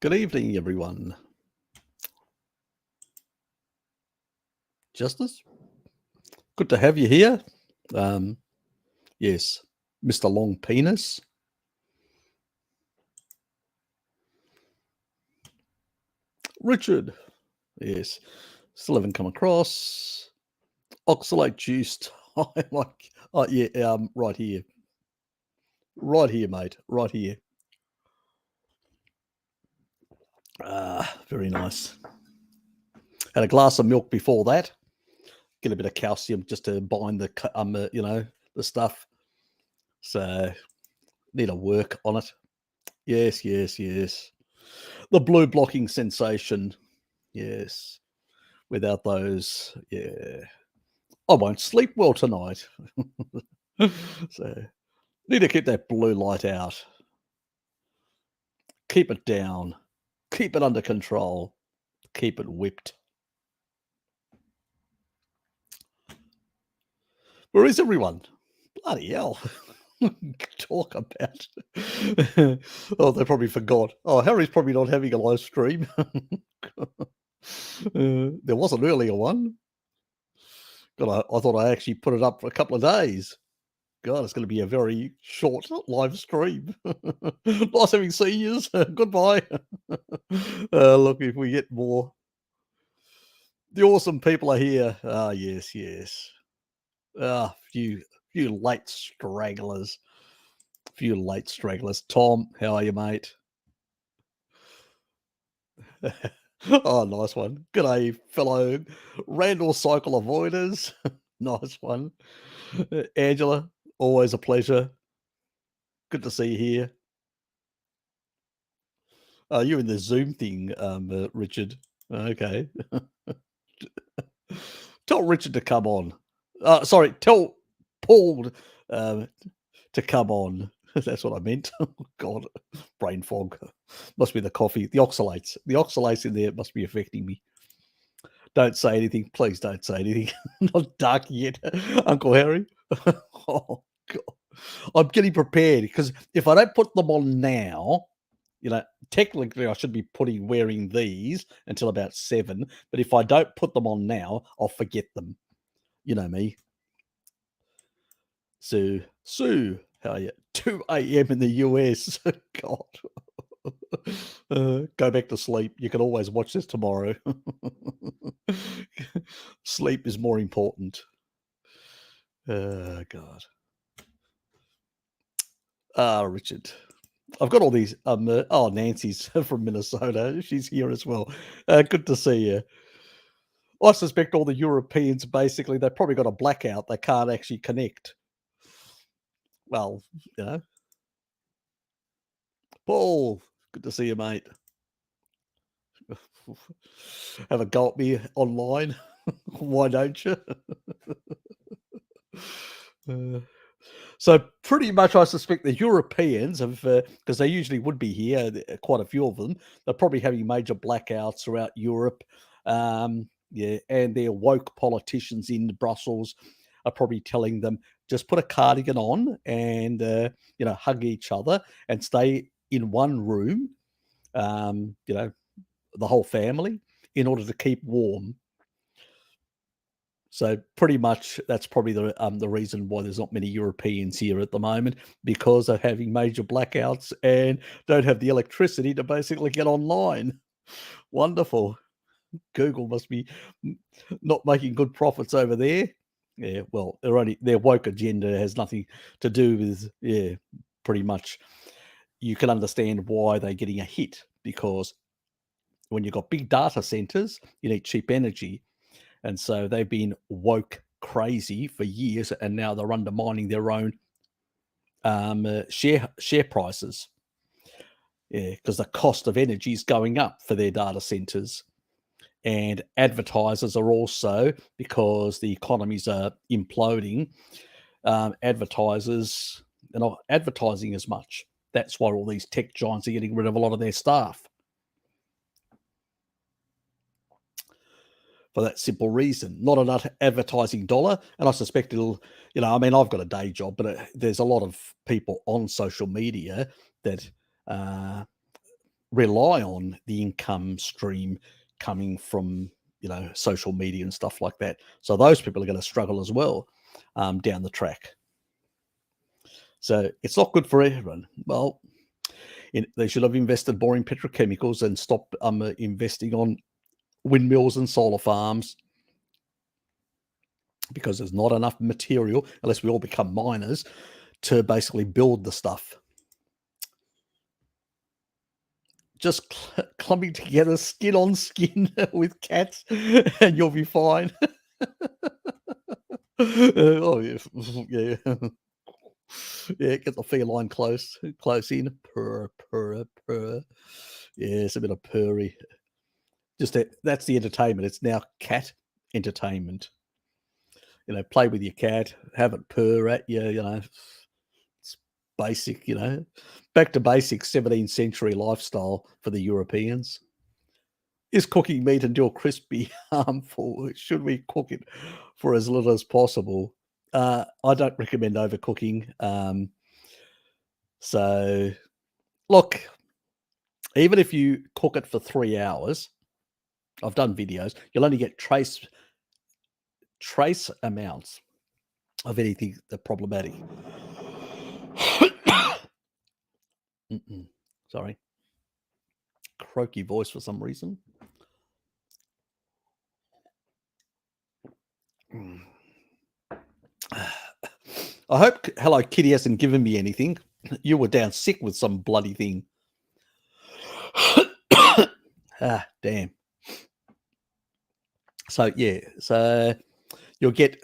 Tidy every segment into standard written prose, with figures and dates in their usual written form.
Good evening, everyone. Justice, good to have you here. Yes, Mr. Long Penis. Richard, yes, still haven't come across. Oxalate juiced. Right here. Right here, mate. Right here. Very nice. Had a glass of milk before that. Get a bit of calcium just to bind the the stuff. So need to work on it. Yes. The blue blocking sensation. Yes. Without those, yeah, I won't sleep well tonight. So need to keep that blue light out. Keep it down. Keep it under control. Keep it whipped. Where is everyone? Bloody hell. Talk about. Oh, they probably forgot. Oh, Harry's probably not having a live stream. There was an earlier one. God, I thought I actually put it up for a couple of days. God, it's going to be a very short live stream. Nice having seen you. Goodbye. Look, if we get more. The awesome people are here. Ah, yes. Few late stragglers. Tom, how are you, mate? Oh, nice one. G'day, fellow Randall Cycle Avoiders. Nice one. Angela, always a pleasure. Good to see you here. You're in the Zoom thing, Richard. Okay. Tell Richard to come on. Sorry, tell Paul to come on. That's what I meant. God, brain fog. Must be the coffee. The oxalates. The oxalates in there must be affecting me. Don't say anything. Please don't say anything. Not dark yet, Uncle Harry. Oh, God. I'm getting prepared because if I don't put them on now, technically I should be wearing these until about 7. But if I don't put them on now, I'll forget them. You know me. Sue, how are you? 2 a.m. in the US. God. Go back to sleep. You can always watch this tomorrow. Sleep is more important. God. Richard. I've got all these. Nancy's from Minnesota. She's here as well. Good to see you. I suspect all the Europeans, basically, they've probably got a blackout. They can't actually connect. Well, Paul, good to see you, mate. Have a go at me online. Why don't you? So pretty much I suspect the Europeans have, because they usually would be here, quite a few of them, they're probably having major blackouts throughout Europe. And their woke politicians in Brussels are probably telling them, just put a cardigan on and, hug each other and stay in one room, the whole family, in order to keep warm. So pretty much that's probably the reason why there's not many Europeans here at the moment, because they're having major blackouts and don't have the electricity to basically get online. Wonderful. Google must be not making good profits over there. Yeah, well, their woke agenda has nothing to do with, pretty much. You can understand why they're getting a hit, because when you've got big data centers, you need cheap energy. And so they've been woke crazy for years, and now they're undermining their own share prices. Yeah, because the cost of energy is going up for their data centers. And advertisers are also, because the economies are imploding, advertisers are not advertising as much. That's why all these tech giants are getting rid of a lot of their staff. For that simple reason, not enough advertising dollar. And I suspect it'll, I've got a day job, but there's a lot of people on social media that rely on the income stream coming from, social media and stuff like that. So those people are going to struggle as well down the track. So it's not good for everyone. Well, they should have invested more in petrochemicals and stopped investing on windmills and solar farms, because there's not enough material, unless we all become miners, to basically build the stuff. Just clumping together skin on skin with cats and you'll be fine. Oh, yeah. Yeah. Yeah, get the feline close in. Purr, purr, purr. Yeah, it's a bit of purry. That's the entertainment. It's now cat entertainment. Play with your cat, have it purr at you, It's basic, back to basic 17th century lifestyle for the Europeans. Is cooking meat until crispy harmful? Should we cook it for as little as possible? I don't recommend overcooking. So, look, even if you cook it for 3 hours, I've done videos, you'll only get trace amounts of anything that's problematic. Sorry. Croaky voice for some reason. I hope Hello Kitty hasn't given me anything. You were down sick with some bloody thing. Damn. So, yeah. So, you'll get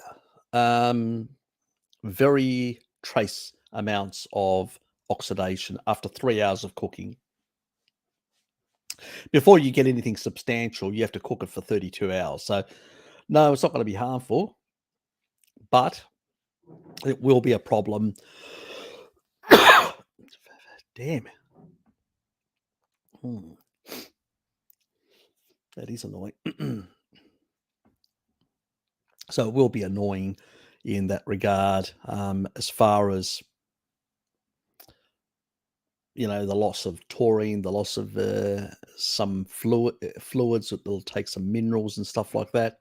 very trace amounts of oxidation after 3 hours of cooking. Before you get anything substantial, you have to cook it for 32 hours. So, no, it's not going to be harmful, but it will be a problem. Damn. That is annoying. So it will be annoying in that regard, as far as, the loss of taurine, the loss of some fluids that will take some minerals and stuff like that.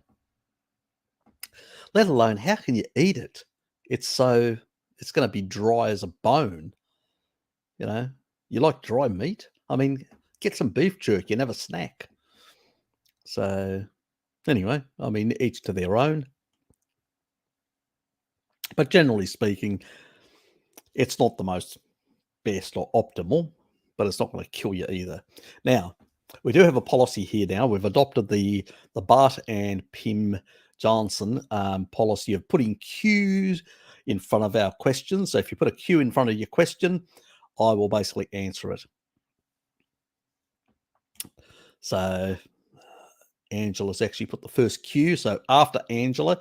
Let alone, how can you eat it? It's going to be dry as a bone. You like dry meat? I mean, get some beef jerky and have a snack. So anyway, I mean, each to their own. But generally speaking, it's not the most best or optimal, but it's not going to kill you either. Now, we do have a policy here now. We've adopted the Bart and Pim Johnson policy of putting Qs in front of our questions. So if you put a Q in front of your question, I will basically answer it. So Angela's actually put the first Q. So after Angela,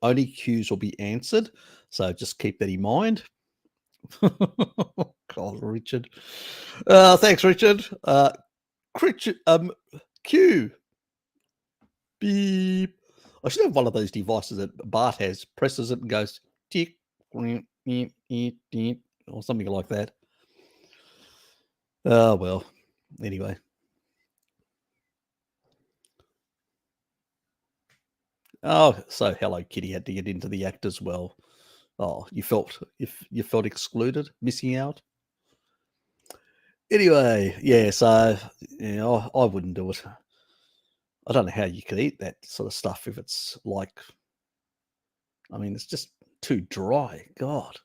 only Qs will be answered. So just keep that in mind. God, Richard. Thanks, Richard. Q. Beep. I should have one of those devices that Bart has. Presses it and goes tick, or something like that. Oh, well. Anyway. Oh, so Hello Kitty had to get into the act as well. Oh, you felt excluded, missing out. Anyway, yeah, so I wouldn't do it. I don't know how you could eat that sort of stuff if it's like, I mean, it's just too dry. God.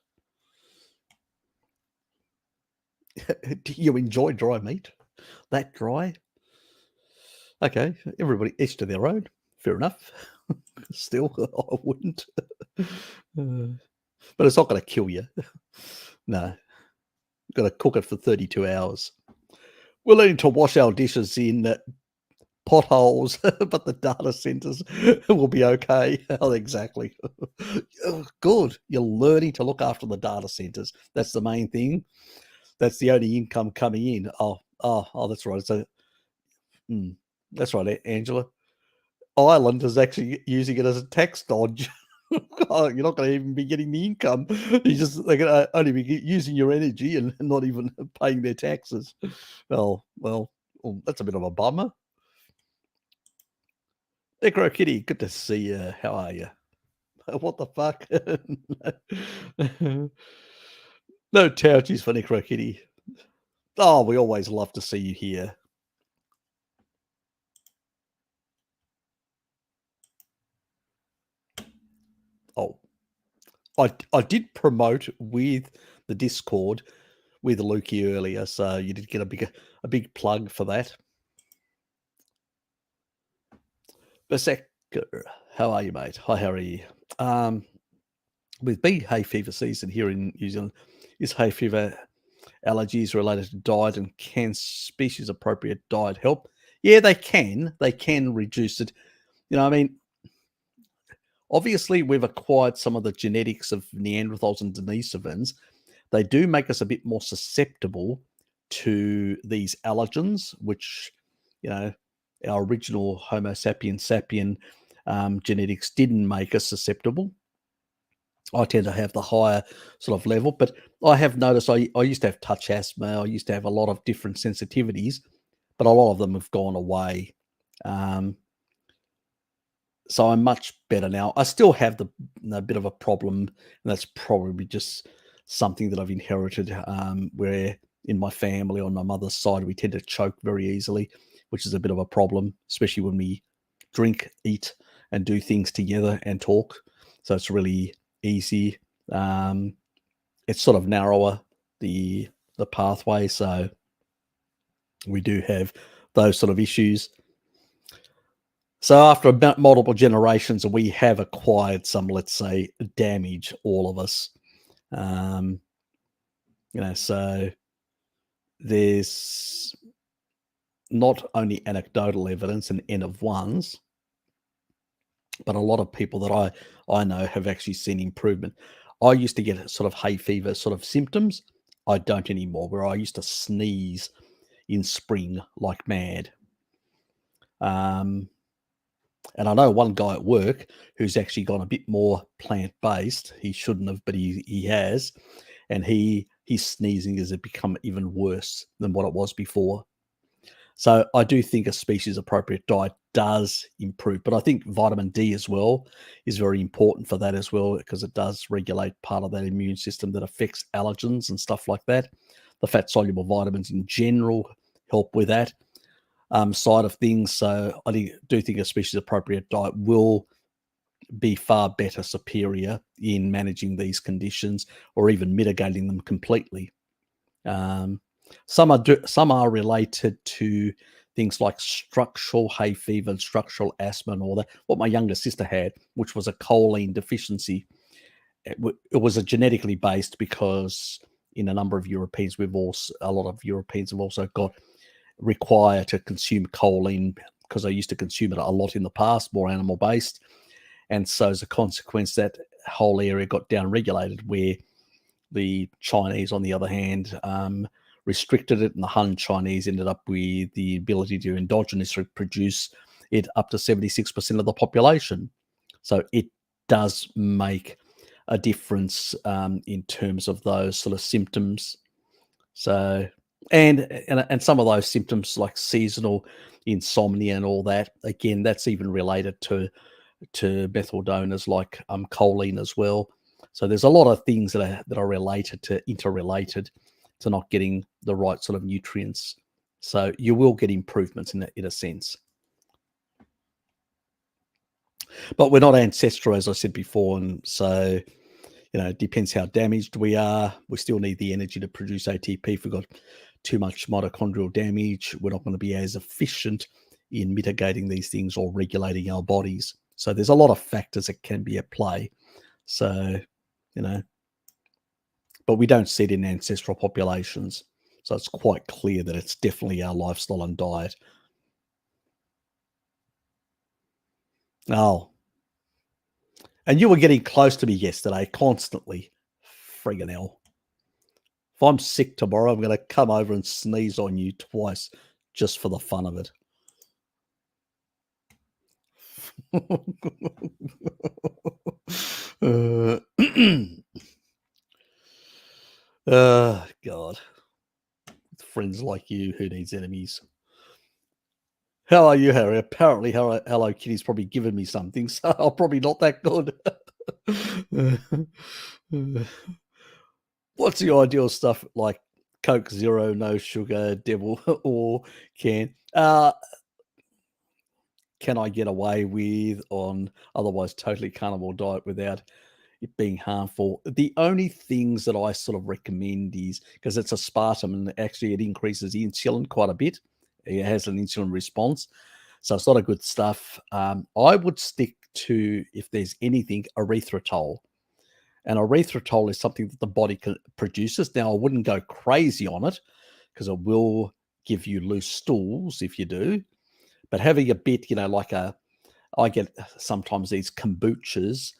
Do you enjoy dry meat? That dry? Okay, everybody, each to their own. Fair enough. Still, I wouldn't. But it's not going to kill you. No. Got to cook it for 32 hours. We're learning to wash our dishes in potholes, but the data centers will be okay. Oh, exactly. Good. You're learning to look after the data centers. That's the main thing. That's the only income coming in. Oh, that's right. So, that's right, Angela. Ireland is actually using it as a tax dodge. Oh, you're not going to even be getting the income. They're going to only be using your energy and not even paying their taxes. Oh, well, Oh, that's a bit of a bummer. Necro Kitty, good to see you. How are you? What the fuck? No touchies for Necro Kitty. Oh, we always love to see you here. Oh, I did promote with the Discord with Lukey earlier, so you did get a big plug for that. Berserker, how are you, mate? Hi, how are you? With being hay fever season here in New Zealand, is hay fever allergies related to diet, and can species appropriate diet help? Yeah, they can. They can reduce it. You know, I mean, obviously we've acquired some of the genetics of Neanderthals and Denisovans. They do make us a bit more susceptible to these allergens, which, you know, our original Homo sapiens sapien genetics didn't make us susceptible. I tend to have the higher sort of level, but I have noticed I used to have touch asthma. I used to have a lot of different sensitivities, but a lot of them have gone away. So I'm much better now. I still have the bit of a problem, and that's probably just something that I've inherited, where in my family on my mother's side, we tend to choke very easily, which is a bit of a problem, especially when we drink, eat, and do things together and talk. So it's really easy. It's sort of narrower, the pathway, so we do have those sort of issues. So after multiple generations, we have acquired some, let's say, damage, all of us. So there's not only anecdotal evidence and N of ones, but a lot of people that I know have actually seen improvement. I used to get sort of hay fever sort of symptoms. I don't anymore, where I used to sneeze in spring like mad. And I know one guy at work who's actually gone a bit more plant-based. He shouldn't have, but he has. And his sneezing has become even worse than what it was before. So I do think a species-appropriate diet does improve. But I think vitamin D as well is very important for that as well, because it does regulate part of that immune system that affects allergens and stuff like that. The fat-soluble vitamins in general help with that side of things. So I do think a species-appropriate diet will be far better, superior in managing these conditions or even mitigating them completely. Some are related to things like structural hay fever and structural asthma and all that. What my younger sister had, which was a choline deficiency, it was a genetically based, because in a number of Europeans, a lot of Europeans have also got require to consume choline, because I used to consume it a lot in the past, more animal based. And so as a consequence, that whole area got down-regulated, where the Chinese, on the other hand, restricted it, and the Han Chinese ended up with the ability to endogenously produce it up to 76% of the population. So it does make a difference in terms of those sort of symptoms. So, and some of those symptoms like seasonal insomnia and all that, again, that's even related to methyl donors like choline as well. So there's a lot of things that are interrelated to not getting the right sort of nutrients. So you will get improvements in a sense. But we're not ancestral, as I said before, and so it depends how damaged we are. We still need the energy to produce ATP. If we've got too much mitochondrial damage, we're not going to be as efficient in mitigating these things or regulating our bodies. So there's a lot of factors that can be at play. So, but we don't see it in ancestral populations. So it's quite clear that it's definitely our lifestyle and diet. Oh, and you were getting close to me yesterday constantly. Friggin' hell. If I'm sick tomorrow, I'm going to come over and sneeze on you twice just for the fun of it. God. With friends like you, who needs enemies? How are you, Harry? Apparently, Hello Kitty's probably given me something, so I'm probably not that good. What's the ideal stuff like Coke Zero, no sugar, devil, or can? Can I get away with on otherwise totally carnivore diet without it being harmful? The only things that I sort of recommend is because it's aspartame and actually it increases the insulin quite a bit. It has an insulin response. So it's not a good stuff. I would stick to, if there's anything, erythritol. And erythritol is something that the body produces. Now, I wouldn't go crazy on it because it will give you loose stools if you do. But having a bit, I get sometimes these kombuchas,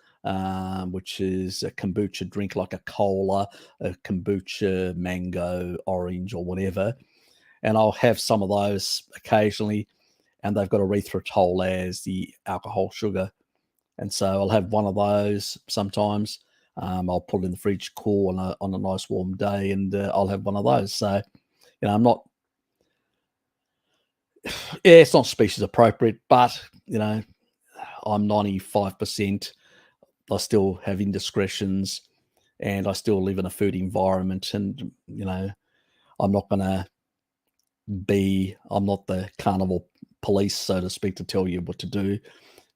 which is a kombucha drink like a cola, a kombucha mango, orange, or whatever. And I'll have some of those occasionally, and they've got erythritol as the alcohol sugar. And so I'll have one of those sometimes. I'll put it in the fridge cool on a nice warm day, and I'll have one of those. So, I'm not, yeah, it's not species appropriate, but, I'm 95%. I still have indiscretions, and I still live in a food environment, and, I'm not going to I'm not the carnival police, so to speak, to tell you what to do.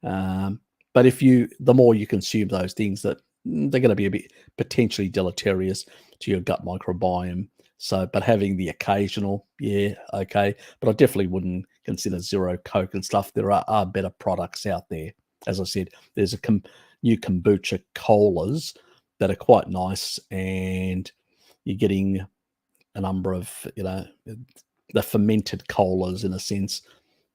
But the more you consume those things, that they're going to be a bit potentially deleterious to your gut microbiome. So, but having the occasional, yeah, okay. But I definitely wouldn't consider zero Coke and stuff. There are better products out there. As I said, there's new kombucha colas that are quite nice, and you're getting a number of, the fermented colas in a sense,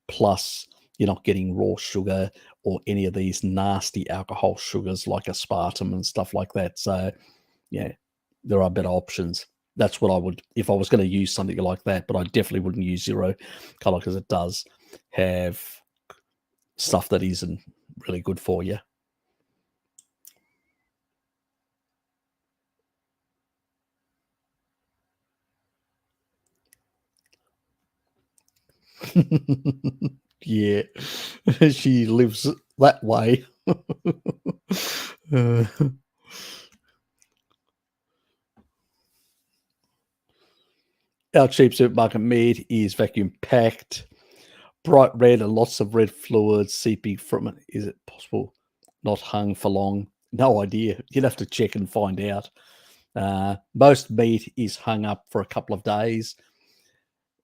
plus you're not getting raw sugar or any of these nasty alcohol sugars like aspartame and stuff like that. So, yeah, there are better options. That's what I would, if I was going to use something like that, but I definitely wouldn't use zero color because it does have stuff that isn't really good for you. Yeah, she lives that way. Uh, our cheap supermarket meat is vacuum packed, bright red, and lots of red fluids seeping from it. Is it possible not hung for long? No idea. You'd have to check and find out. Most meat is hung up for a couple of days.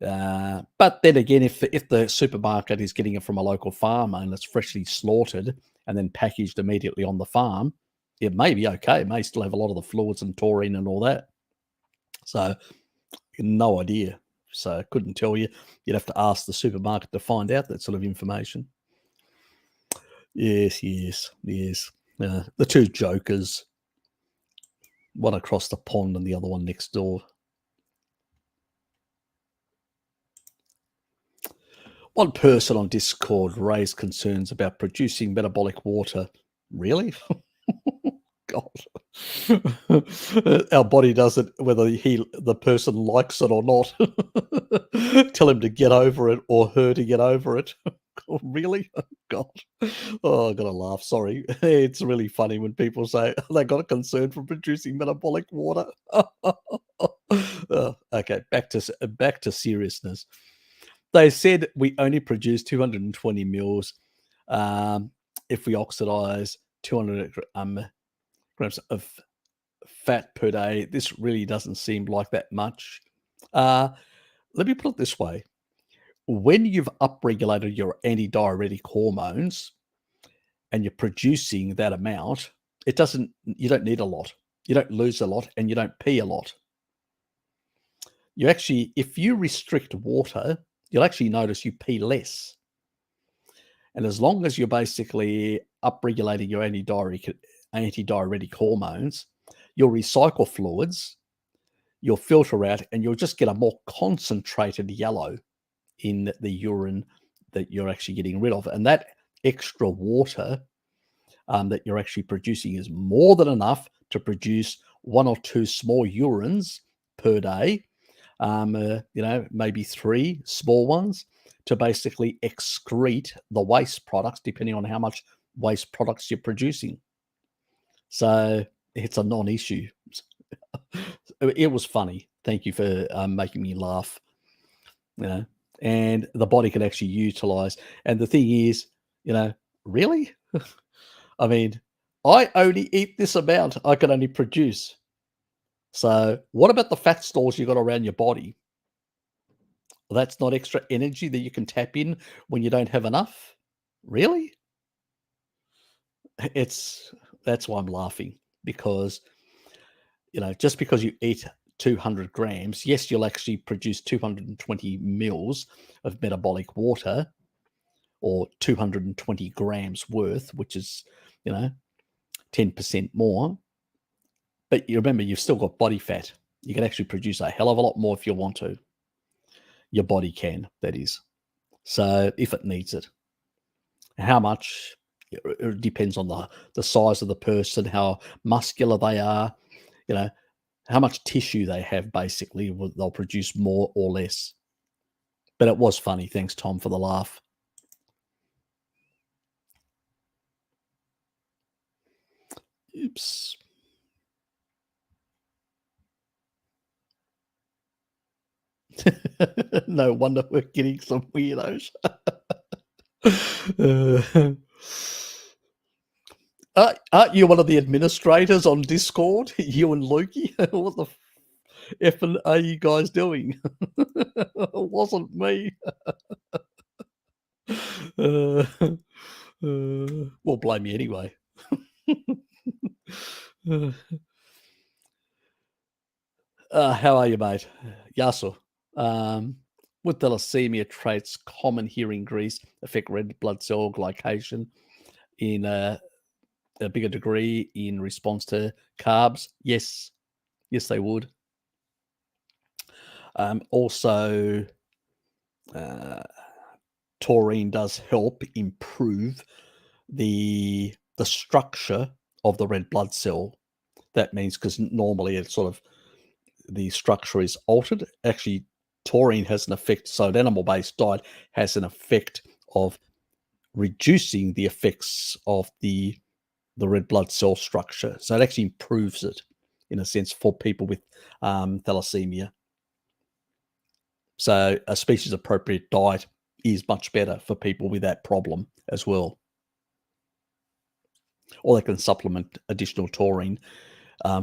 But then again, if the supermarket is getting it from a local farmer and it's freshly slaughtered and then packaged immediately on the farm, it may be okay. It may still have a lot of the fluids and taurine and all that. So, no idea. So, I couldn't tell you. You'd have to ask the supermarket to find out that sort of information. Yes. The two jokers, one across the pond and the other one next door. One person on Discord raised concerns about producing metabolic water. Really? God. Our body does it whether the person likes it or not. Tell him to get over it or her to get over it. Really? God. Oh, I gotta laugh. Sorry. It's really funny when people say they got a concern for producing metabolic water. Okay, back to seriousness. They said we only produce 220 mils if we oxidize 200 grams of fat per day. This really doesn't seem like that much. Let me put it this way. When you've upregulated your antidiuretic hormones and you're producing that amount, you don't need a lot. You don't lose a lot and you don't pee a lot. You actually, if you restrict water, you'll actually notice you pee less. And as long as you're basically upregulating your antidiuretic hormones, you'll recycle fluids, you'll filter out, and you'll just get a more concentrated yellow in the urine that you're actually getting rid of. And that extra water that you're actually producing is more than enough to produce one or two small urines per day, maybe three small ones. to basically excrete the waste products, depending on how much waste products you're producing. So it's a non-issue. It was funny. Thank you for making me laugh. You know, and the body can actually utilize. And the thing is, really, I mean, I only eat this amount. I can only produce. So what about the fat stores you got around your body? Well, that's not extra energy that you can tap in when you don't have enough. Really? That's why I'm laughing, because just because you eat 200 grams, yes, you'll actually produce 220 mils of metabolic water, or 220 grams worth, which is 10% more. But you remember, you've still got body fat. You can actually produce a hell of a lot more if you want to. Your body can, that is. So if it needs it. How much? It depends on the size of the person, how muscular they are, how much tissue they have, basically. They'll produce more or less. But it was funny. Thanks, Tom, for the laugh. Oops. No wonder we're getting some weirdos. Aren't you one of the administrators on Discord? You and Lukey? What the effing are you guys doing? It wasn't me. Well, blame me anyway. How are you, mate? Yasu. With thalassemia traits common here in Greece affect red blood cell glycation in a bigger degree in response to carbs? Yes, they would. Also, taurine does help improve the structure of the red blood cell. That means, because normally it's sort of, the structure is altered. Actually, taurine has an effect. So an animal-based diet has an effect of reducing the effects of the red blood cell structure. So it actually improves it, in a sense, for people with thalassemia. So a species-appropriate diet is much better for people with that problem as well. Or they can supplement additional taurine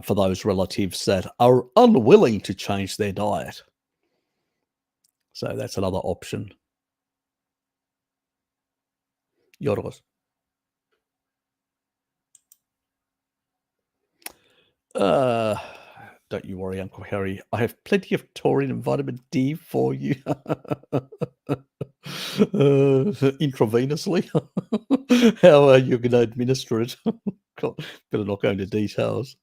for those relatives that are unwilling to change their diet. So that's another option. Yoros. Don't you worry, Uncle Harry. I have plenty of taurine and vitamin D for you. Intravenously. How are you going to administer it? Better not go into details.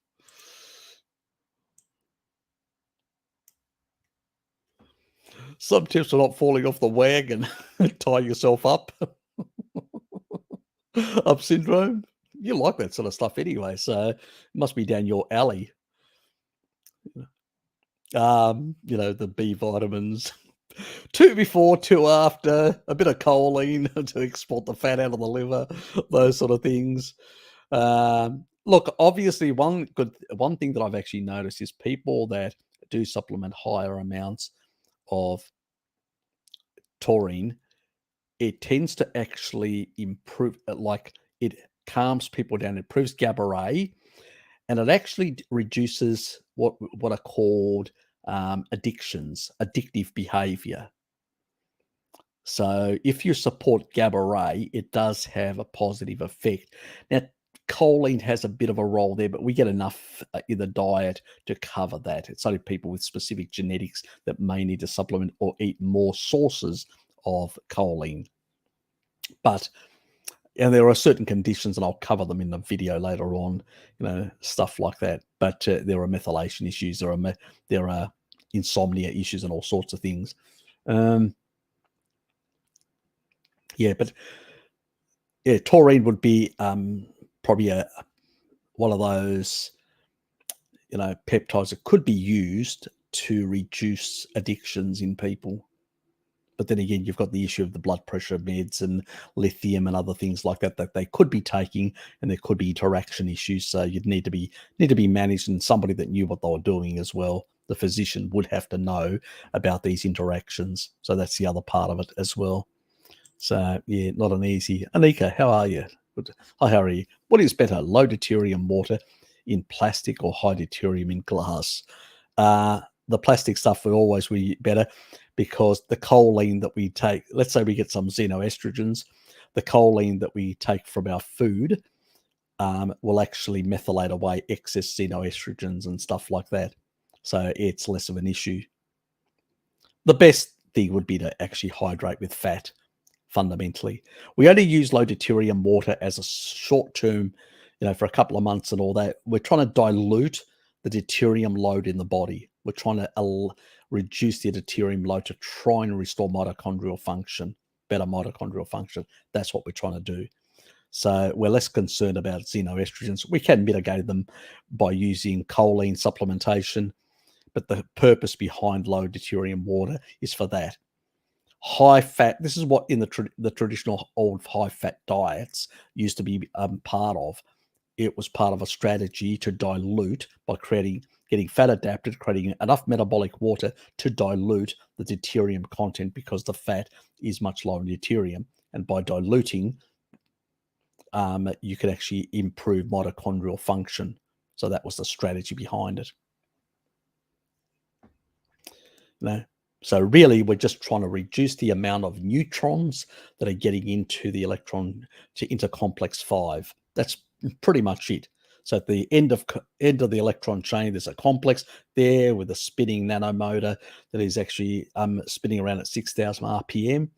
Some tips are not falling off the wagon. Tie yourself up. Up syndrome. You like that sort of stuff anyway, so it must be down your alley. The B vitamins. 2 before, 2 after, a bit of choline to export the fat out of the liver, those sort of things. Look, obviously, one thing that I've actually noticed is people that do supplement higher amounts of taurine, it tends to actually improve, like, it calms people down, it improves GABA-A, and it actually reduces what are called addictive behavior. So if you support GABA-A, it does have a positive effect. Now, choline has a bit of a role there, but we get enough in the diet to cover that. It's only people with specific genetics that may need to supplement or eat more sources of choline. But there are certain conditions, and I'll cover them in the video later on, stuff like that. But there are methylation issues, there are insomnia issues, and all sorts of things. But taurine would be probably one of those, peptides that could be used to reduce addictions in people. But then again, you've got the issue of the blood pressure meds and lithium and other things like that that they could be taking, and there could be interaction issues. So you'd need to be managed, and somebody that knew what they were doing as well. The physician would have to know about these interactions. So that's the other part of it as well. So yeah, not an easy. Anika, how are you? Good. Hi, how are you? What is better, low deuterium water in plastic or high deuterium in glass? The plastic stuff will always be better, because the choline that we take, let's say we get some xenoestrogens, the choline that we take from our food will actually methylate away excess xenoestrogens and stuff like that. So it's less of an issue. The best thing would be to actually hydrate with fat, fundamentally. We only use low deuterium water as a short-term, for a couple of months and all that. We're trying to dilute the deuterium load in the body. We're trying to reduce the deuterium load to try and restore mitochondrial function, better mitochondrial function. That's what we're trying to do. So we're less concerned about xenoestrogens. We can mitigate them by using choline supplementation, but the purpose behind low deuterium water is for that. High fat, this is what in the traditional old high fat diets used to be part of. It was part of a strategy to dilute by getting fat adapted, creating enough metabolic water to dilute the deuterium content, because the fat is much lower in deuterium. And by diluting, you can actually improve mitochondrial function. So that was the strategy behind it. So really, we're just trying to reduce the amount of neutrons that are getting into the into complex 5. That's pretty much it. So at the end of the electron chain, there's a complex there with a spinning nanomotor that is actually spinning around at 6,000 RPM.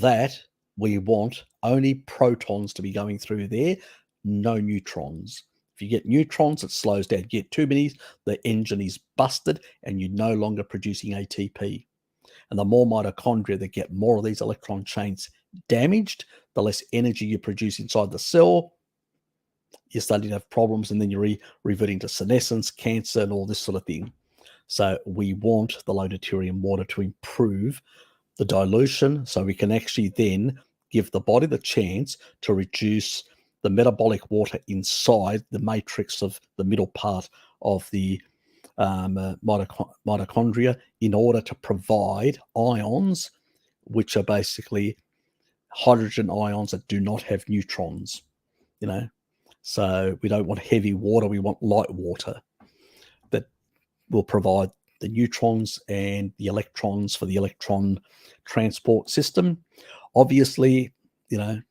That we want only protons to be going through there, no neutrons. If you get neutrons, it slows down. You get too many, the engine is busted and you're no longer producing ATP. And the more mitochondria that get more of these electron chains damaged, the less energy you produce inside the cell. You're starting to have problems, and then you're reverting to senescence, cancer, and all this sort of thing. So we want the low deuterium water to improve the dilution, so we can actually then give the body the chance to reduce the metabolic water inside the matrix of the middle part of the mitochondria, in order to provide ions, which are basically hydrogen ions that do not have neutrons. So we don't want heavy water, we want light water that will provide the neutrons and the electrons for the electron transport system. Obviously, there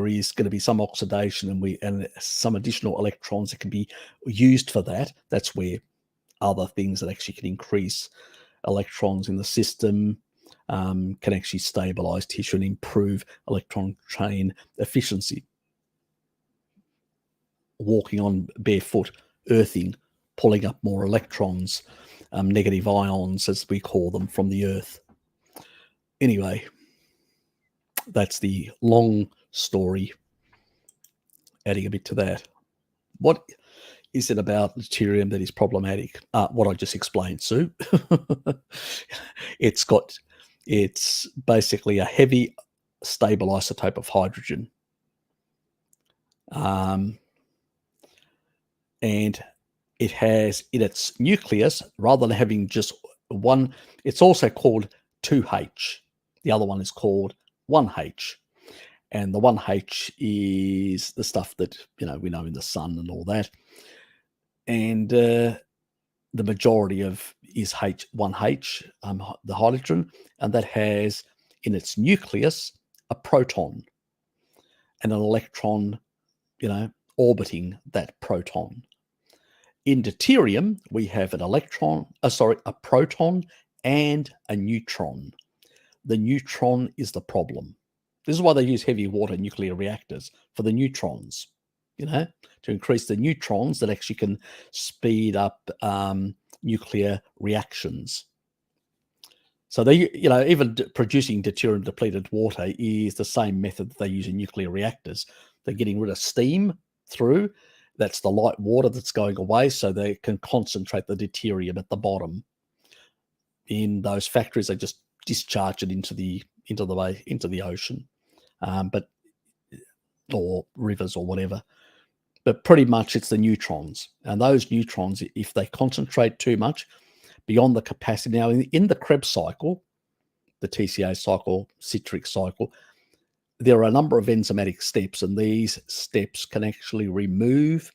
is going to be some oxidation and some additional electrons that can be used for that. That's where other things that actually can increase electrons in the system can actually stabilize tissue and improve electron chain efficiency. Walking on barefoot, earthing, pulling up more electrons, negative ions, as we call them, from the earth. Anyway, that's the long story, adding a bit to that. What is it about deuterium that is problematic? What I just explained, Sue. It's basically a heavy stable isotope of hydrogen. And it has in its nucleus, rather than having just one, it's also called 2H. The other one is called 1H. And the 1H is the stuff that, we know in the sun and all that. And the majority of is 1H, the hydrogen, and that has in its nucleus a proton and an electron, orbiting that proton. In deuterium, we have a proton and a neutron. The neutron is the problem. This is why they use heavy water nuclear reactors, for the neutrons, to increase the neutrons that actually can speed up nuclear reactions. So they, even producing deuterium depleted water is the same method that they use in nuclear reactors. They're getting rid of steam through. That's the light water that's going away, so they can concentrate the deuterium at the bottom. in those factories, they just discharge it into the ocean, but or rivers or whatever. But pretty much it's the neutrons, and those neutrons, if they concentrate too much beyond the capacity. Now, in the Krebs cycle, the TCA cycle, citric cycle, there are a number of enzymatic steps, and these steps can actually remove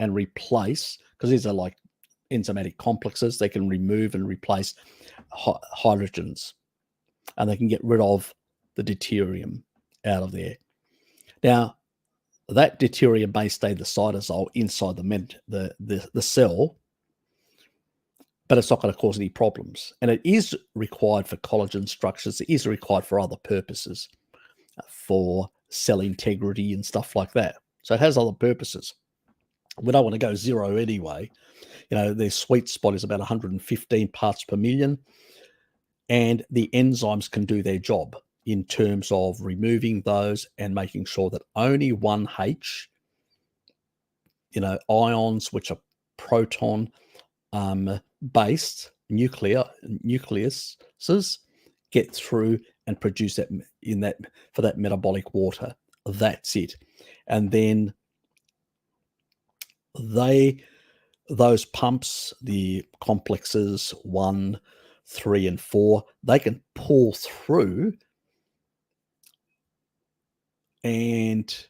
and replace, because these are like enzymatic complexes. They can remove and replace hydrogens, and they can get rid of the deuterium out of there. Now, that deuterium may stay the cytosol inside the cell, but it's not going to cause any problems. And it is required for collagen structures. It is required for other purposes, for cell integrity and stuff like that. So it has other purposes. We don't want to go zero anyway. Their sweet spot is about 115 parts per million, and the enzymes can do their job in terms of removing those and making sure that only 1H, ions, which are proton based nucleuses, get through and produce that for that metabolic water. That's it. And then those pumps, the complexes 1, 3, and 4, they can pull through and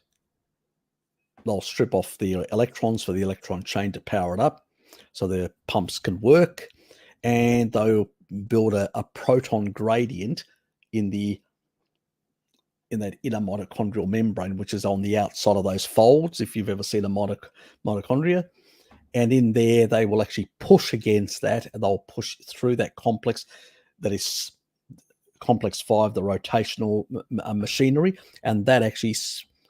they'll strip off the electrons for the electron chain to power it up so the pumps can work, and they'll build a proton gradient in that inner mitochondrial membrane, which is on the outside of those folds, if you've ever seen a mitochondria. And in there, they will actually push against that, and they'll push through that complex that is complex 5, the rotational machinery, and that actually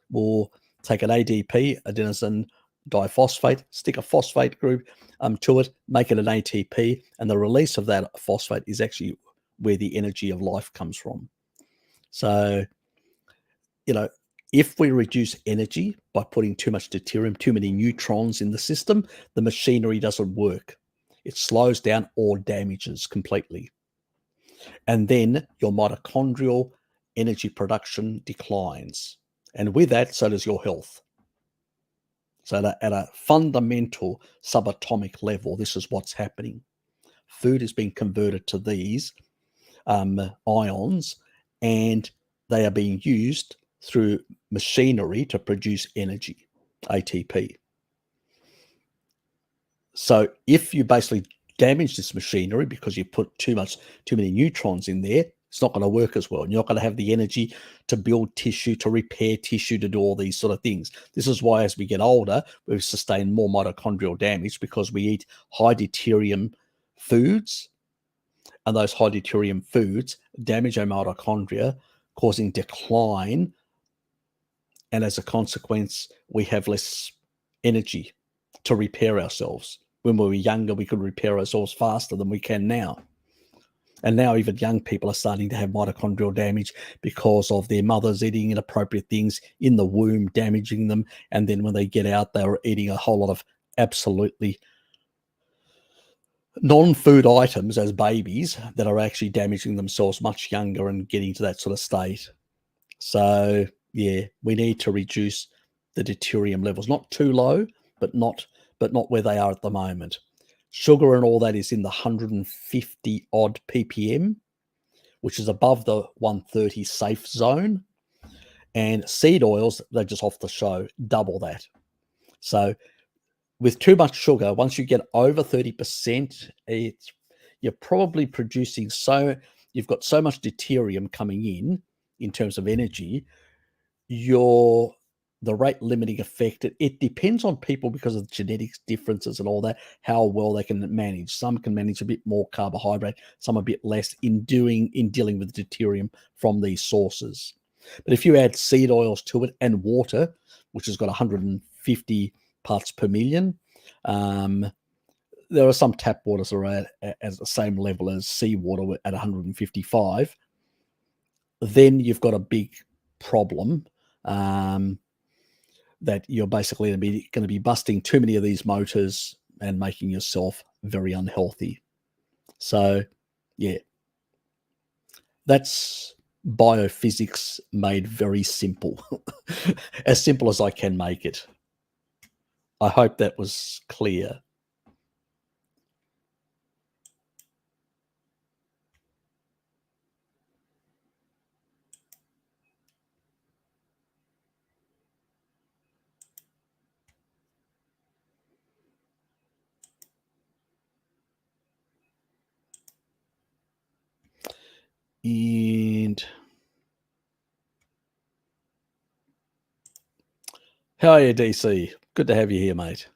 will take an ADP, adenosine diphosphate, stick a phosphate group to it, make it an ATP, and the release of that phosphate is actually where the energy of life comes from. So, if we reduce energy by putting too much deuterium, too many neutrons in the system, the machinery doesn't work. It slows down or damages completely. And then your mitochondrial energy production declines. And with that, so does your health. So at a fundamental subatomic level, this is what's happening. Food is being converted to these ions, and they are being used through machinery to produce energy, ATP. So if you basically damage this machinery because you put too many neutrons in there, it's not going to work as well. And you're not going to have the energy to build tissue, to repair tissue, to do all these sort of things. This is why as we get older, we sustain more mitochondrial damage, because we eat high deuterium foods, and those high deuterium foods damage our mitochondria, causing decline. And as a consequence, we have less energy to repair ourselves. When we were younger, we could repair ourselves faster than we can now. And now even young people are starting to have mitochondrial damage because of their mothers eating inappropriate things in the womb, damaging them. And then when they get out, they're eating a whole lot of absolutely non-food items as babies that are actually damaging themselves much younger and getting to that sort of state. So, yeah, we need to reduce the deuterium levels, not too low, but not where they are at the moment. Sugar and all that is in the 150 odd ppm, which is above the 130 safe zone. And seed oils, they're just off the show, double that. So with too much sugar, once you get over 30%, you're probably producing you've got so much deuterium coming in terms of energy, the rate limiting effect, it depends on people because of the genetics differences and all that, how well they can manage. Some can manage a bit more carbohydrate, some a bit less in dealing with deuterium from these sources. But if you add seed oils to it and water, which has got 150 parts per million, there are some tap waters that are at the same level as seawater at 155, then you've got a big problem. That you're basically going to be busting too many of these motors and making yourself very unhealthy. So Yeah. That's biophysics made very simple. As simple as I can make it. I hope that was clear. And how are you, DC? Good to have you here, mate.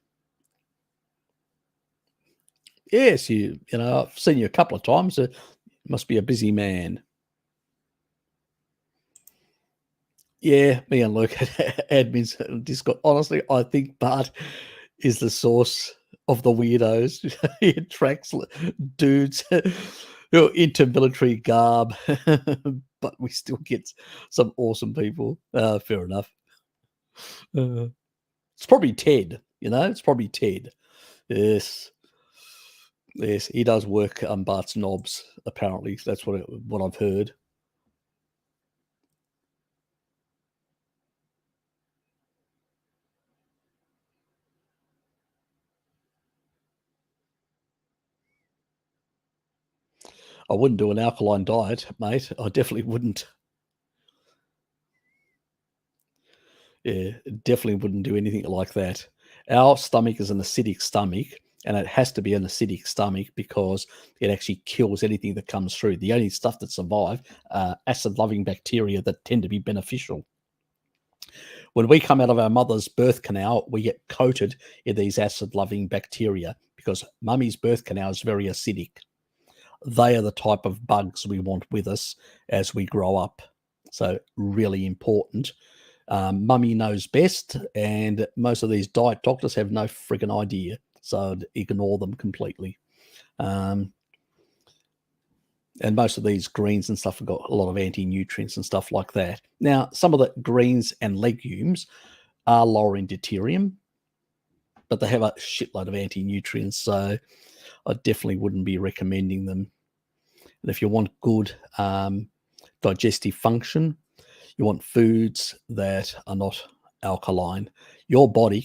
Yes, I've seen you a couple of times. Must be a busy man. Yeah, me and Luke admins Discord. Honestly, I think Bart is the source of the weirdos. He attracts dudes who are into military garb, but we still get some awesome people. Fair enough. Uh, it's probably Ted. It's probably Ted. Yes, yes, he does work Bart's knobs. Apparently, that's what I've heard. I wouldn't do an alkaline diet, mate. I definitely wouldn't. Yeah, definitely wouldn't do anything like that. Our stomach is an acidic stomach, and it has to be an acidic stomach because it actually kills anything that comes through. The only stuff that survive are acid-loving bacteria that tend to be beneficial. When we come out of our mother's birth canal, we get coated in these acid-loving bacteria because mummy's birth canal is very acidic. They are the type of bugs we want with us as we grow up. So really important. Mummy knows best, and most of these diet doctors have no friggin' idea, so I'd ignore them completely. And most of these greens and stuff have got a lot of anti-nutrients and stuff like that. Now, some of the greens and legumes are lower in deuterium, but they have a shitload of anti-nutrients, so I definitely wouldn't be recommending them. And if you want good digestive function, you want foods that are not alkaline. Your body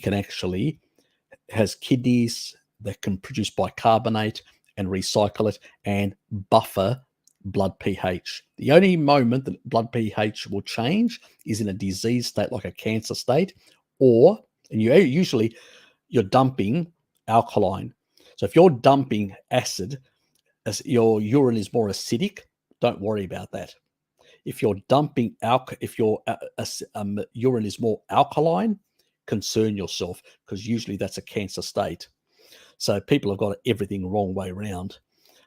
has kidneys that can produce bicarbonate and recycle it and buffer blood pH. The only moment that blood pH will change is in a disease state like a cancer state, and you're dumping alkaline. So if you're dumping acid, as your urine is more acidic, don't worry about that. If you're dumping if your urine is more alkaline, concern yourself because usually that's a cancer state. So people have got everything wrong way around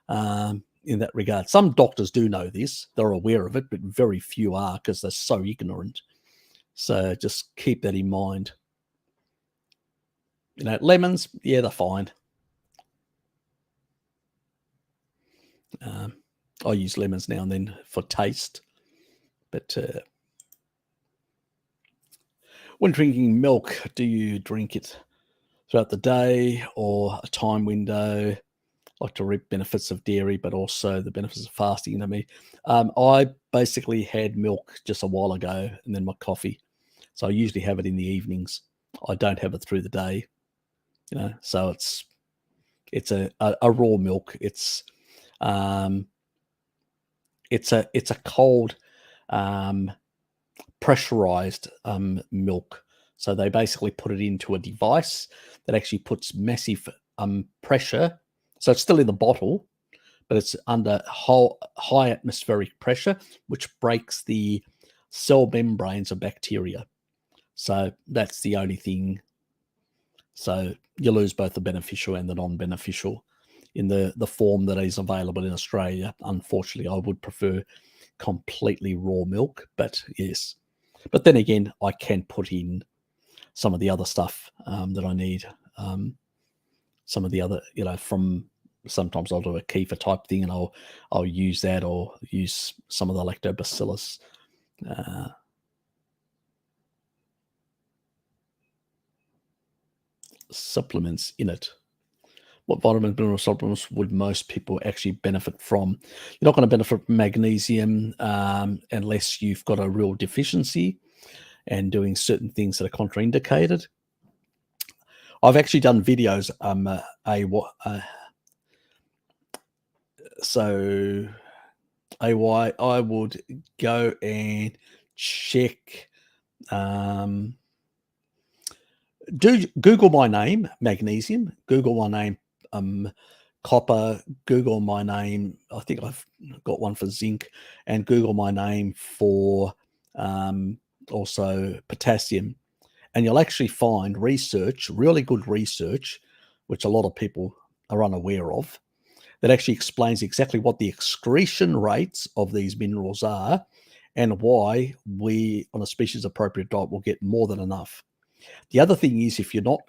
in that regard. Some doctors do know this; they're aware of it, but very few are because they're so ignorant. So just keep that in mind. Lemons, yeah, they're fine. I use lemons now and then for taste, but when drinking milk, do you drink it throughout the day or a time window? Like to reap benefits of dairy, but also the benefits of fasting. I basically had milk just a while ago and then my coffee. So I usually have it in the evenings. I don't have it through the day, so it's a raw milk. It's a cold, pressurized milk. So they basically put it into a device that actually puts massive pressure. So it's still in the bottle, but it's under high atmospheric pressure, which breaks the cell membranes of bacteria. So that's the only thing. So you lose both the beneficial and the non-beneficial in the form that is available in Australia. Unfortunately, I would prefer completely raw milk, but yes. But then again, I can put in some of the other stuff that I need. Some of the other, from sometimes I'll do a kefir type thing, and I'll use that or use some of the lactobacillus. Supplements in it. What vitamins, mineral supplements would most people actually benefit from? You're not going to benefit from magnesium unless you've got a real deficiency and doing certain things that are contraindicated. I've actually done videos. So I would go and check. Do Google my name, magnesium. Google my name, copper. Google my name. I think I've got one for zinc, and Google my name for also potassium. And you'll actually find research, really good research, which a lot of people are unaware of, that actually explains exactly what the excretion rates of these minerals are and why we, on a species appropriate diet, will get more than enough. The other thing is, if you're not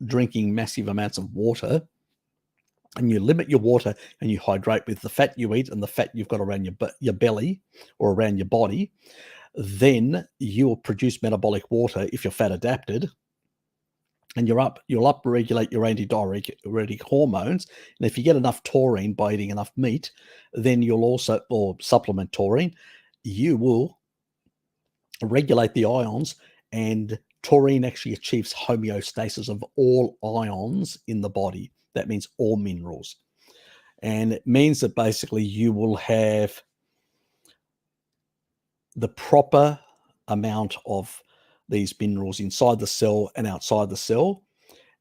drinking massive amounts of water and you limit your water and you hydrate with the fat you eat and the fat you've got around your belly or around your body, then you'll produce metabolic water if you're fat adapted, and you'll upregulate your antidiuretic hormones. And if you get enough taurine by eating enough meat, then you'll also, or supplement taurine, you will regulate the ions, and taurine actually achieves homeostasis of all ions in the body. That means all minerals. And it means that basically you will have the proper amount of these minerals inside the cell and outside the cell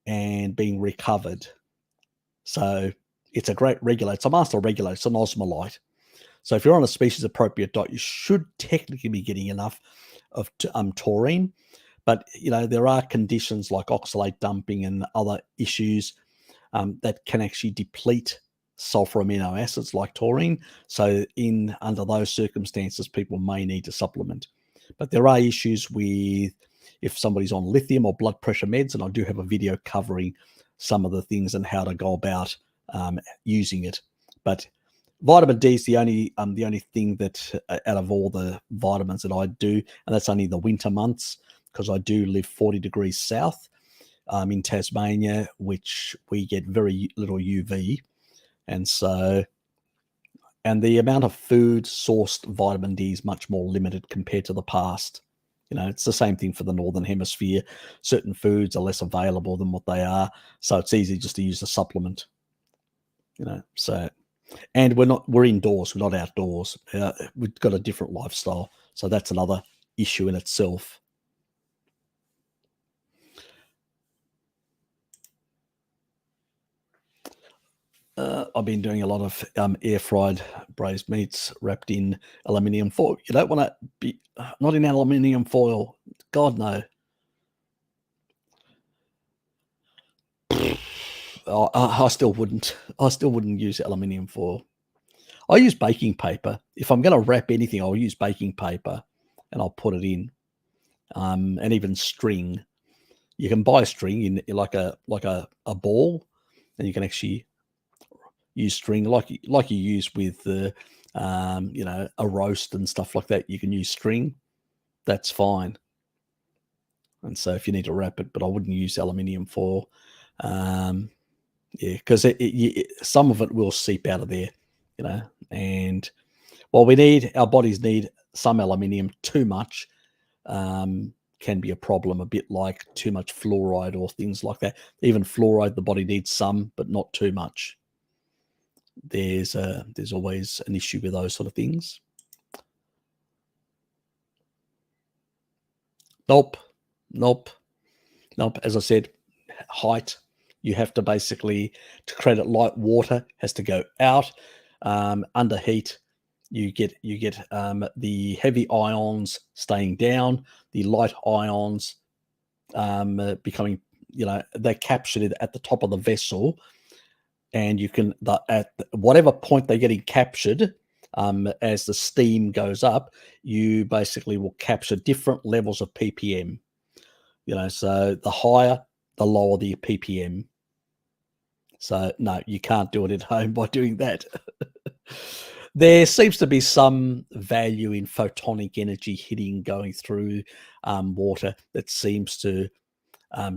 and being recovered. So it's a great regulator. It's a master regulator. It's an osmolyte. So if you're on a species appropriate diet, you should technically be getting enough of taurine. But, there are conditions like oxalate dumping and other issues that can actually deplete sulfur amino acids like taurine. So under those circumstances, people may need to supplement. But there are issues with if somebody's on lithium or blood pressure meds, and I do have a video covering some of the things and how to go about using it. But vitamin D is the only thing that out of all the vitamins that I do, and that's only the winter months, because I do live 40 degrees south in Tasmania, which we get very little UV. And the amount of food sourced vitamin D is much more limited compared to the past. It's the same thing for the Northern Hemisphere. Certain foods are less available than what they are. So it's easy just to use a supplement, so, and we're indoors, we're not outdoors. We've got a different lifestyle. So that's another issue in itself. I've been doing a lot of air-fried braised meats wrapped in aluminium foil. You don't want to be not in aluminium foil. God, no. I still wouldn't. I still wouldn't use aluminium foil. I use baking paper. If I'm going to wrap anything, I'll use baking paper, and I'll put it in. And even string. You can buy string in like a ball, and you can actually use string like you use with the a roast and stuff like that. You can use string. That's fine. And so if you need to wrap it, but I wouldn't use aluminium foil. Because some of it will seep out of there, and while our bodies need some aluminium, too much can be a problem, a bit like too much fluoride or things like that. Even fluoride, the body needs some, but not too much. There's always an issue with those sort of things. Nope. As I said, height. You have to basically, to create it, light water has to go out. Under heat, you get the heavy ions staying down, the light ions becoming, they're captured at the top of the vessel, and you can, at whatever point they're getting captured, as the steam goes up, you basically will capture different levels of ppm. So the higher, the lower the ppm. So no, you can't do it at home by doing that. There seems to be some value in photonic energy going through water that seems to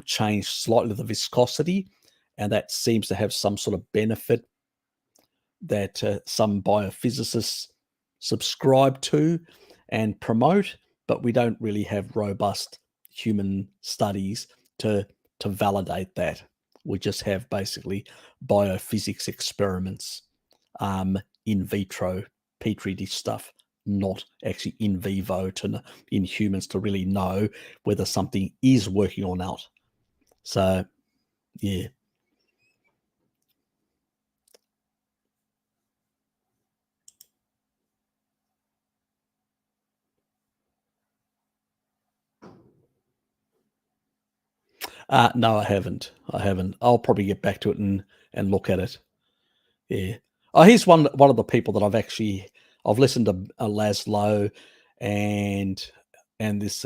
change slightly the viscosity and that seems to have some sort of benefit that some biophysicists subscribe to and promote, but we don't really have robust human studies to validate that. We just have basically biophysics experiments, in vitro petri dish stuff, not actually in vivo in humans to really know whether something is working or not. So, yeah. No, I haven't. I haven't. I'll probably get back to it and look at it. Yeah. Oh, he's one of the people that I've listened to Laszlo and this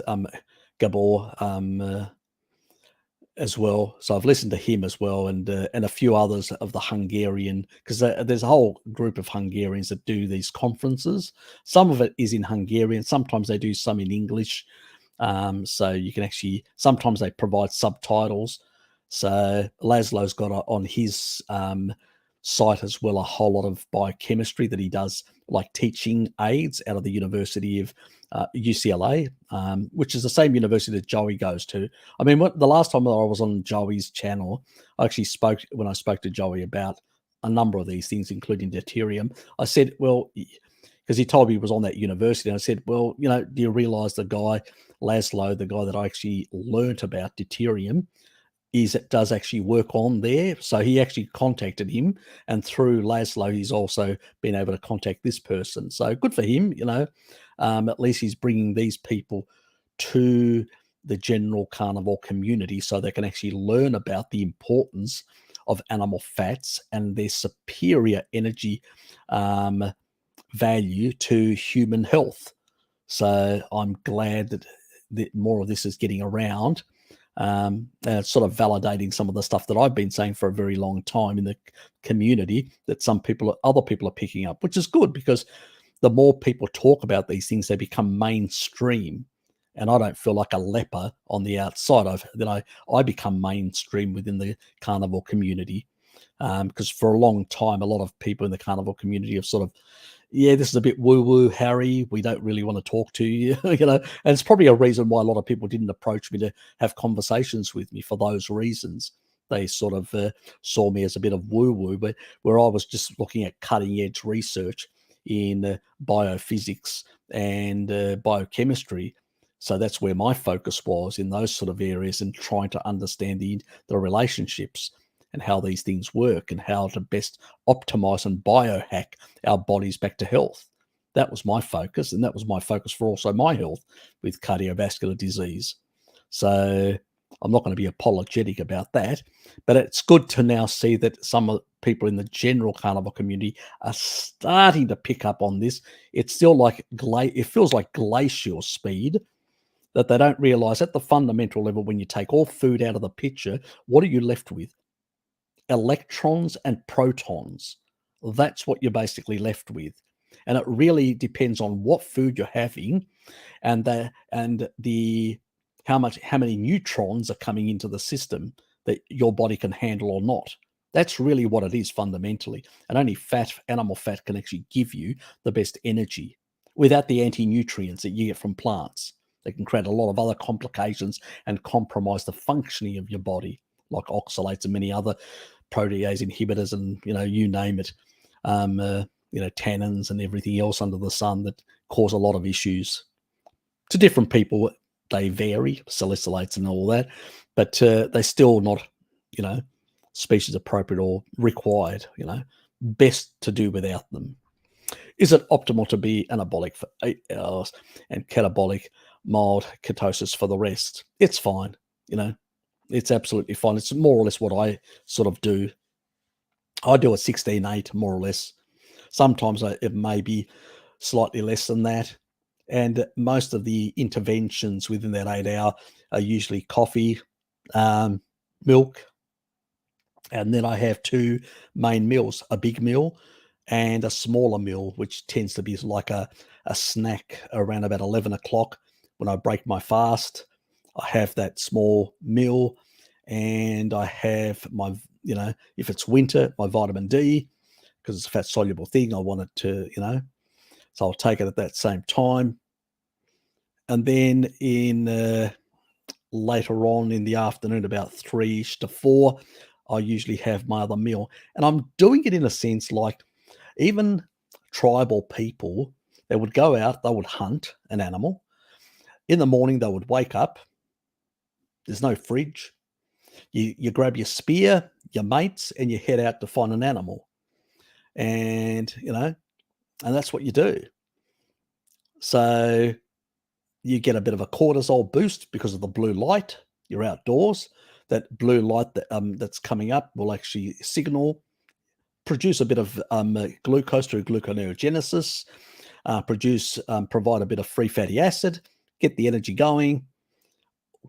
Gabor as well. So I've listened to him as well, and a few others of the Hungarian, because there's a whole group of Hungarians that do these conferences. Some of it is in Hungarian. Sometimes they do some in English. So you can actually, sometimes they provide subtitles. So Laszlo's got on his site as well a whole lot of biochemistry that he does, like teaching aids out of the University of UCLA, which is the same university that Joey goes to. I mean, the last time that I was on Joey's channel, I actually spoke to Joey about a number of these things, including deuterium. I said, well, because he told me he was on that university, and I said, well, do you realize the guy, Laszlo, the guy that I actually learnt about deuterium, does actually work on there? So he actually contacted him, and through Laszlo, he's also been able to contact this person. So good for him, at least he's bringing these people to the general carnivore community so they can actually learn about the importance of animal fats and their superior energy value to human health. So I'm glad that more of this is getting around, sort of validating some of the stuff that I've been saying for a very long time in the community that other people are picking up, which is good, because the more people talk about these things, they become mainstream. And I don't feel like a leper on the outside. I become mainstream within the carnivore community, because for a long time, a lot of people in the carnivore community have sort of, yeah, this is a bit woo-woo, Harry. We don't really want to talk to you, And it's probably a reason why a lot of people didn't approach me to have conversations with me for those reasons. They sort of saw me as a bit of woo-woo, but where I was just looking at cutting-edge research in biophysics and biochemistry. So that's where my focus was, in those sort of areas, and trying to understand the relationships and how these things work and how to best optimize and biohack our bodies back to health. That was my focus, and that was my focus for also my health with cardiovascular disease. So I'm not going to be apologetic about that, but it's good to now see that some of the people in the general carnivore community are starting to pick up on this. It's still like it feels like glacial speed, that they don't realize at the fundamental level, when you take all food out of the picture, what are you left with? Electrons and protons. That's what you're basically left with. And it really depends on what food you're having, and the how many neutrons are coming into the system that your body can handle or not. That's really what it is fundamentally. And only animal fat can actually give you the best energy without the anti-nutrients that you get from plants. They can create a lot of other complications and compromise the functioning of your body, like oxalates and many other protease inhibitors, and you name it, tannins and everything else under the sun that cause a lot of issues. To different people, they vary, salicylates and all that, but they're still not, species appropriate or required. Best to do without them. Is it optimal to be anabolic for 8 hours and catabolic mild ketosis for the rest? It's fine. It's absolutely fine. It's more or less what I sort of do. I do a 16-8, more or less. Sometimes it may be slightly less than that. And most of the interventions within that 8 hour are usually coffee, milk, and then I have two main meals, a big meal and a smaller meal, which tends to be like a snack around about 11 o'clock when I break my fast. I have that small meal, and I have if it's winter, my vitamin D, because it's a fat soluble thing, I want it to, so I'll take it at that same time. And then later on in the afternoon, about 3-ish to 4, I usually have my other meal. And I'm doing it in a sense like even tribal people, they would go out, they would hunt an animal. In the morning, they would wake up. There's no fridge. You grab your spear, your mates, and you head out to find an animal. And, and that's what you do. So you get a bit of a cortisol boost because of the blue light. You're outdoors. That blue light that's coming up will actually signal, produce a bit of glucose through gluconeogenesis, provide a bit of free fatty acid, get the energy going.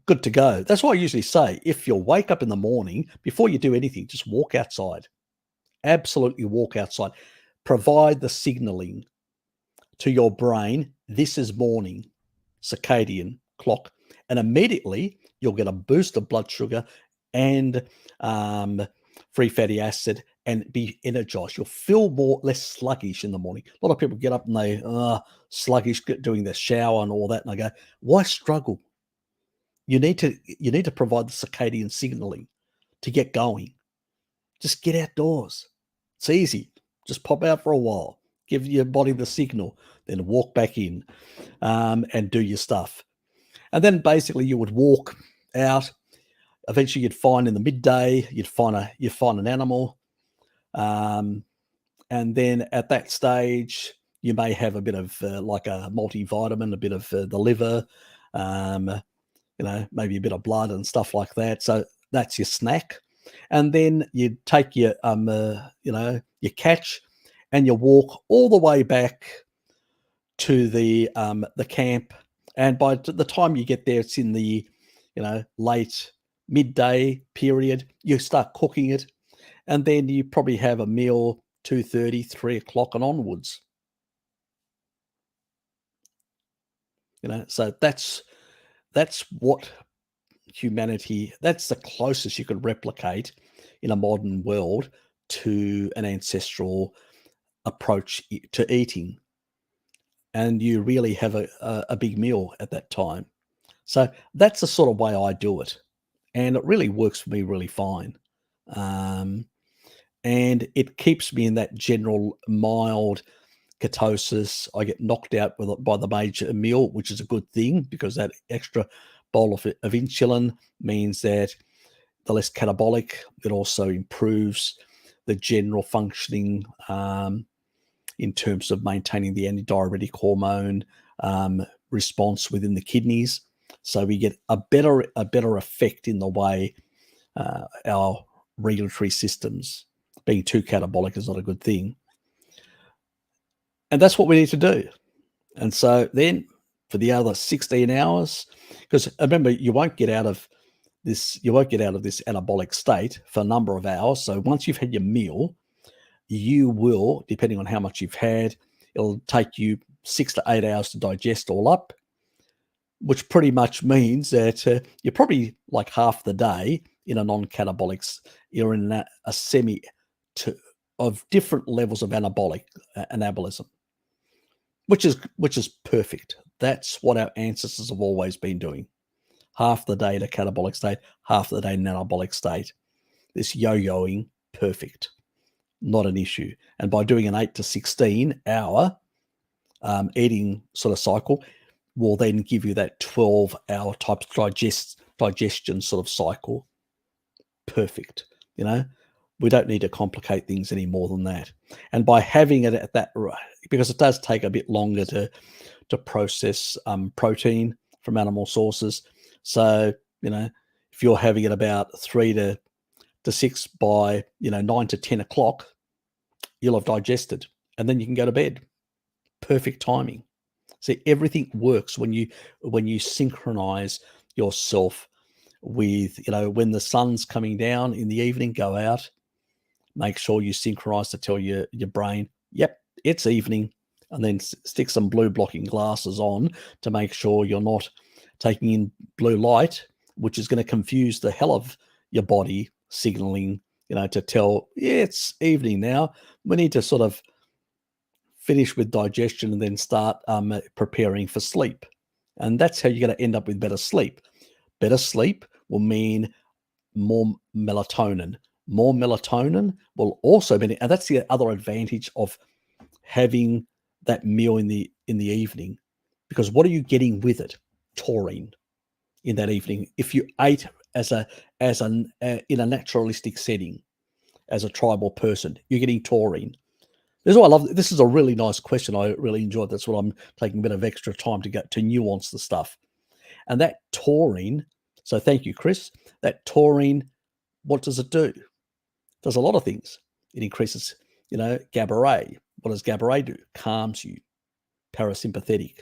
Good to go. That's why I usually say, if you wake up in the morning, before you do anything, just walk outside. Absolutely walk outside. Provide the signaling to your brain, this is morning, circadian clock, and immediately you'll get a boost of blood sugar and free fatty acid and be energized. You'll feel less sluggish in the morning. A lot of people get up and they sluggish doing their shower and all that, and I go, why struggle? You need to provide the circadian signaling to get going. Just get outdoors. It's easy. Just pop out for a while. Give your body the signal. Then walk back in and do your stuff. And then basically you would walk out. Eventually you'd find in the midday, you'd find an animal. And then at that stage, you may have a bit of like a multivitamin, a bit of the liver, maybe a bit of blood and stuff like that. So that's your snack. And then you take your, your catch and you walk all the way back to the camp. And by the time you get there, it's in the, late midday period. You start cooking it. And then you probably have a meal 2:30, 3 o'clock and onwards. So that's what humanity, that's the closest you could replicate in a modern world to an ancestral approach to eating. And you really have a big meal at that time. So that's the sort of way I do it. And it really works for me really fine. And it keeps me in that general mild ketosis. I get knocked out by the major meal, which is a good thing because that extra bowl of insulin means that the less catabolic. It also improves the general functioning in terms of maintaining the antidiuretic hormone response within the kidneys. So we get a better effect in the way our regulatory systems. Being too catabolic is not a good thing. And that's what we need to do. And so then for the other 16 hours, because remember, you won't get out of this anabolic state for a number of hours. So once you've had your meal, you will, depending on how much you've had, it'll take you 6 to 8 hours to digest all up, which pretty much means that you're probably like half the day in a non-catabolic, you're in a semi of different levels of anabolism, which is perfect. That's what our ancestors have always been doing. Half the day in a catabolic state, half the day in an anabolic state. This yo-yoing, perfect. Not an issue. And by doing an 8 to 16 hour eating sort of cycle, will then give you that 12-hour type digestion sort of cycle. Perfect. We don't need to complicate things any more than that. And by having it at that, because it does take a bit longer to process protein from animal sources. So, if you're having it about 3 to 6 by, 9 to 10 o'clock, you'll have digested and then you can go to bed. Perfect timing. See, everything works when you synchronize yourself with, when the sun's coming down in the evening, go out, make sure you synchronize to tell your brain, yep, it's evening, and then stick some blue blocking glasses on to make sure you're not taking in blue light, which is going to confuse the hell of your body signaling to tell, yeah, it's evening now. We need to sort of finish with digestion and then start preparing for sleep. And that's how you're going to end up with better sleep. Better sleep will mean more melatonin. More melatonin will also be, and that's the other advantage of having that meal in the evening, because what are you getting with it? Taurine in that evening. If you ate in a naturalistic setting, as a tribal person, you're getting taurine. This is what I love. This is a really nice question. I really enjoyed. That's what I'm taking a bit of extra time to get to nuance the stuff. And that taurine, so thank you, Chris. That taurine, what does it do? It does a lot of things. It increases, GABA A. What does GABA A do? Calms you. Parasympathetic.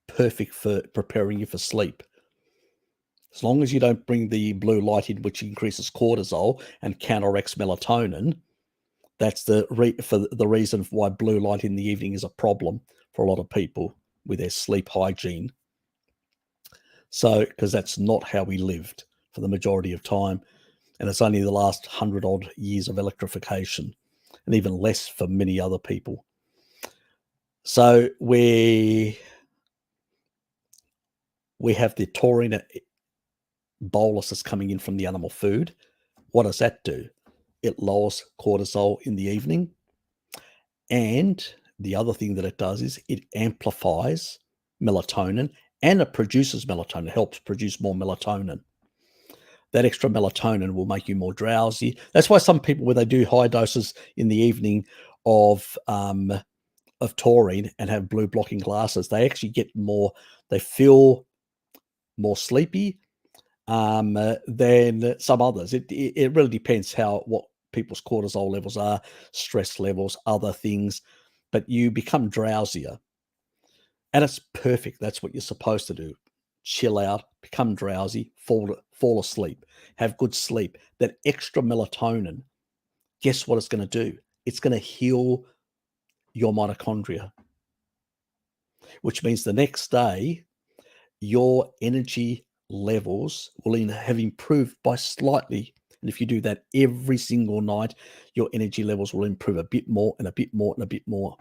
Perfect for preparing you for sleep. As long as you don't bring the blue light in, which increases cortisol and counteracts melatonin, that's the reason why blue light in the evening is a problem for a lot of people with their sleep hygiene. So, because that's not how we lived for the majority of time. And it's only the last 100 odd years of electrification, and even less for many other people. So we have the taurine bolus that's coming in from the animal food. What does that do? It lowers cortisol in the evening. And the other thing that it does is it amplifies melatonin, and it produces melatonin, helps produce more melatonin. That extra melatonin will make you more drowsy. That's why some people, when they do high doses in the evening of taurine and have blue blocking glasses, they actually get more, they feel more sleepy than some others. It really depends what people's cortisol levels are, stress levels, other things, but you become drowsier. And it's perfect. That's what you're supposed to do. Chill out, become drowsy, fall asleep, have good sleep. That extra melatonin, guess what it's going to do? It's going to heal your mitochondria, which means the next day, your energy levels will have improved by slightly. And if you do that every single night, your energy levels will improve a bit more and a bit more and a bit more.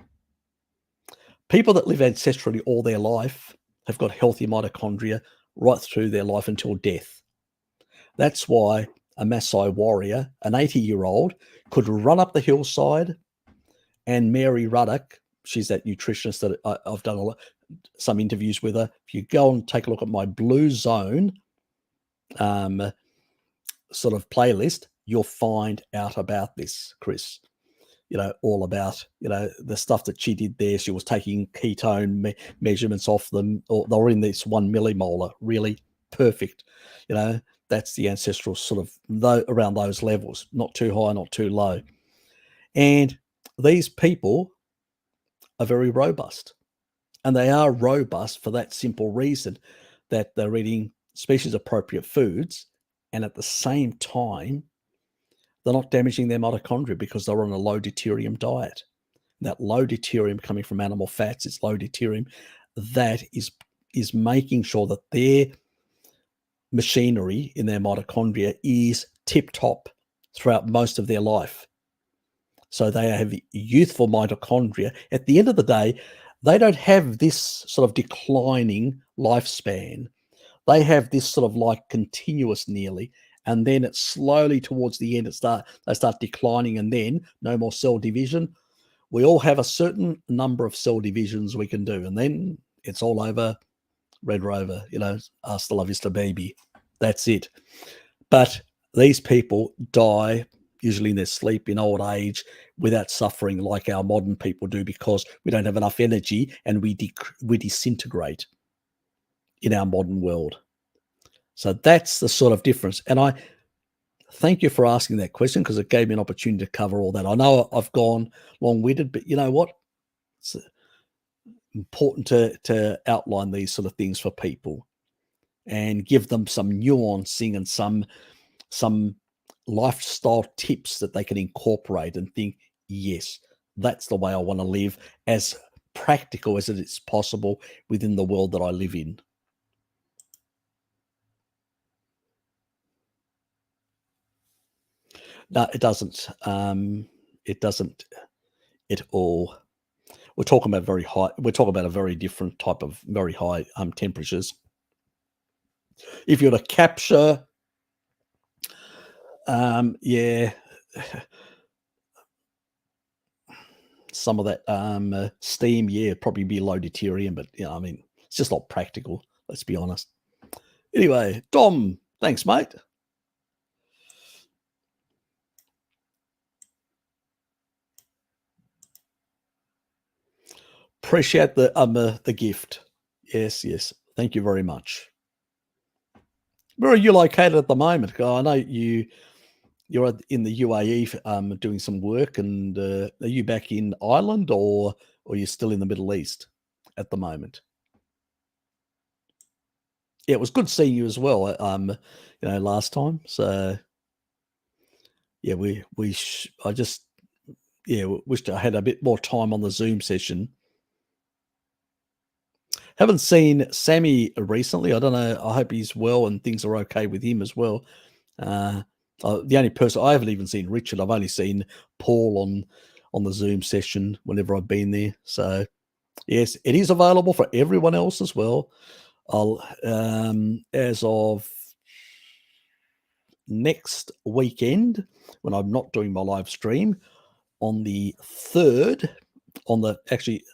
People that live ancestrally all their life have got healthy mitochondria right through their life until death. That's why a Maasai warrior, an 80-year-old, could run up the hillside, and Mary Ruddock, she's that nutritionist that I've done some interviews with her. If you go and take a look at my Blue Zone sort of playlist, you'll find out about this, Chris. All about, the stuff that she did there. She was taking ketone measurements off them, or they were in this 1 millimolar, really perfect. That's the ancestral sort of around those levels, not too high, not too low. And these people are very robust. And they are robust for that simple reason, that they're eating species-appropriate foods, and at the same time, they're not damaging their mitochondria because they're on a low deuterium diet. That low deuterium coming from animal fats, it's low deuterium, that is making sure that their machinery in their mitochondria is tip-top throughout most of their life. So they have youthful mitochondria. At the end of the day, they don't have this sort of declining lifespan. They have this sort of like continuous nearly, and then it's slowly towards the end, they start declining, and then no more cell division. We all have a certain number of cell divisions we can do, and then it's all over, Red Rover, hasta la vista baby. That's it. But these people die usually in their sleep, in old age, without suffering like our modern people do, because we don't have enough energy and we disintegrate in our modern world. So that's the sort of difference. And I thank you for asking that question, because it gave me an opportunity to cover all that. I know I've gone long-winded, but you know what? It's important to outline these sort of things for people and give them some nuancing and some lifestyle tips that they can incorporate and think, yes, that's the way I want to live, as practical as it is possible within the world that I live in. No, it doesn't. It doesn't at all. We're talking about a very different type of very high temperatures. If you were to capture, yeah, some of that steam, yeah, probably be low deuterium, but I mean, it's just not practical. Let's be honest. Anyway, Dom, thanks, mate. Appreciate the gift. Yes, yes. Thank you very much. Where are you located at the moment? I know you're in the UAE doing some work, and are you back in Ireland, or you're still in the Middle East at the moment? Yeah, it was good seeing you as well. Last time. So yeah, I just wished I had a bit more time on the Zoom session. Haven't seen Sammy recently. I don't know. I hope he's well and things are okay with him as well. Uh, the only person I haven't even seen Richard. I've only seen Paul on the Zoom session whenever I've been there. So yes, it is available for everyone else as well. I'll as of next weekend when I'm not doing my live stream on the 3rd, on the actually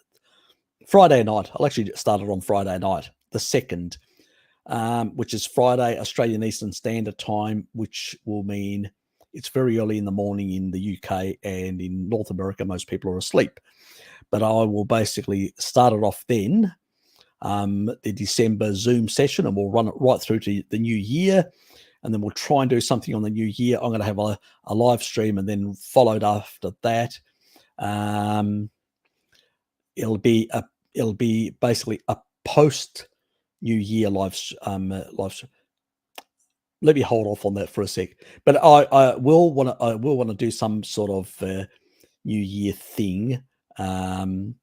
Friday night. I'll actually start it on Friday night, the 2nd, which is Friday Australian Eastern Standard Time, which will mean it's very early in the morning in the UK, and in North America, most people are asleep. But I will basically start it off then, the December Zoom session, and we'll run it right through to the new year. And then we'll try and do something on the new year. I'm going to have a live stream, and then followed after that. It'll be basically a post New Year live. Let me hold off on that for a sec. But I will want to do some sort of New Year thing on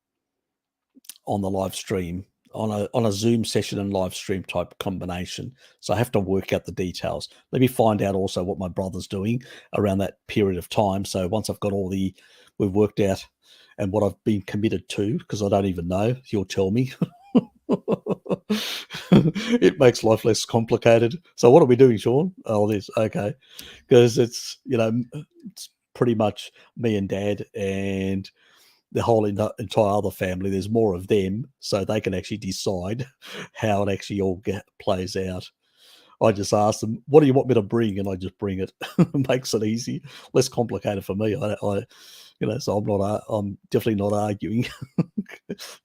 the live stream, on a Zoom session and live stream type combination. So I have to work out the details. Let me find out also what my brother's doing around that period of time. So once I've got we've worked out and what I've been committed to, because I don't even know, he'll tell me. It makes life less complicated. So what are we doing, Sean? Oh, this. Okay. Because it's pretty much me and Dad and the whole entire other family. There's more of them, so they can actually decide how it actually all plays out. I just ask them, "What do you want me to bring?" And I just bring it. Makes it easy, less complicated for me. So I'm definitely not arguing.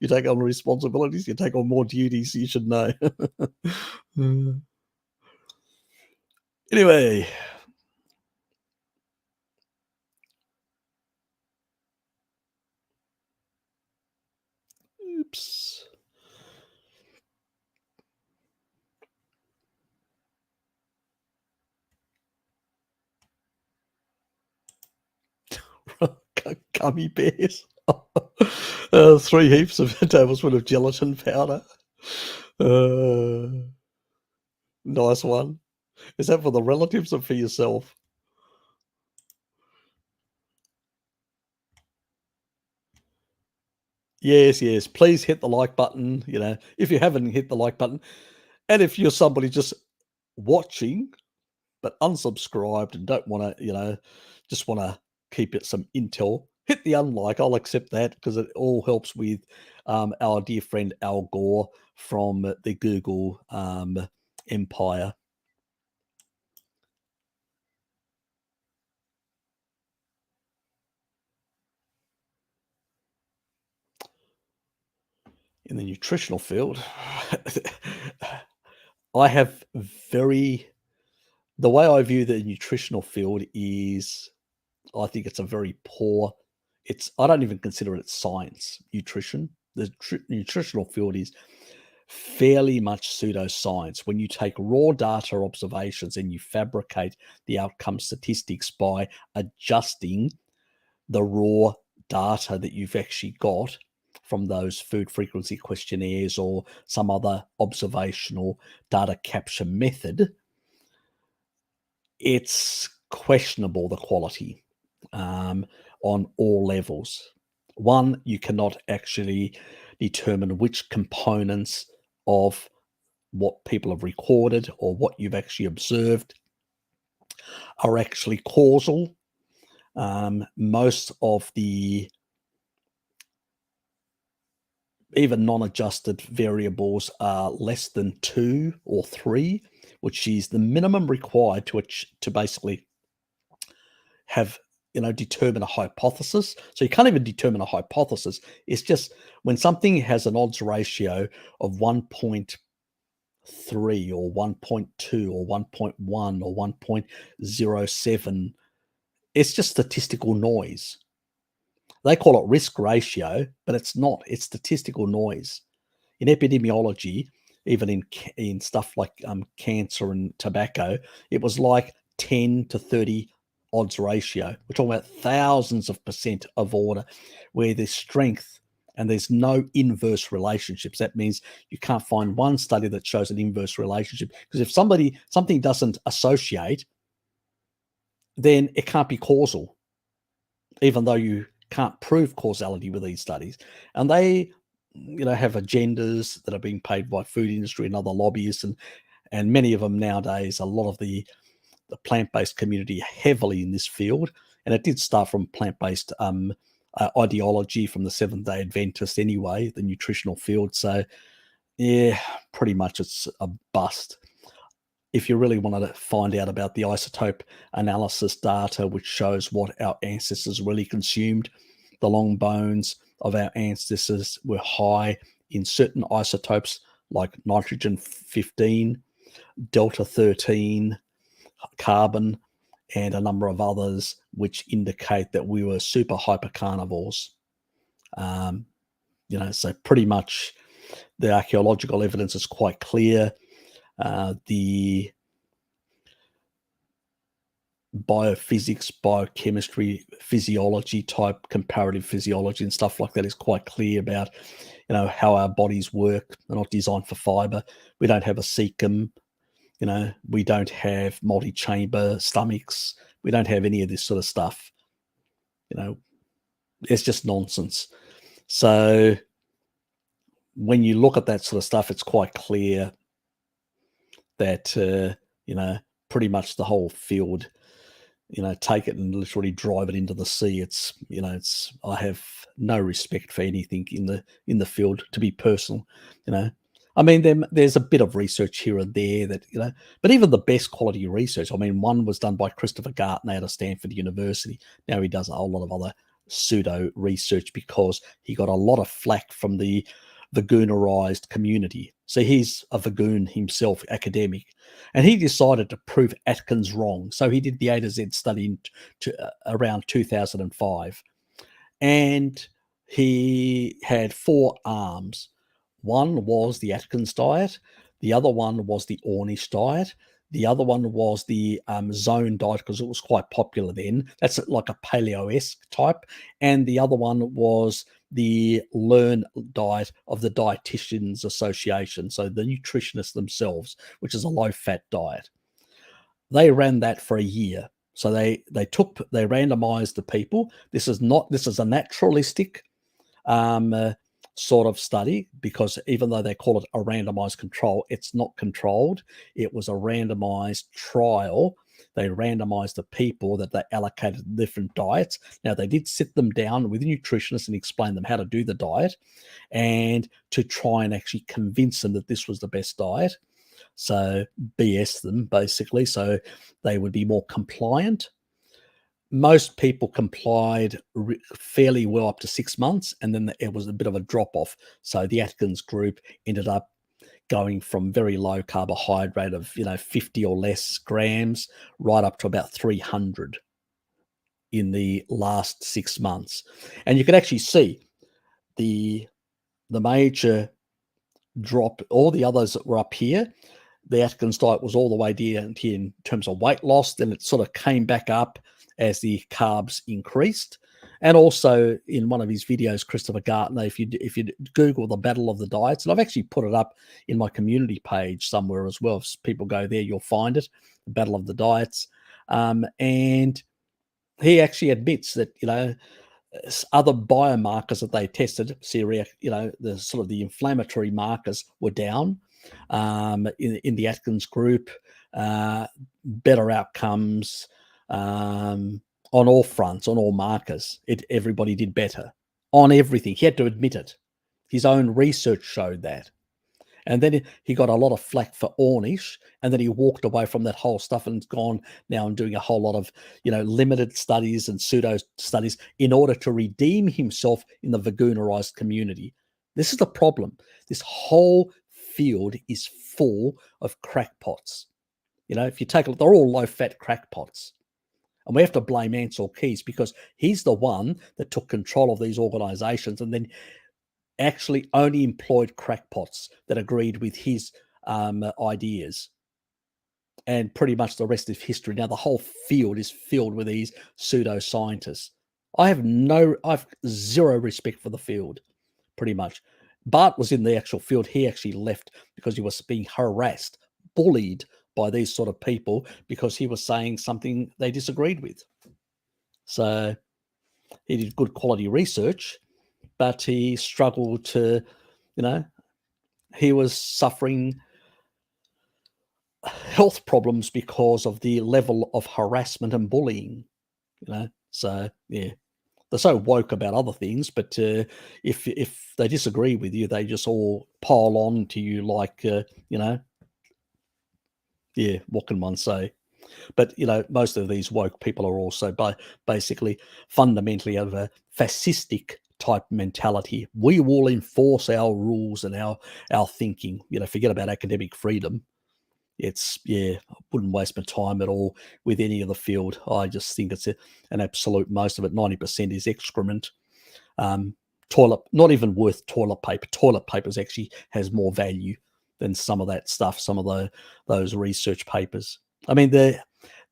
You take on responsibilities, you take on more duties. You should know. Anyway, oops. Gummy bears. 3 heaps of a tablespoon of gelatin powder. Nice one. Is that for the relatives or for yourself? Yes, yes. Please hit the like button. If you haven't hit the like button, and if you're somebody just watching but unsubscribed and don't want to, just want to keep it some intel, hit the unlike. I'll accept that because it all helps with our dear friend Al Gore from the Google empire. In the nutritional field, I have the way I view the nutritional field is, I think it's a very poor, I don't even consider it science, nutrition. The nutritional field is fairly much pseudoscience. When you take raw data observations and you fabricate the outcome statistics by adjusting the raw data that you've actually got from those food frequency questionnaires or some other observational data capture method, it's questionable, the quality, on all levels. One, you cannot actually determine which components of what people have recorded or what you've actually observed are actually causal. Most of the even non-adjusted variables are less than 2 or 3, which is the minimum required to basically have, determine a hypothesis. So you can't even determine a hypothesis. It's just when something has an odds ratio of 1.3 or 1.2 or 1.1 or 1.07, it's just statistical noise. They call it risk ratio, but it's not. It's statistical noise. In epidemiology, even in stuff like cancer and tobacco, it was like 10 to 30 odds ratio. We're talking about thousands of percent of order, where there's strength and there's no inverse relationships. That means you can't find one study that shows an inverse relationship, because if something doesn't associate, then it can't be causal, even though you can't prove causality with these studies. And they, have agendas that are being paid by food industry and other lobbyists, and many of them nowadays, a lot of the plant-based community heavily in this field. And it did start from plant-based ideology from the Seventh-day Adventists anyway, the nutritional field. So yeah, pretty much it's a bust. If you really wanted to find out about the isotope analysis data, which shows what our ancestors really consumed, the long bones of our ancestors were high in certain isotopes like nitrogen-15, delta-13, carbon, and a number of others, which indicate that we were super hyper carnivores. So pretty much the archaeological evidence is quite clear. The biophysics, biochemistry, physiology type, comparative physiology and stuff like that is quite clear about, how our bodies work. They're not designed for fiber. We don't have a cecum. We don't have multi-chamber stomachs. We don't have any of this sort of stuff. It's just nonsense. So when you look at that sort of stuff, it's quite clear that, pretty much the whole field, take it and literally drive it into the sea. I have no respect for anything in the field, to be personal. I mean, there's a bit of research here and there that, but even the best quality research, I mean, one was done by Christopher Gartner out of Stanford University. Now he does a whole lot of other pseudo research because he got a lot of flack from the Vagoonerized community. So he's a Vagoon himself, academic, and he decided to prove Atkins wrong. So he did the A to Z study around 2005, and he had 4 arms. One was the Atkins diet, the other one was the Ornish diet, the other one was the zone diet, because it was quite popular then. That's like a paleo-esque type. And the other one was the Learn diet of the Dietitians Association, so the nutritionists themselves, which is a low-fat diet. They ran that for a year. So they randomized the people. This is a naturalistic sort of study, because even though they call it a randomized control, it's not controlled. It was a randomized trial. They randomized the people that they allocated different diets. Now, they did sit them down with nutritionists and explain them how to do the diet, and to try and actually convince them that this was the best diet. So BS them, basically, so they would be more compliant. Most people complied fairly well up to 6 months, and then it was a bit of a drop-off. So the Atkins group ended up going from very low carbohydrate of 50 or less grams right up to about 300 in the last 6 months. And you can actually see the major drop. All the others that were up here, the Atkins diet was all the way down here in terms of weight loss. Then it sort of came back up as the carbs increased. And also in one of his videos, Christopher Gartner, if you Google the Battle of the Diets, and I've actually put it up in my community page somewhere as well. If people go there, you'll find it, the Battle of the Diets. And he actually admits that, other biomarkers that they tested, Syria, the sort of the inflammatory markers were down in the Atkins group, better outcomes on all fronts, on all markers. Everybody did better on everything. He had to admit it. His own research showed that. And then he got a lot of flack for Ornish, and then he walked away from that whole stuff and gone now and doing a whole lot of, limited studies and pseudo studies in order to redeem himself in the veganerized community. This is the problem. This whole field is full of crackpots. If you take a look, they're all low-fat crackpots. And we have to blame Ansel Keys because he's the one that took control of these organizations and then actually only employed crackpots that agreed with his ideas. And pretty much the rest of history. Now, the whole field is filled with these pseudo-scientists. I have zero respect for the field, pretty much. Bart was in the actual field. He actually left because he was being harassed, bullied by these sort of people because he was saying something they disagreed with. So he did good quality research, but he struggled to, he was suffering health problems because of the level of harassment and bullying, So, yeah, they're so woke about other things, but if they disagree with you, they just all pile on to you like, yeah, what can one say? But, most of these woke people are also basically fundamentally of a fascistic type mentality. We will enforce our rules and our thinking. Forget about academic freedom. It's, I wouldn't waste my time at all with any of the field. I just think it's an absolute, most of it, 90% is excrement. Toilet, not even worth toilet paper. Toilet papers actually has more value than some of that stuff, some of those research papers. I mean, the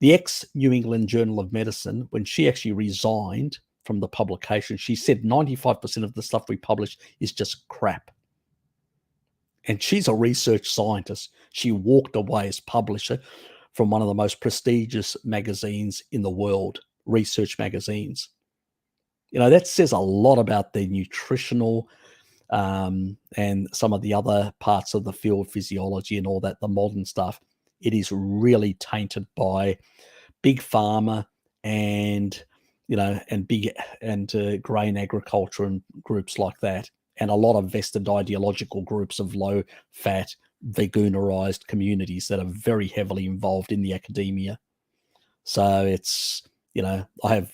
ex-New England Journal of Medicine, when she actually resigned from the publication, she said 95% of the stuff we publish is just crap. And she's a research scientist. She walked away as publisher from one of the most prestigious magazines in the world, research magazines. That says a lot about the nutritional and some of the other parts of the field, physiology and all that, the modern stuff. It is really tainted by big pharma and, and big and grain agriculture and groups like that. And a lot of vested ideological groups of low-fat, veganerized communities that are very heavily involved in the academia. So it's, I have,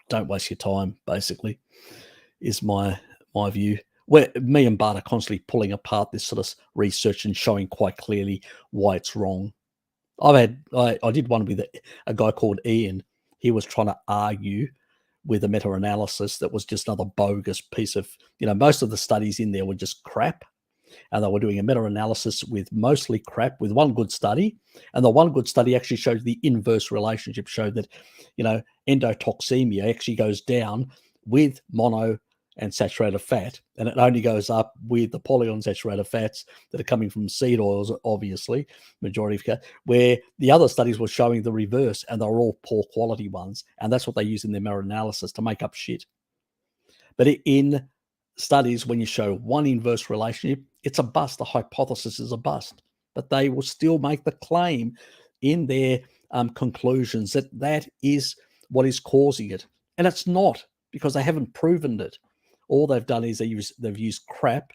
don't waste your time, basically, is my view. Where me and Bart are constantly pulling apart this sort of research and showing quite clearly why it's wrong. I did one with a guy called Ian. He was trying to argue with a meta-analysis that was just another bogus piece of, most of the studies in there were just crap. And they were doing a meta-analysis with mostly crap, with one good study. And the one good study actually showed the inverse relationship, showed that, endotoxemia actually goes down with mono and saturated fat, and it only goes up with the polyunsaturated fats that are coming from seed oils, obviously, majority of where the other studies were showing the reverse, and they're all poor quality ones, and that's what they use in their meta-analysis to make up shit. But in studies, when you show one inverse relationship, it's a bust. The hypothesis is a bust, but they will still make the claim in their conclusions that is what is causing it, and it's not, because they haven't proven it. All they've done is they've used crap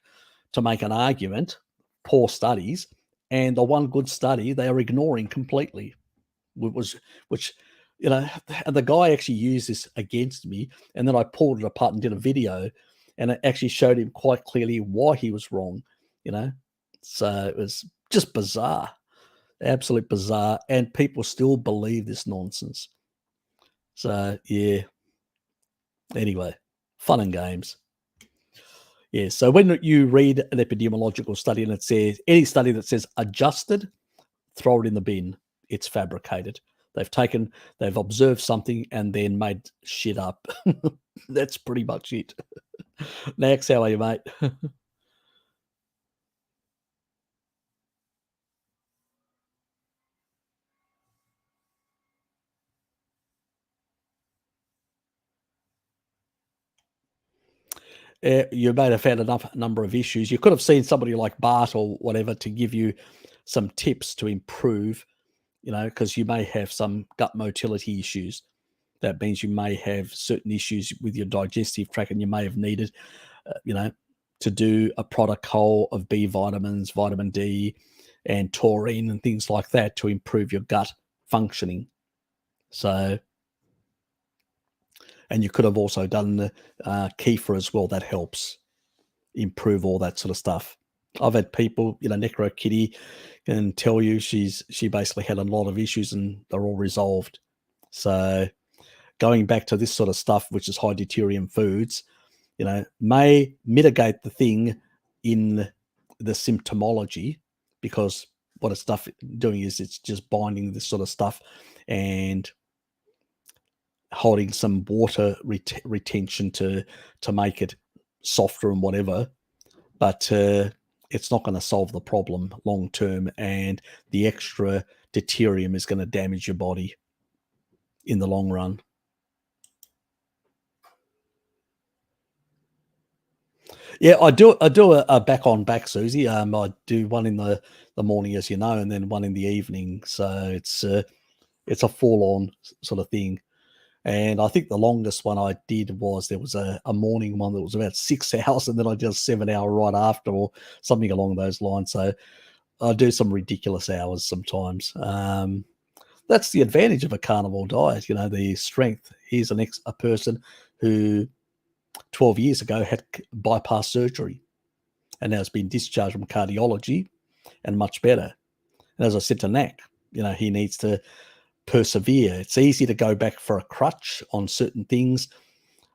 to make an argument, poor studies, and the one good study they are ignoring completely. Which and the guy actually used this against me, and then I pulled it apart and did a video, and it actually showed him quite clearly why he was wrong. So it was just bizarre, absolute bizarre, and people still believe this nonsense. So yeah. Anyway, fun and games. Yeah, so when you read an epidemiological study and it says, any study that says adjusted, throw it in the bin. It's fabricated. They've observed something and then made shit up. That's pretty much it. Next, how are you, mate? You may have had enough number of issues. You could have seen somebody like Bart or whatever to give you some tips to improve, because you may have some gut motility issues. That means you may have certain issues with your digestive tract, and you may have needed, to do a protocol of B vitamins, vitamin D, and taurine and things like that to improve your gut functioning. So, and you could have also done the kefir as well. That helps improve all that sort of stuff. I've had people, Necro Kitty can tell you she basically had a lot of issues and they're all resolved. So going back to this sort of stuff, which is high deuterium foods, may mitigate the thing in the symptomology, because what it's doing is it's just binding this sort of stuff and holding some water retention to make it softer and whatever. But it's not going to solve the problem long term, and the extra deuterium is going to damage your body in the long run. Yeah, I do a back on back, Susie. I do one in the morning, as you know, and then one in the evening. So it's a full on sort of thing. And I think the longest one I did was there was a morning one that was about 6 hours, and then I did a 7 hour right after, or something along those lines. So I do some ridiculous hours sometimes. That's the advantage of a carnivore diet, the strength. Here's a person who 12 years ago had bypass surgery and now has been discharged from cardiology and much better. And as I said to Nack, he needs to persevere. It's easy to go back for a crutch on certain things,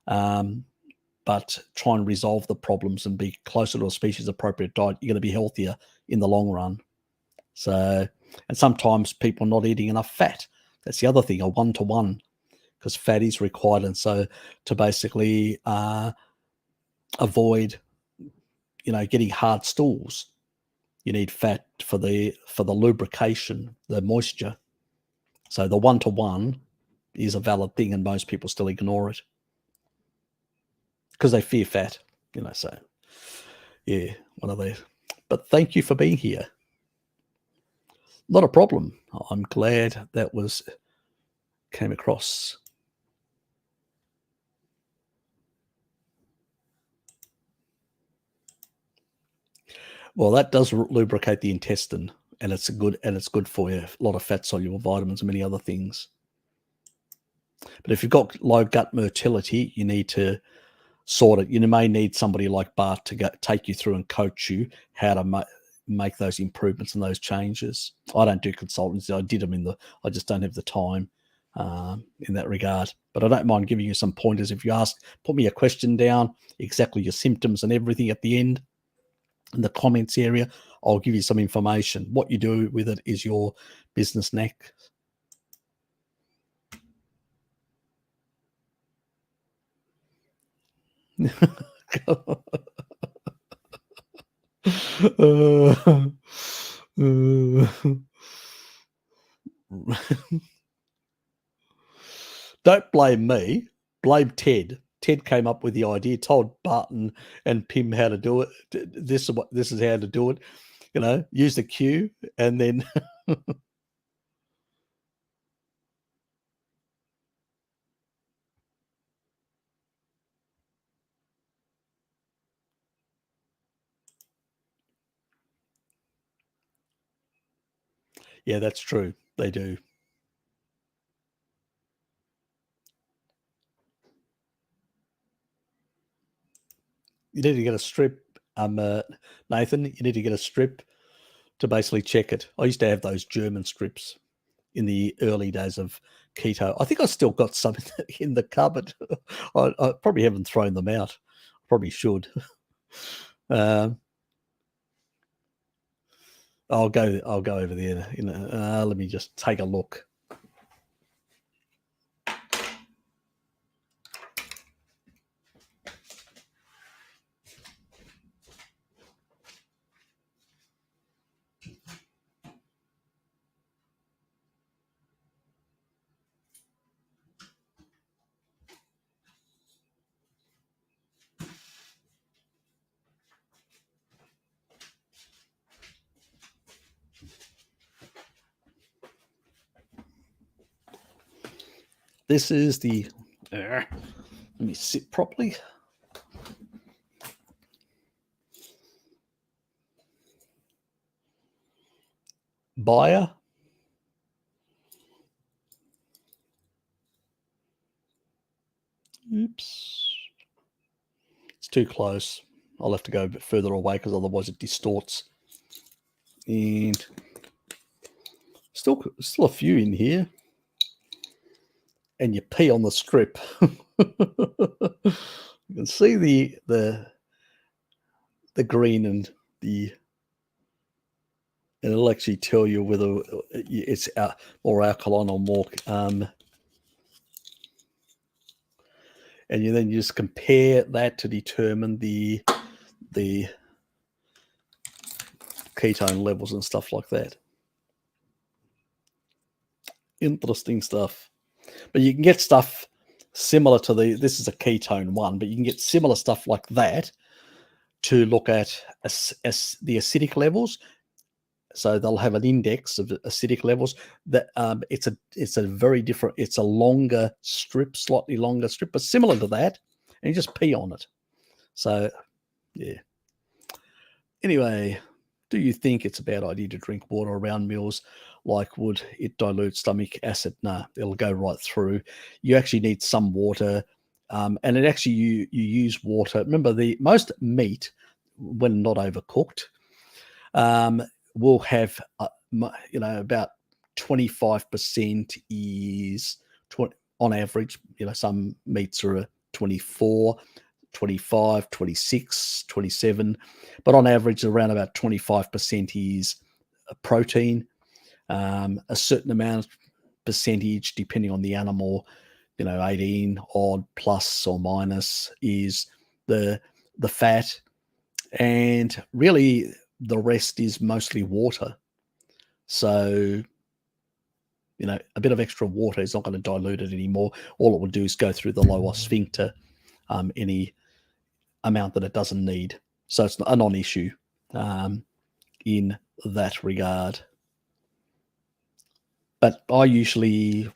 but try and resolve the problems and be closer to a species appropriate diet. You're going to be healthier in the long run. So, and sometimes people not eating enough fat. That's the other thing, a 1-to-1, because fat is required. And so to basically avoid, getting hard stools, you need fat for the lubrication, the moisture. So the 1-to-1 is a valid thing, and most people still ignore it because they fear fat, so yeah, one of those. But thank you for being here. Not a problem. I'm glad that came across. Well, that does lubricate the intestine, and it's good for you. A lot of fat soluble vitamins and many other things. But if you've got low gut motility, you need to sort it. You may need somebody like Bart to take you through and coach you how to make those improvements and those changes. I don't do consultancy. I did them I just don't have the time in that regard. But I don't mind giving you some pointers. If you put me a question down, exactly your symptoms and everything at the end in the comments area, I'll give you some information. What you do with it is your business, Nack. Don't blame me. Blame Ted. Ted came up with the idea, told Barton and Pim how to do it. This is how to do it. Use the cue, and then yeah, that's true. They do. You need to get a strip, Nathan. You need to get a strip to basically check it. I used to have those German strips in the early days of keto. I think I still got some in the cupboard. I probably haven't thrown them out. Probably should. I'll go over there. Let me just take a look. This is the, let me sit properly. Buyer. Oops. It's too close. I'll have to go a bit further away because otherwise it distorts. And still a few in here. And you pee on the strip. You can see the green and and it'll actually tell you whether it's more alkaline or more. And then you just compare that to determine the ketone levels and stuff like that. Interesting stuff. But you can get stuff similar to this is a ketone one, but you can get similar stuff like that to look at the acidic levels. So they'll have an index of acidic levels that it's a very different, it's a longer strip, slightly longer strip, but similar to that, and you just pee on it. So yeah. Anyway, do you think it's a bad idea to drink water around meals? Like, would it dilute stomach acid? No, it'll go right through. You actually need some water, and it actually you use water. Remember, the most meat, when not overcooked, will have about 25% is on average. Some meats are 24, 25, 26, 27, but on average around about 25% is protein. A certain amount percentage, depending on the animal, 18 odd plus or minus is the fat, and really the rest is mostly water. So a bit of extra water is not going to dilute it anymore. All it will do is go through the lower sphincter, any amount that it doesn't need. So it's a non-issue in that regard. But I usually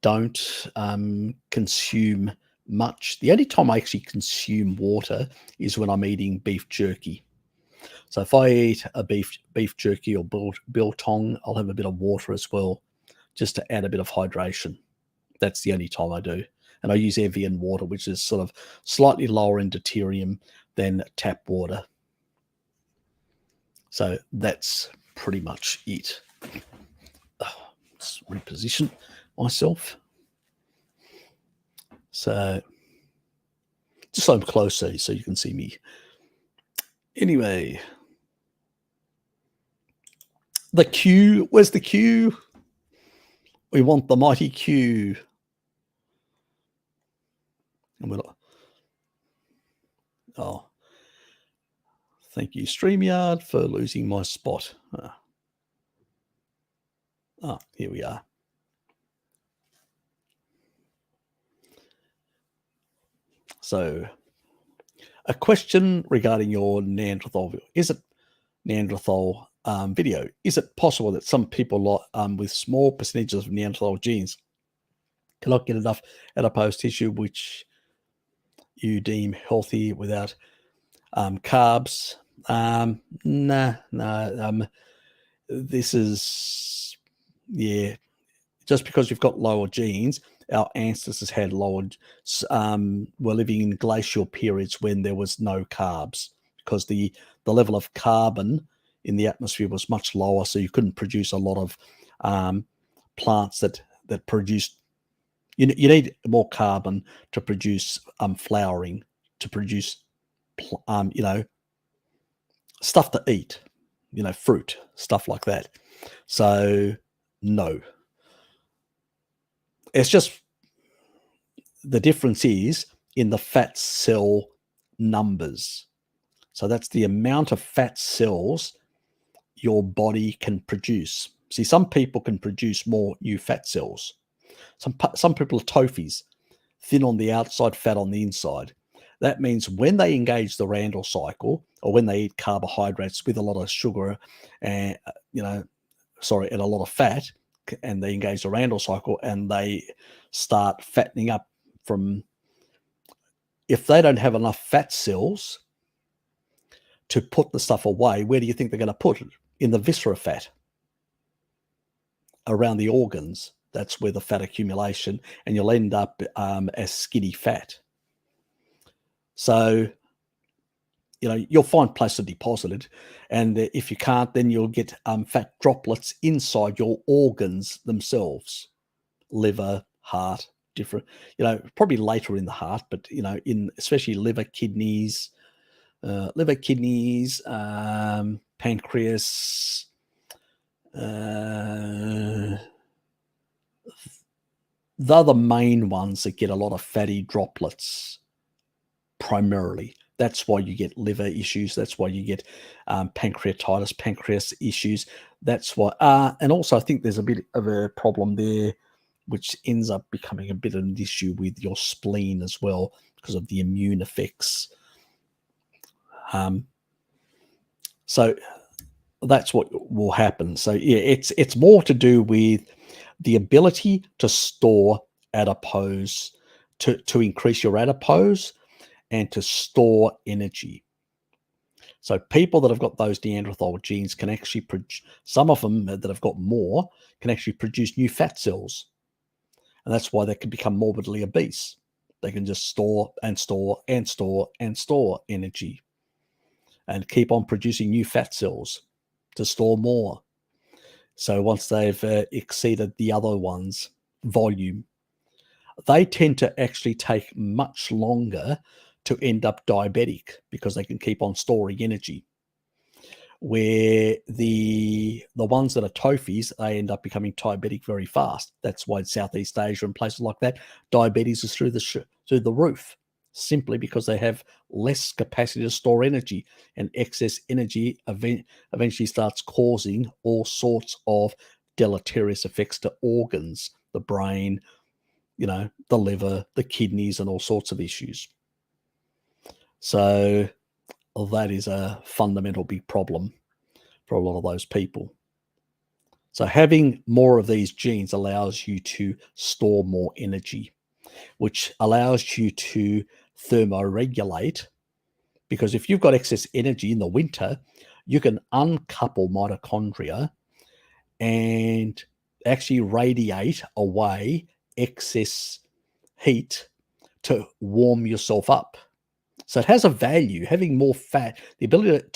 don't consume much. The only time I actually consume water is when I'm eating beef jerky. So if I eat a beef jerky or biltong, I'll have a bit of water as well, just to add a bit of hydration. That's the only time I do. And I use Evian water, which is sort of slightly lower in deuterium than tap water. So that's pretty much it. Let's reposition myself. So just so I'm closer so you can see me. Anyway, the Q. Where's the Q? We want the mighty Q. And we're not. Oh, thank you, StreamYard, for losing my spot. Here we are. So, a question regarding your Neanderthal. Is it Neanderthal video? Is it possible that some people with small percentages of Neanderthal genes cannot get enough adipose tissue which you deem healthy without carbs? No. This is, just because you've got lower genes, our ancestors had lower, were living in glacial periods when there was no carbs, because the level of carbon in the atmosphere was much lower, so you couldn't produce a lot of plants that produced. You need more carbon to produce flowering, to produce stuff to eat, fruit, stuff like that. So no, it's just the difference is in the fat cell numbers. So that's the amount of fat cells your body can produce. See, some people can produce more new fat cells. Some people are toffies, thin on the outside, fat on the inside. That means when they engage the Randall cycle, or when they eat carbohydrates with a lot of sugar and a lot of fat, and they engage the Randall cycle, and they start fattening up from, if they don't have enough fat cells to put the stuff away, where do you think they're going to put it? In the viscera fat, around the organs. That's where the fat accumulation, and you'll end up as skinny fat. So, you'll find places deposited, and if you can't, then you'll get fat droplets inside your organs themselves, liver, heart, different, probably later in the heart, but in especially liver, kidneys, pancreas, they're the main ones that get a lot of fatty droplets primarily. That's why you get liver issues. That's why you get pancreatitis, pancreas issues. That's why, and also I think there's a bit of a problem there, which ends up becoming a bit of an issue with your spleen as well, because of the immune effects. So that's what will happen. So yeah, it's more to do with the ability to store adipose, to increase your adipose, and to store energy. So people that have got those Neanderthal genes can actually produce, some of them that have got more can actually produce new fat cells. And that's why they can become morbidly obese. They can just store and store and store and store energy and keep on producing new fat cells to store more. So once they've exceeded the other ones' volume, they tend to actually take much longer to end up diabetic, because they can keep on storing energy. Where the ones that are toffies, they end up becoming diabetic very fast. That's why in Southeast Asia and places like that, diabetes is through the roof, simply because they have less capacity to store energy, and excess energy eventually starts causing all sorts of deleterious effects to organs, the brain, the liver, the kidneys, and all sorts of issues. So that is a fundamental big problem for a lot of those people. So having more of these genes allows you to store more energy, which allows you to thermoregulate, because if you've got excess energy in the winter, you can uncouple mitochondria and actually radiate away excess heat to warm yourself up. So it has a value, having more fat, the ability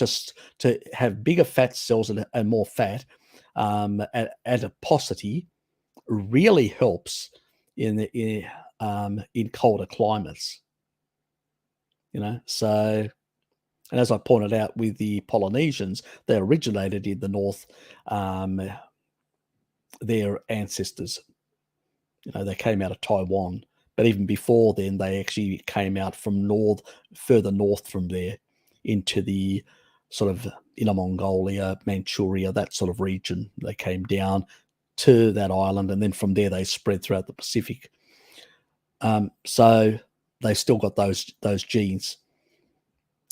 to have bigger fat cells and more fat adiposity really helps in colder climates. So, and as I pointed out with the Polynesians, they originated in the north. Their ancestors, they came out of Taiwan. But even before then, they actually came out from further north from there, into the sort of Inner Mongolia, Manchuria, that sort of region. They came down to that island, and then from there they spread throughout the Pacific. So they still got those genes.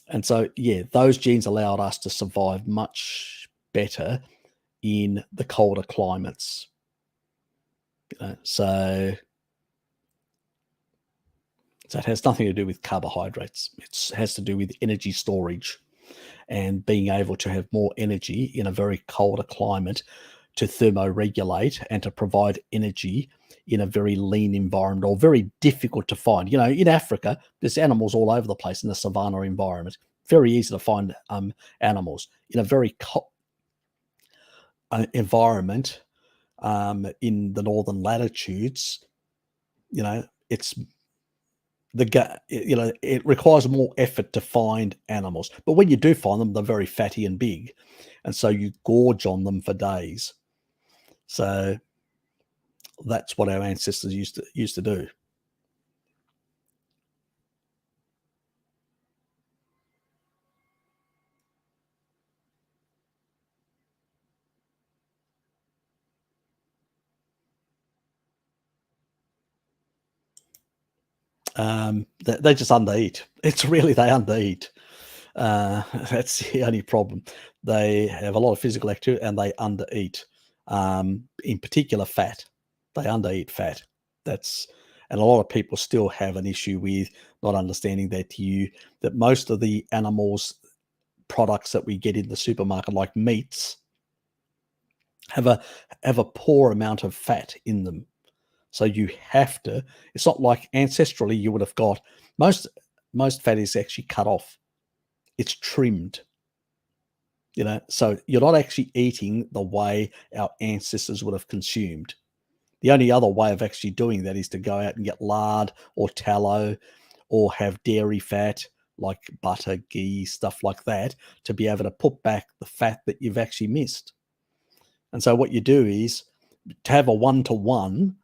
And so, yeah, those genes allowed us to survive much better in the colder climates. So it has nothing to do with carbohydrates. It has to do with energy storage and being able to have more energy in a very colder climate to thermoregulate and to provide energy in a very lean environment, or very difficult to find. In Africa, there's animals all over the place in the savanna environment. Very easy to find animals. In a very cold environment, in the northern latitudes, it's it requires more effort to find animals. But when you do find them, they're very fatty and big, and so you gorge on them for days. So that's what our ancestors used to do. They just undereat. It's really, they undereat. That's the only problem. They have a lot of physical activity and they undereat. in particular fat. They undereat fat. And a lot of people still have an issue with not understanding that most of the animals products that we get in the supermarket, like meats, have a poor amount of fat in them. So you have to. It's not like ancestrally you would have got most fat is actually cut off. It's trimmed. So you're not actually eating the way our ancestors would have consumed. The only other way of actually doing that is to go out and get lard or tallow or have dairy fat like butter, ghee, stuff like that, to be able to put back the fat that you've actually missed. And so what you do is to have a one-to-one.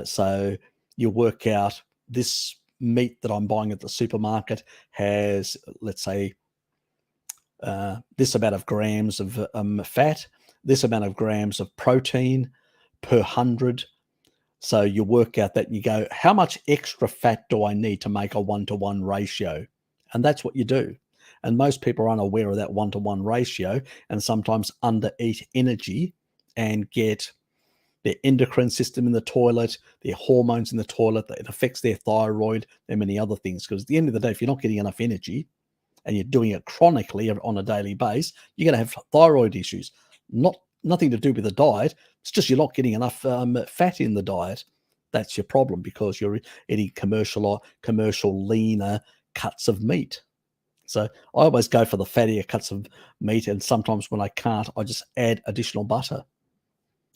So you work out this meat that I'm buying at the supermarket has, let's say, this amount of grams of fat, this amount of grams of protein per 100. So you work out that and you go, how much extra fat do I need to make a one-to-one ratio? And that's what you do. And most people are unaware of that one-to-one ratio and sometimes undereat energy and get their endocrine system in the toilet, their hormones in the toilet. It affects their thyroid and many other things. Because at the end of the day, if you're not getting enough energy and you're doing it chronically on a daily basis, you're going to have thyroid issues. Nothing to do with the diet. It's just you're not getting enough fat in the diet. That's your problem, because you're eating commercial leaner cuts of meat. So I always go for the fattier cuts of meat, and sometimes when I can't, I just add additional butter.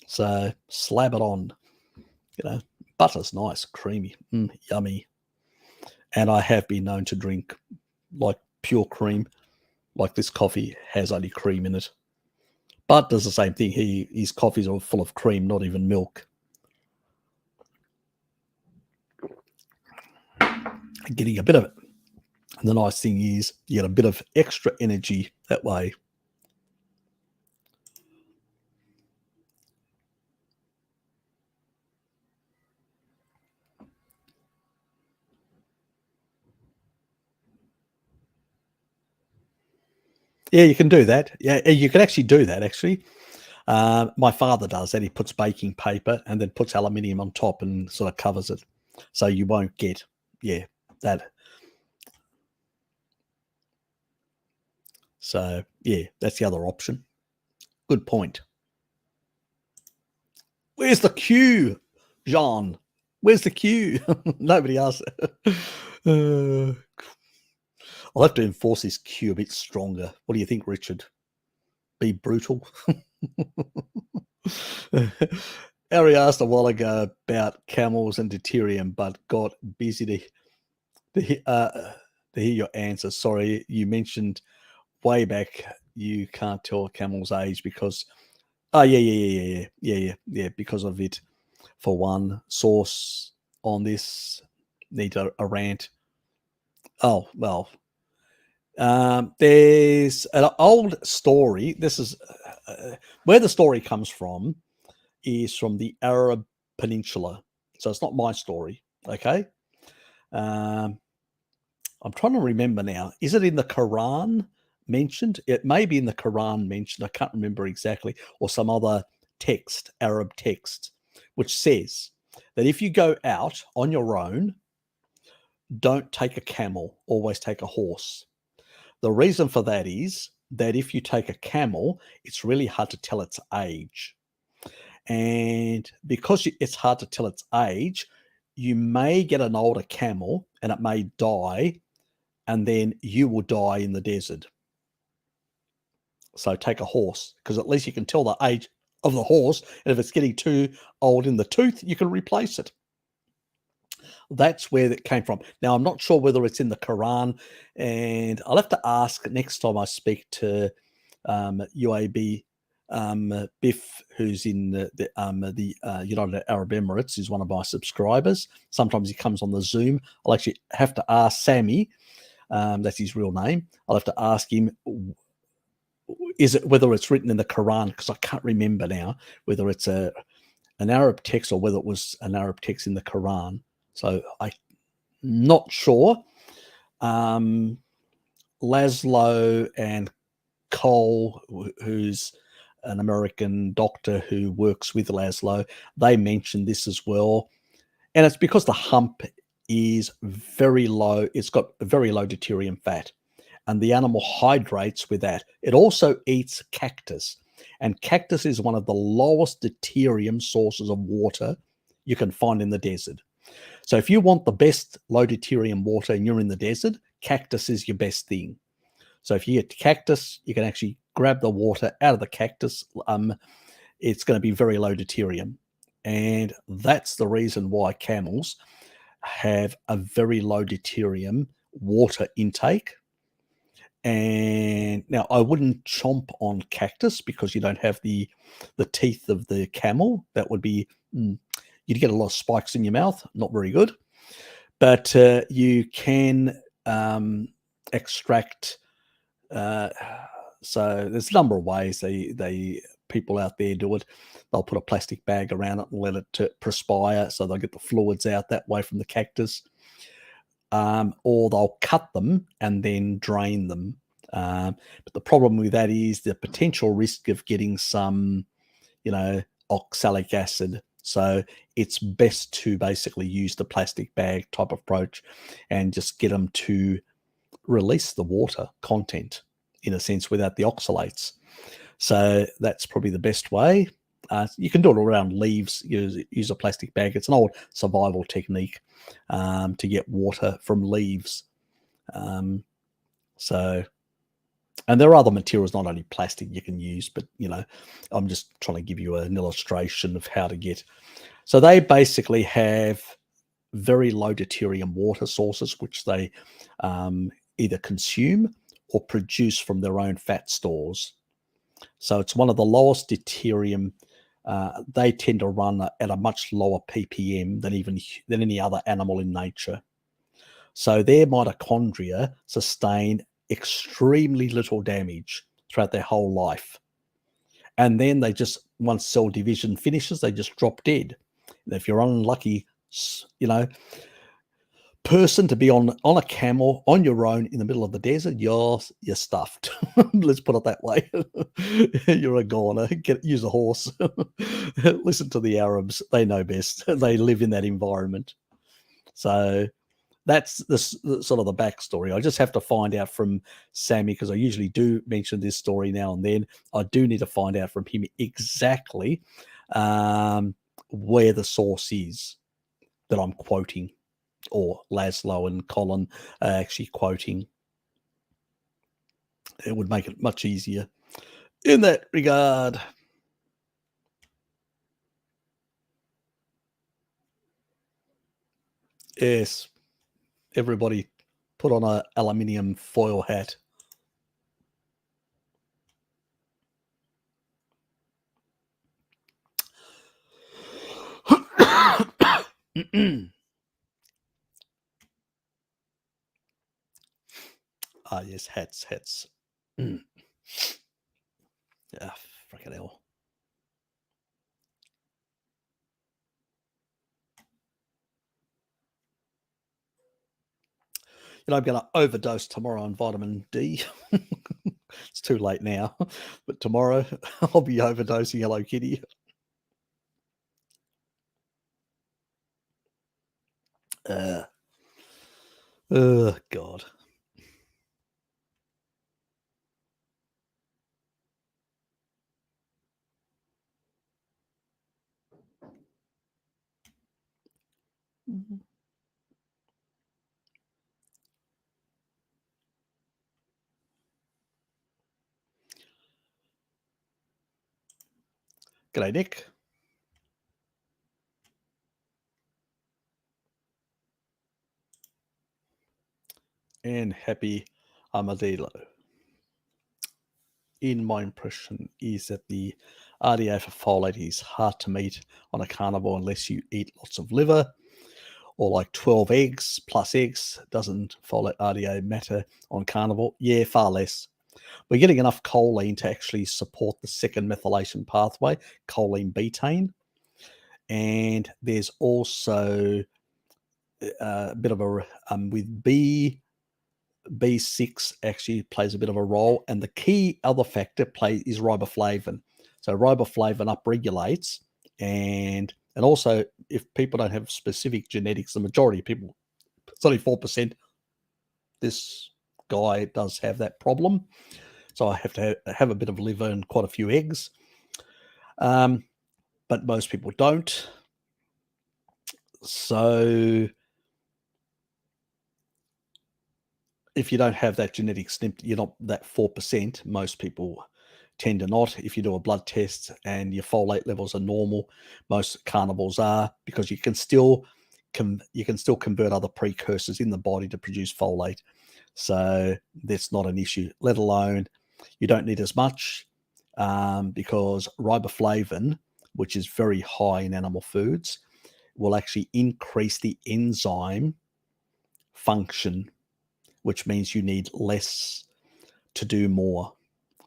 So slab it on. Butter's nice, creamy, yummy. And I have been known to drink like pure cream, like this coffee has only cream in it. Bud does the same thing. His coffees are full of cream, not even milk. Getting a bit of it. And the nice thing is you get a bit of extra energy that way. Yeah, you can do that. Yeah, you can actually do that, actually. My father does that. He puts baking paper and then puts aluminium on top and sort of covers it. So you won't get, that. So, that's the other option. Good point. Where's the queue, Jean? Where's the queue? Nobody asked. I'll have to enforce this queue a bit stronger. What do you think, Richard? Be brutal? Harry asked a while ago about camels and deuterium, but got busy to hear your answer. Sorry, you mentioned way back you can't tell a camel's age because because of it. For one, source on this, need a rant. Oh well, there's an old story. This is where the story comes from. Is from the Arab Peninsula, so it's not my story. Okay, I'm trying to remember now. Is it in the Quran mentioned? It may be in the Quran mentioned. I can't remember exactly, or some other text, Arab text, which says that if you go out on your own, don't take a camel, always take a horse. The reason for that is that if you take a camel, it's really hard to tell its age. And because it's hard to tell its age, you may get an older camel and it may die, and then you will die in the desert. So take a horse, because at least you can tell the age of the horse. And if it's getting too old in the tooth, you can replace it. That's where it came from. Now, I'm not sure whether it's in the Quran, and I'll have to ask next time I speak to UAB Biff, who's in the United Arab Emirates, who's one of my subscribers. Sometimes he comes on the Zoom. I'll actually have to ask Sammy, that's his real name. I'll have to ask him, whether it's written in the Quran, because I can't remember now whether it's an Arab text or whether it was an Arab text in the Quran. So I'm not sure. Laszlo and Cole, who's an American doctor who works with Laszlo, they mentioned this as well. And it's because the hump is very low. It's got a very low deuterium fat, and the animal hydrates with that. It also eats cactus, and cactus is one of the lowest deuterium sources of water you can find in the desert. So if you want the best low deuterium water and you're in the desert, cactus is your best thing. So if you get cactus, you can actually grab the water out of the cactus. It's going to be very low deuterium. And that's the reason why camels have a very low deuterium water intake. And now I wouldn't chomp on cactus because you don't have the teeth of the camel. That would be, you'd get a lot of spikes in your mouth. Not very good. But you can extract. So there's a number of ways people out there do it. They'll put a plastic bag around it and let it perspire, so they'll get the fluids out that way from the cactus. Or they'll cut them and then drain them. But the problem with that is the potential risk of getting some, oxalic acid. So it's best to basically use the plastic bag type approach and just get them to release the water content, in a sense, without the oxalates. So that's probably the best way. You can do it around leaves. Use a plastic bag. It's an old survival technique to get water from leaves. And there are other materials, not only plastic, you can use, but I'm just trying to give you an illustration of how to get. So they basically have very low deuterium water sources, which they either consume or produce from their own fat stores. So it's one of the lowest deuterium. They tend to run at a much lower ppm than any other animal in nature. So their mitochondria sustain extremely little damage throughout their whole life. And then once cell division finishes, they just drop dead. And if you're unlucky, person to be on a camel on your own in the middle of the desert, you're stuffed. Let's put it that way. You're a goner. Use a horse. Listen to the Arabs. They know best. They live in that environment. So that's the sort of the backstory. I just have to find out from Sammy, because I usually do mention this story now and then. I do need to find out from him exactly where the source is that I'm quoting, or Laszlo and Colin are actually quoting. It would make it much easier in that regard. Yes, everybody put on an aluminium foil hat. Yes, hats. Yeah, freaking hell. I'm going to overdose tomorrow on vitamin D. It's too late now, but tomorrow I'll be overdosing Hello Kitty. Oh, God. G'day, Nick. And happy Armadillo. In my impression is that the RDA for folate is hard to meet on a carnivore unless you eat lots of liver, or like 12 eggs plus eggs. Doesn't folate RDA matter on carnivore? Yeah, far less. We're getting enough choline to actually support the second methylation pathway, choline betaine. And there's also a bit of a, with B6 actually plays a bit of a role. And the key other factor is riboflavin. So riboflavin upregulates, and also if people don't have specific genetics, the majority of people, it's only 4%. This guy does have that problem, so I have to have a bit of liver and quite a few eggs. But most people don't. So if you don't have that genetic SNP, you're not that 4%. Most people tend to not. If you do a blood test and your folate levels are normal, most carnivores are, because you can still convert other precursors in the body to produce folate. So that's not an issue, let alone you don't need as much, because riboflavin, which is very high in animal foods, will actually increase the enzyme function, which means you need less to do more.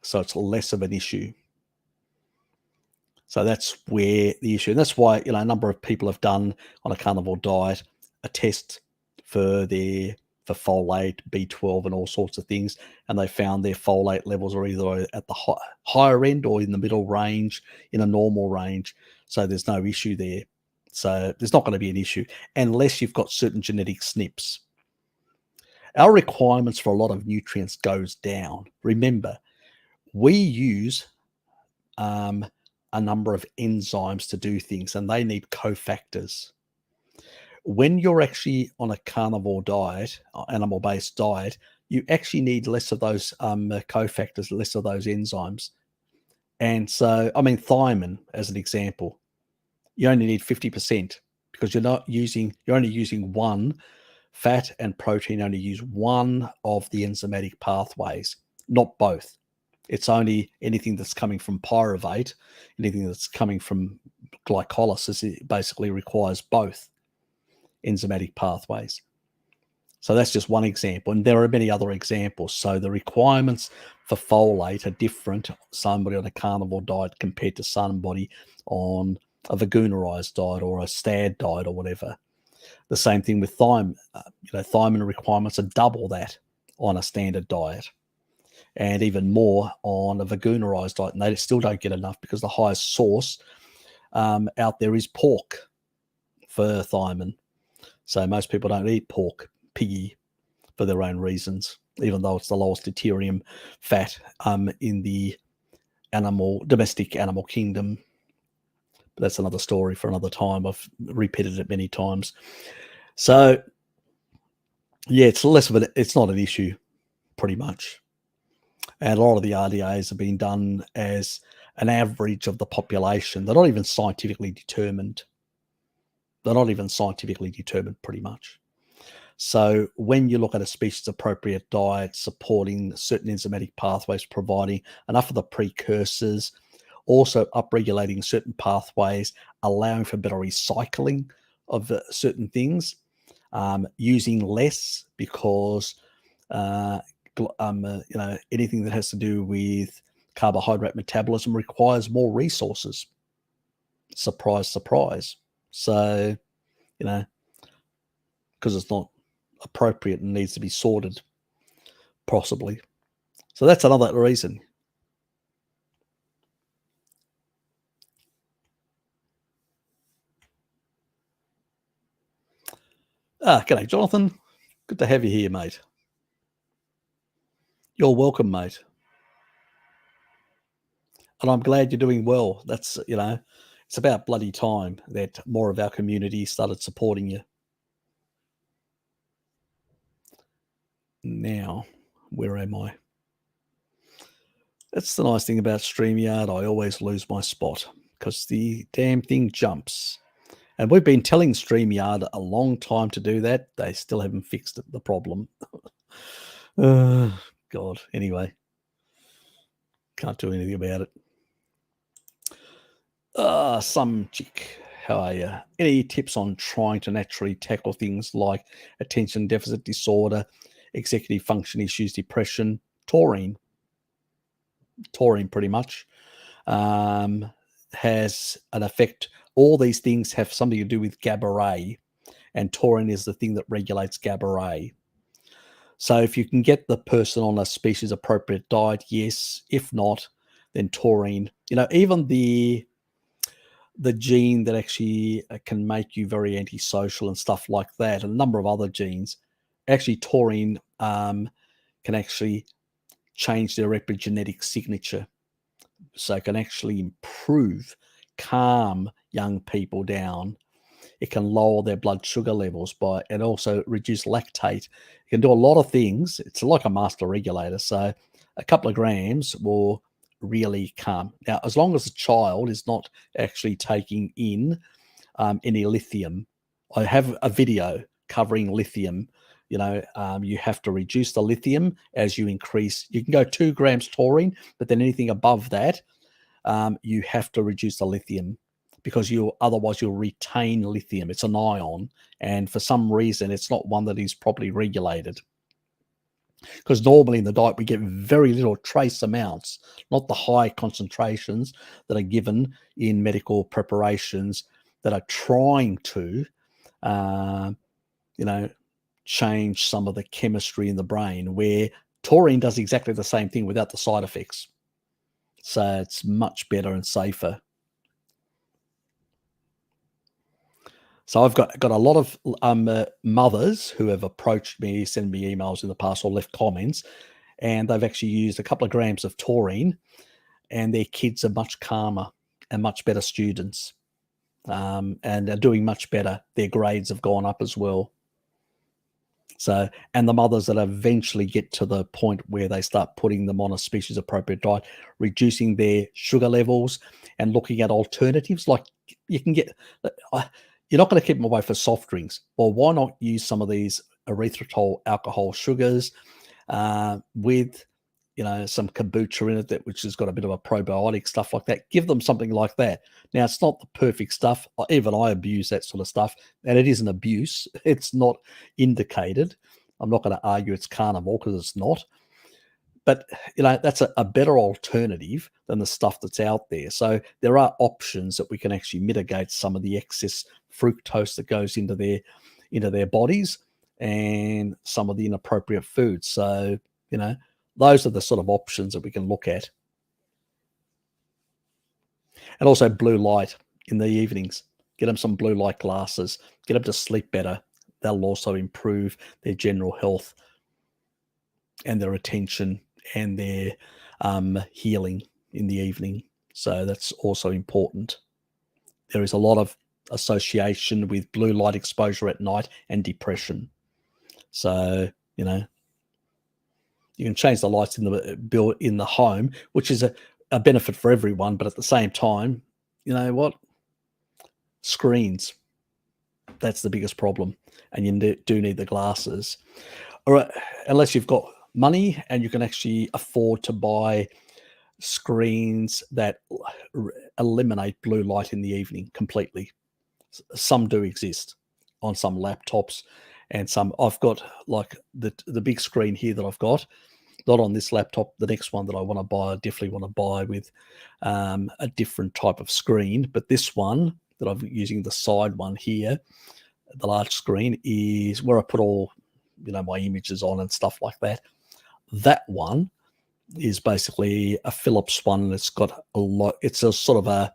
So it's less of an issue. So that's where the issue, and that's why, a number of people have done on a carnivore diet a test for folate, B12, and all sorts of things, and they found their folate levels are either at the higher end or in the middle range, in a normal range. So there's no issue there. So there's not going to be an issue unless you've got certain genetic SNPs. Our requirements for a lot of nutrients goes down. Remember, we use a number of enzymes to do things, and they need cofactors. When you're actually on a carnivore diet, animal-based diet, you actually need less of those cofactors, less of those enzymes. And so, thiamine, as an example, you only need 50% because you're only using one. Fat and protein only use one of the enzymatic pathways, not both. It's only anything that's coming from pyruvate, anything that's coming from glycolysis, it basically requires both enzymatic pathways. So that's just one example, and there are many other examples. So the requirements for folate are different, somebody on a carnivore diet compared to somebody on a veganurized diet or a STAD diet or whatever. The same thing with thiamine. Thiamine requirements are double that on a standard diet, and even more on a veganurized diet, and they still don't get enough because the highest source out there is pork for thiamine. So most people don't eat pork, piggy, for their own reasons, even though it's the lowest deuterium fat in the domestic animal kingdom. But that's another story for another time. I've repeated it many times. So yeah, it's not an issue, pretty much. And a lot of the RDAs have been done as an average of the population. They're not even scientifically determined. Pretty much. So when you look at a species-appropriate diet supporting certain enzymatic pathways, providing enough of the precursors, also upregulating certain pathways, allowing for better recycling of certain things, using less because anything that has to do with carbohydrate metabolism requires more resources. Surprise, surprise. So, because it's not appropriate and needs to be sorted possibly. So that's another reason. G'day, Jonathan. Good to have you here, mate. You're welcome, mate. And I'm glad you're doing well. That's, it's about bloody time that more of our community started supporting you. Now, where am I? That's the nice thing about StreamYard. I always lose my spot because the damn thing jumps. And we've been telling StreamYard a long time to do that. They still haven't fixed it, the problem. God. Anyway, can't do anything about it. Some chick, how are you? Any tips on trying to naturally tackle things like attention deficit disorder, executive function issues, depression? Taurine pretty much has an effect. All these things have something to do with GABA-A, and taurine is the thing that regulates GABA-A. So if you can get the person on a species-appropriate diet, yes. If not, than taurine. Even the gene that actually can make you very antisocial and stuff like that, and a number of other genes, actually taurine can actually change their epigenetic signature. So it can actually improve, calm young people down. It can lower their blood sugar levels and also reduce lactate. It can do a lot of things. It's like a master regulator. So a couple of grams will really calm. Now, as long as the child is not actually taking in any lithium. I have a video covering lithium. You have to reduce the lithium as you increase. You can go 2 grams taurine, but then anything above that, you have to reduce the lithium, because otherwise you'll retain lithium. It's an ion, and for some reason it's not one that is properly regulated. Because normally in the diet we get very little trace amounts, not the high concentrations that are given in medical preparations that are trying to, change some of the chemistry in the brain, where taurine does exactly the same thing without the side effects. So it's much better and safer. So I've got a lot of mothers who have approached me, sent me emails in the past, or left comments, and they've actually used a couple of grams of taurine, and their kids are much calmer and much better students, and are doing much better. Their grades have gone up as well. So, and the mothers that eventually get to the point where they start putting them on a species appropriate diet, reducing their sugar levels and looking at alternatives, like you can get, you're not going to keep them away for soft drinks. Well, why not use some of these erythritol alcohol sugars with, some kombucha in it, which has got a bit of a probiotic, stuff like that. Give them something like that. Now, it's not the perfect stuff. Even I abuse that sort of stuff, and it is an abuse. It's not indicated. I'm not going to argue it's carnivore, because it's not. But, that's a better alternative than the stuff that's out there. So there are options that we can actually mitigate some of the excess fructose that goes into their bodies, and some of the inappropriate foods. So, those are the sort of options that we can look at. And also blue light in the evenings. Get them some blue light glasses. Get them to sleep better. They'll also improve their general health and their attention and their healing in the evening. So that's also important. There is a lot of association with blue light exposure at night and depression. So, you can change the lights in the home, which is a benefit for everyone. But at the same time, screens, that's the biggest problem. And you do need the glasses. All right, unless you've got money and you can actually afford to buy screens that eliminate blue light in the evening completely. Some do exist on some laptops, and some I've got, like the big screen here that I've got, not on this laptop. The next one that I want to buy, I definitely want to buy with a different type of screen. But this one that I'm using, the side one here, the large screen, is where I put all, my images on and stuff like that. That one is basically a Philips one, and it's got a lot. It's a sort of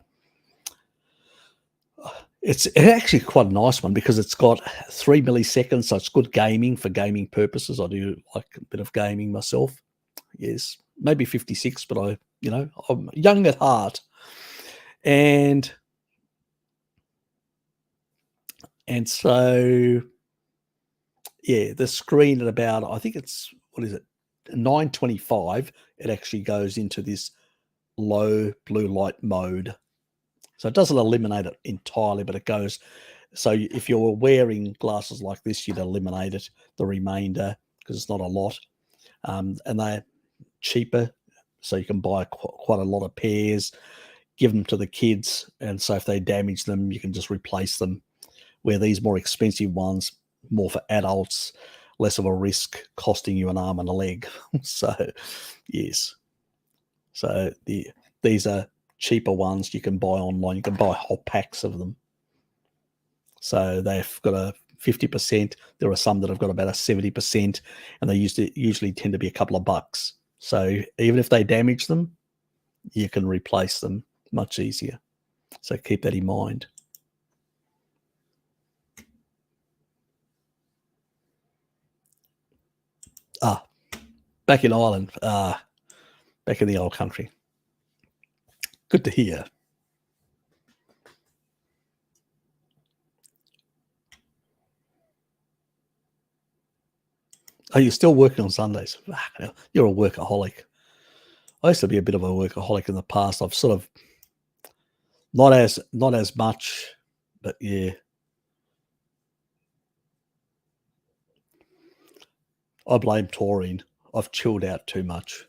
it's actually quite a nice one, because it's got 3 milliseconds, so it's good gaming, for gaming purposes. I do like a bit of gaming myself. Yes, maybe 56, but I'm young at heart. And so, yeah, the screen at about, I think it's, 925, it actually goes into this low blue light mode. So it doesn't eliminate it entirely, but it goes. So if you're wearing glasses like this, you'd eliminate it, the remainder, because it's not a lot. And they're cheaper, so you can buy quite a lot of pairs, give them to the kids, and so if they damage them, you can just replace them. Where these more expensive ones, more for adults, less of a risk, costing you an arm and a leg. So, yes. So these are cheaper ones you can buy online. You can buy whole packs of them. So they've got a 50%. There are some that have got about a 70%, and they usually tend to be a couple of bucks. So even if they damage them, you can replace them much easier. So keep that in mind. Back in Ireland, back in the old country. Good to hear. Are you still working on Sundays? You're a workaholic. I used to be a bit of a workaholic in the past. I've sort of not as much, but yeah. I blame taurine. I've chilled out too much.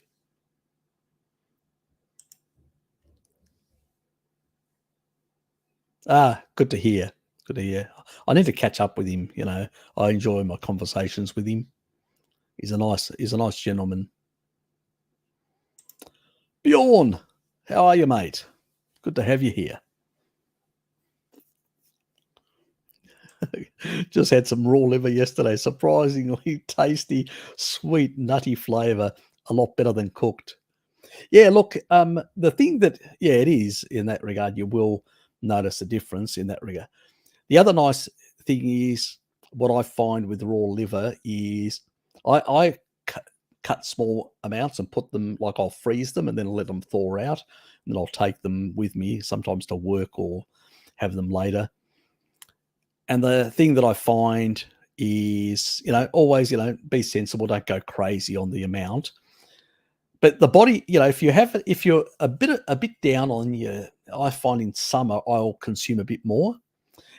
Good to hear. Good to hear. I need to catch up with him. I enjoy my conversations with him. He's a nice gentleman. Bjorn, how are you, mate? Good to have you here. Just had some raw liver yesterday. Surprisingly tasty, sweet, nutty flavour. A lot better than cooked. Yeah, look, the thing that, it is in that regard, you will notice a difference in that regard. The other nice thing is what I find with raw liver is I cut small amounts and put them, like I'll freeze them and then let them thaw out. And then I'll take them with me sometimes to work or have them later. And the thing that I find is, always, be sensible, don't go crazy on the amount. But the body, if you're a bit down on I find in summer I'll consume a bit more.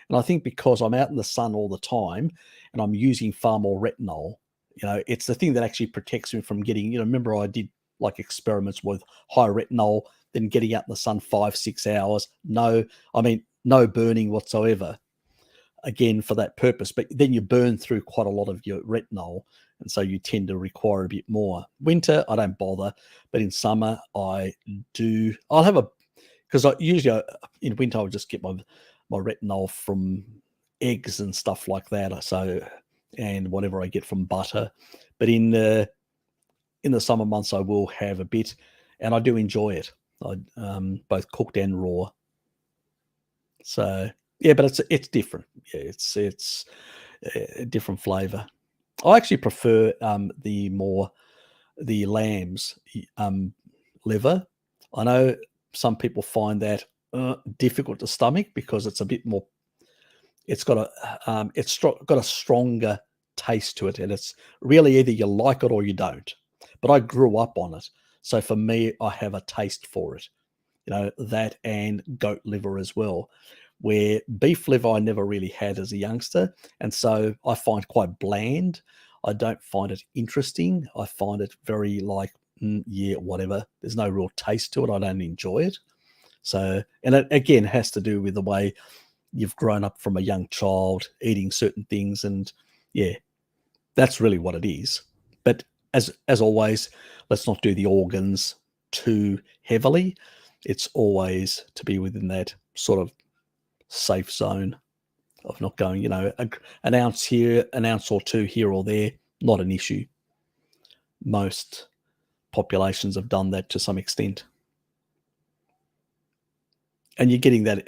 And I think because I'm out in the sun all the time and I'm using far more retinol, it's the thing that actually protects me from getting, remember I did like experiments with high retinol, then getting out in the sun 5-6 hours, no burning whatsoever, again for that purpose. But then you burn through quite a lot of your retinol, and so you tend to require a bit more. Winter, I don't bother, but in summer, I do. I'll have because I usually in winter I'll just get my retinol from eggs and stuff like that. So, and whatever I get from butter. But in the summer months, I will have a bit, and I do enjoy it. Both cooked and raw. So yeah, but it's different. Yeah, it's a different flavour. I actually prefer the lamb's liver. I know some people find that difficult to stomach because it's a bit more. It's got got a stronger taste to it, and it's really either you like it or you don't. But I grew up on it, so for me, I have a taste for it. That and goat liver as well. Where beef liver I never really had as a youngster, and so I find quite bland. I don't find it interesting. I find it very like, yeah, whatever. There's no real taste to it. I don't enjoy it. So, and it again has to do with the way you've grown up from a young child eating certain things, and yeah, that's really what it is. But as always, let's not do the organs too heavily. It's always to be within that sort of safe zone of not going, an ounce here, an ounce or two here or there, not an issue. Most populations have done that to some extent. And you're getting that,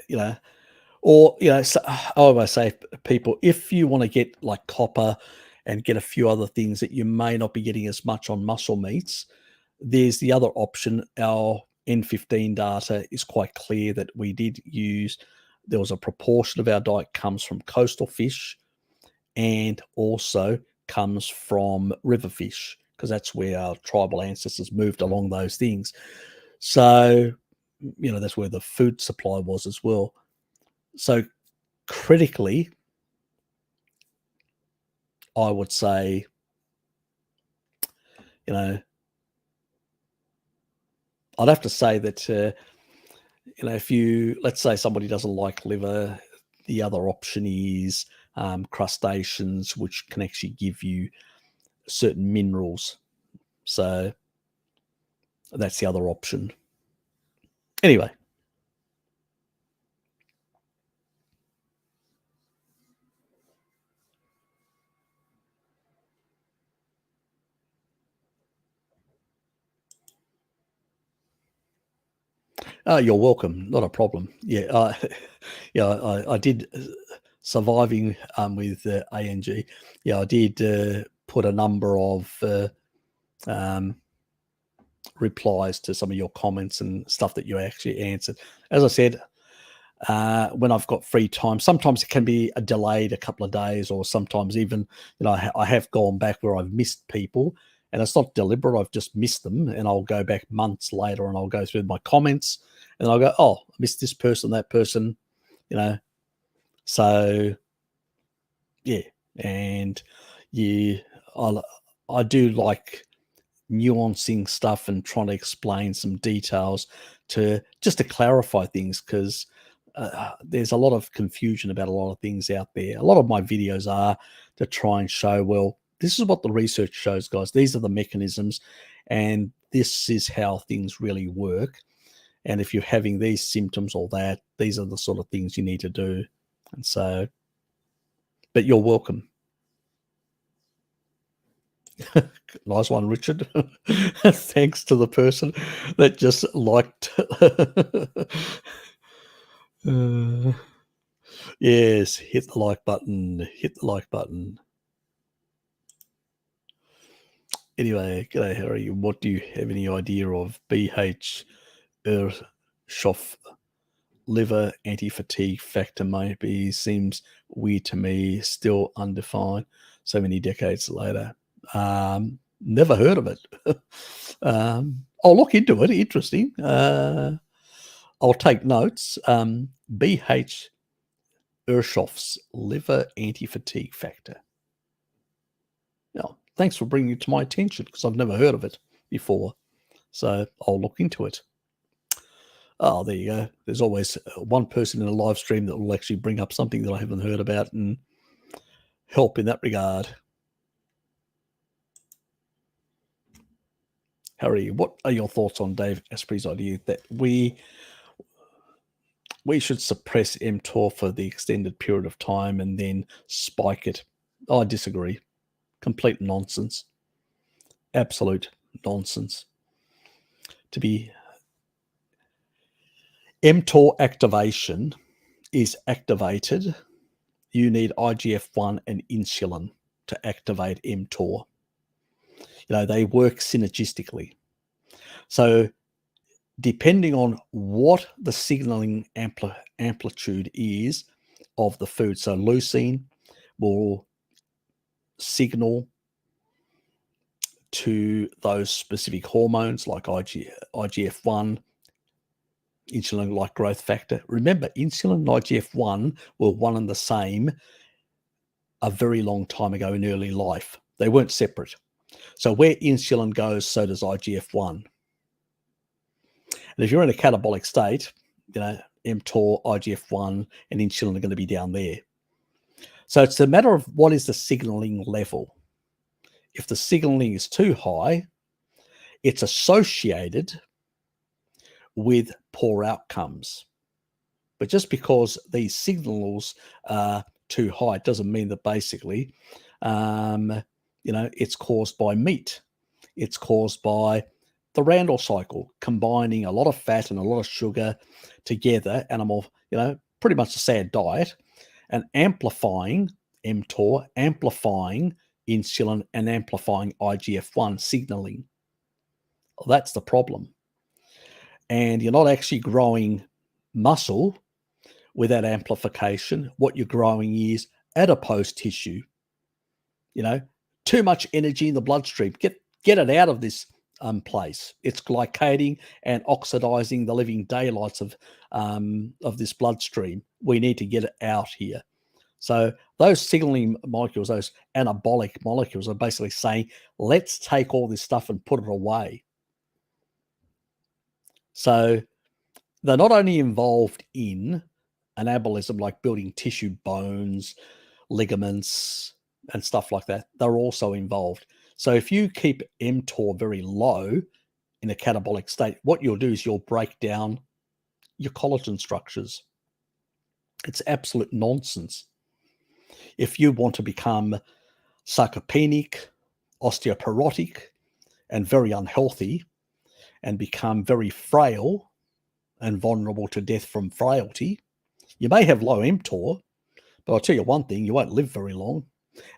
or, so, I always say, people, if you want to get like copper and get a few other things that you may not be getting as much on muscle meats, there's the other option. Our N15 data is quite clear that we did use, there was a proportion of our diet comes from coastal fish and also comes from river fish, because that's where our tribal ancestors moved along those things. So, that's where the food supply was as well. So critically, I would say, I'd have to say that, if let's say somebody doesn't like liver, the other option is crustaceans, which can actually give you certain minerals. So that's the other option. Anyway. Oh, you're welcome. Not a problem. Yeah, yeah, I did surviving with ANG. Yeah, I did put a number of replies to some of your comments and stuff that you actually answered. As I said, when I've got free time, sometimes it can be delayed a couple of days, or sometimes even, I have gone back where I've missed people, and it's not deliberate. I've just missed them, and I'll go back months later and I'll go through my comments and I'll go, oh, I missed this person, that person, so yeah. And I do like nuancing stuff and trying to explain some details to clarify things, because there's a lot of confusion about a lot of things out there. A lot of my videos are to try and show, well, this is what the research shows, guys. These are the mechanisms, and this is how things really work. And if you're having these symptoms or that, these are the sort of things you need to do. And so, but you're welcome. Nice one, Richard. Thanks to the person that just liked. Yes, hit the like button. Hit the like button. Anyway, g'day, Harry. What do you have any idea of BH Ershoff liver anti-fatigue factor? Maybe seems weird to me, still undefined so many decades later. Never heard of it. I'll look into it. Interesting. I'll take notes. BH Ershoff's liver anti-fatigue factor. Now, thanks for bringing it to my attention, because I've never heard of it before. So I'll look into it. Oh, there you go. There's always one person in a live stream that will actually bring up something that I haven't heard about and help in that regard. Harry, what are your thoughts on Dave Asprey's idea that we should suppress mTOR for the extended period of time and then spike it? I disagree. Complete nonsense. Absolute nonsense. To be mTOR activation is activated. You need IGF-1 and insulin to activate mTOR. They work synergistically. So depending on what the signaling amplitude is of the food, so leucine will signal to those specific hormones like IGF-1, insulin like growth factor. Remember, insulin and IGF-1 were one and the same a very long time ago in early life. They weren't separate. So where insulin goes, so does IGF-1. And if you're in a catabolic state, mTOR, IGF-1, and insulin are going to be down there. So it's a matter of what is the signaling level. If the signaling is too high, it's associated with poor outcomes. But just because these signals are too high, it doesn't mean that basically, it's caused by meat. It's caused by the Randall cycle, combining a lot of fat and a lot of sugar together, animal, pretty much a sad diet, and amplifying mTOR, amplifying insulin, and amplifying IGF-1 signaling. Well, that's the problem. And you're not actually growing muscle with that amplification. What you're growing is adipose tissue. Too much energy in the bloodstream. Get it out of this place. It's glycating and oxidizing the living daylights of this bloodstream. We need to get it out here. So those signaling molecules, those anabolic molecules, are basically saying, let's take all this stuff and put it away. So they're not only involved in anabolism, like building tissue, bones, ligaments, and stuff like that, they're also involved. So if you keep mTOR very low in a catabolic state, what you'll do is you'll break down your collagen structures. It's absolute nonsense. If you want to become sarcopenic, osteoporotic, and very unhealthy, and become very frail and vulnerable to death from frailty. You may have low mTOR, but I'll tell you one thing, you won't live very long.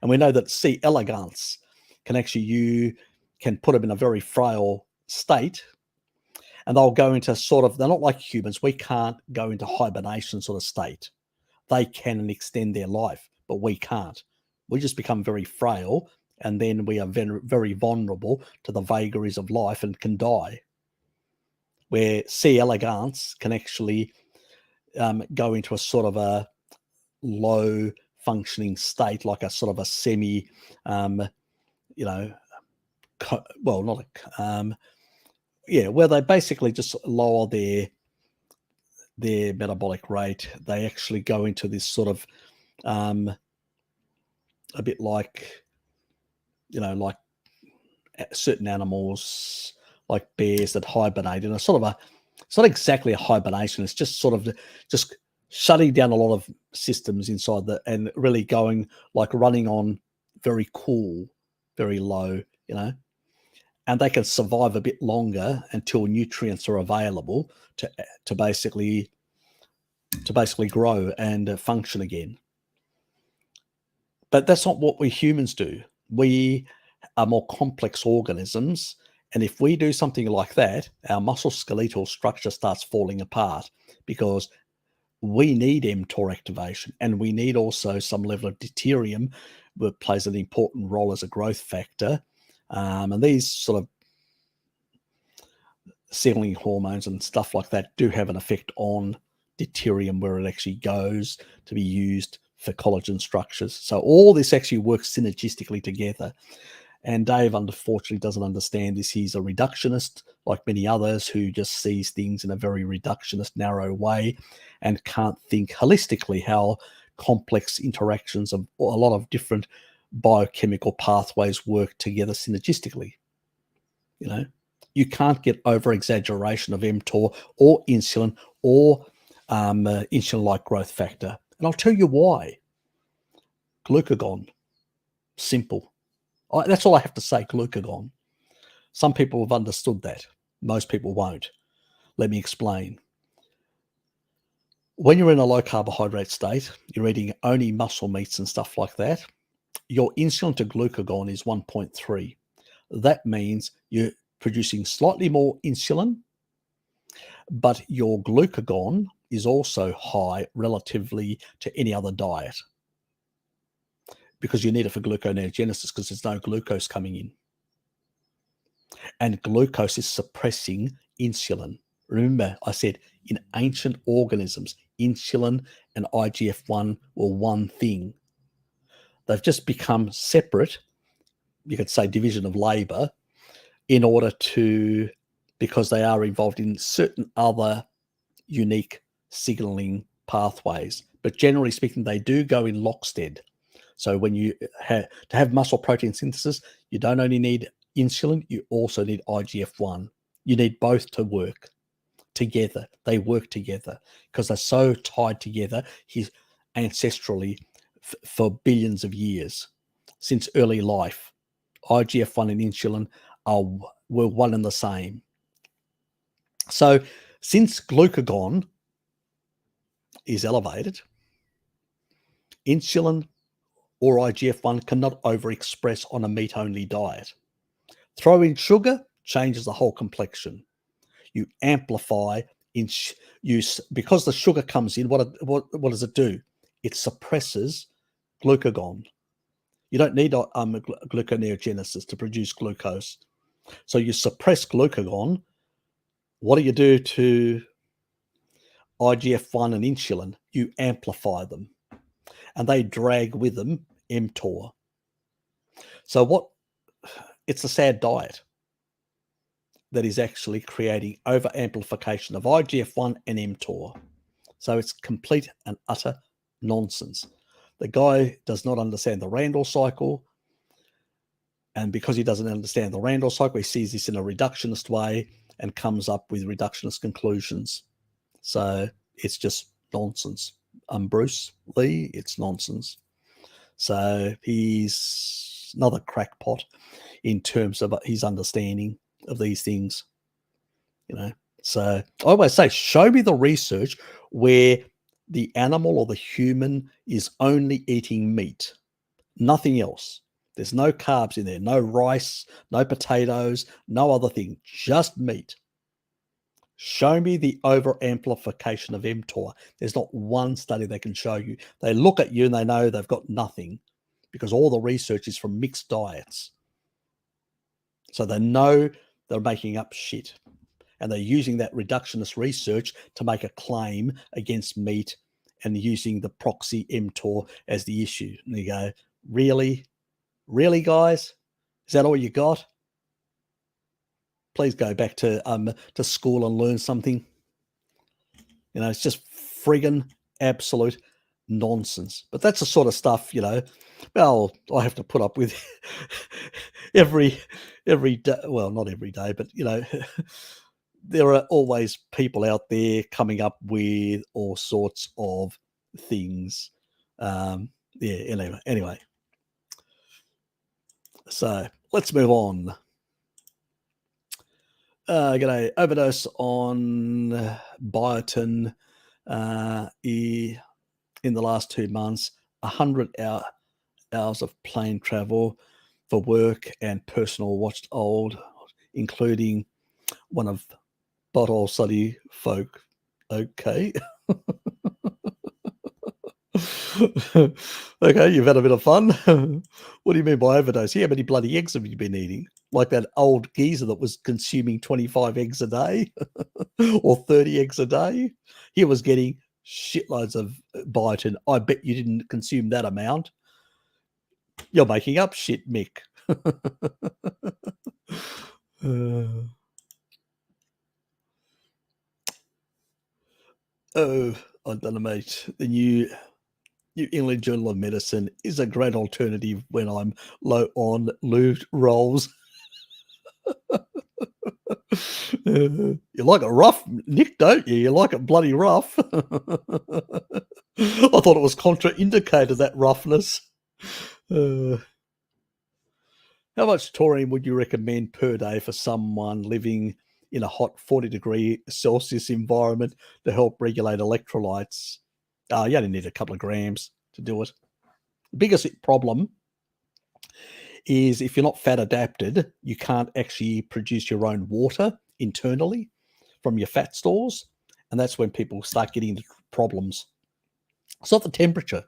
And we know that C. elegans you can put them in a very frail state, and they'll go into they're not like humans. We can't go into hibernation sort of state. They can extend their life, but we can't. We just become very frail, and then we are very, very vulnerable to the vagaries of life and can die. Where C. elegans can actually go into a sort of a low functioning state, like a sort of a semi, where they basically just lower their metabolic rate. They actually go into this sort of a bit like, like certain animals, like bears that hibernate in a sort of it's not exactly a hibernation. It's just sort of just shutting down a lot of systems inside and really going like running on very cool, very low, and they can survive a bit longer until nutrients are available to basically grow and function again. But that's not what we humans do. We are more complex organisms, and if we do something like that, our muscle skeletal structure starts falling apart, because we need mTOR activation, and we need also some level of deuterium, that plays an important role as a growth factor. And these sort of signaling hormones and stuff like that do have an effect on deuterium, where it actually goes to be used for collagen structures. So all this actually works synergistically together. And Dave, unfortunately, doesn't understand this. He's a reductionist, like many others, who just sees things in a very reductionist, narrow way and can't think holistically how complex interactions of a lot of different biochemical pathways work together synergistically. You can't get over-exaggeration of mTOR or insulin or insulin-like growth factor. And I'll tell you why. Glucagon. Simple. That's all I have to say, glucagon. Some people have understood that. Most people won't. Let me explain. When you're in a low carbohydrate state, you're eating only muscle meats and stuff like that, your insulin to glucagon is 1.3. That means you're producing slightly more insulin, but your glucagon is also high relatively to any other diet, because you need it for gluconeogenesis, because there's no glucose coming in. And glucose is suppressing insulin. Remember, I said in ancient organisms, insulin and IGF-1 were one thing. They've just become separate, you could say division of labor, in order to, because they are involved in certain other unique signaling pathways. But generally speaking, they do go in lockstep. So when you to have muscle protein synthesis, you don't only need insulin, you also need IGF-1. You need both to work together. They work together because they're so tied together ancestrally for billions of years, since early life. IGF-1 and insulin were one and the same. So since glucagon is elevated, insulin or IGF-1 cannot overexpress on a meat-only diet. Throw in sugar, changes the whole complexion. You amplify because the sugar comes in. What does it do? It suppresses glucagon. You don't need gluconeogenesis to produce glucose. So you suppress glucagon. What do you do to IGF-1 and insulin? You amplify them, and they drag with them mTOR. So it's a sad diet that is actually creating over-amplification of IGF-1 and mTOR. So it's complete and utter nonsense. The guy does not understand the Randall cycle, and because he doesn't understand the Randall cycle, he sees this in a reductionist way and comes up with reductionist conclusions. So it's just nonsense. Bruce Lee, it's nonsense. So he's another crackpot in terms of his understanding of these things. So I always say, show me the research where the animal or the human is only eating meat, nothing else. There's no carbs in there, no rice, no potatoes, no other thing, just meat. Show me the over amplification of mTOR. There's not one study they can show you. They look at you and they know they've got nothing because all the research is from mixed diets. So they know they're making up shit. And they're using that reductionist research to make a claim against meat and using the proxy mTOR as the issue. And you go, really? Really, guys? Is that all you got? Please go back to school and learn something. You know, it's just friggin' absolute nonsense. But that's the sort of stuff, you know, well, I have to put up with every day. Well, not every day, but, you know, there are always people out there coming up with all sorts of things. Yeah, anyway. So let's move on. G'day. Overdose on biotin in the last 2 months, 100 hours of plane travel for work and personal watched old, including one of bottle study folk. Okay. Okay, you've had a bit of fun. What do you mean by overdose? How many bloody eggs have you been eating? Like that old geezer that was consuming 25 eggs a day or 30 eggs a day? He was getting shitloads of biotin. I bet you didn't consume that amount. You're making up shit, Mick. Oh, I don't know, mate. The New England Journal of Medicine is a great alternative when I'm low on lubed rolls. You like it rough, Nick, don't you? You like it bloody rough. I thought it was contraindicated, that roughness. How much taurine would you recommend per day for someone living in a hot 40-degree Celsius environment to help regulate electrolytes? You only need a couple of grams to do it. The biggest problem is if you're not fat adapted, you can't actually produce your own water internally from your fat stores. And that's when people start getting into problems. It's not the temperature.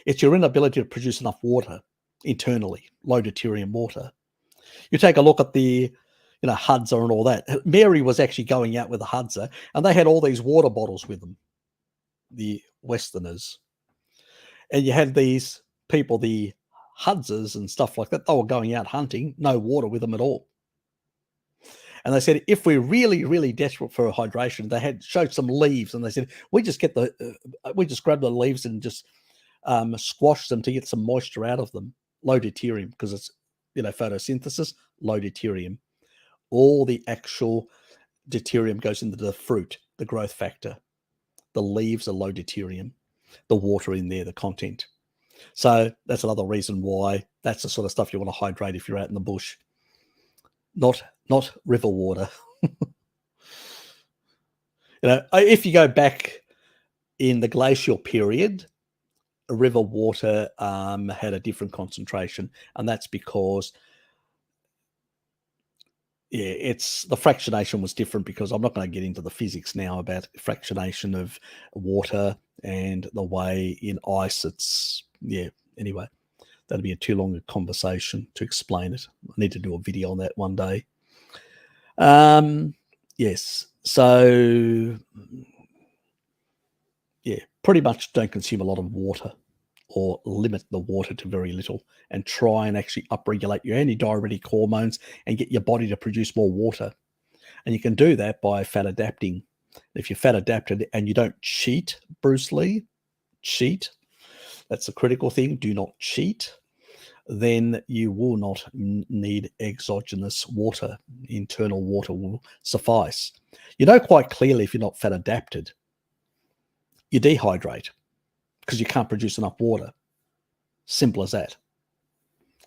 It's your inability to produce enough water internally, low deuterium water. You take a look at the, you know, Hudza and all that. Mary was actually going out with a Hudza and they had all these water bottles with them, the Westerners. And you had these people, the Hudzas and stuff like that, they were going out hunting, no water with them at all. And they said, if we're really, really desperate for hydration, they had showed some leaves and they said, we just grab the leaves and just squash them to get some moisture out of them. Low deuterium, because it's, you know, photosynthesis, low deuterium. All the actual deuterium goes into the fruit, the growth factor. The leaves are low deuterium. The water in there, the content. So that's another reason why that's the sort of stuff you want to hydrate if you're out in the bush. Not river water. You know, if you go back in the glacial period, river water had a different concentration, and that's because it's the fractionation was different, because I'm not going to get into the physics now about fractionation of water and the way in ice it's, anyway, that'd be a too long a conversation to explain it. I need to do a video on that one day. Yes, so pretty much don't consume a lot of water, or limit the water to very little, and try and actually upregulate your antidiuretic hormones and get your body to produce more water. And you can do that by fat adapting. If you're fat adapted and you don't cheat, Bruce Lee, that's the critical thing, do not cheat, then you will not need exogenous water. Internal water will suffice. You know quite clearly if you're not fat adapted, you dehydrate because you can't produce enough water. Simple as that.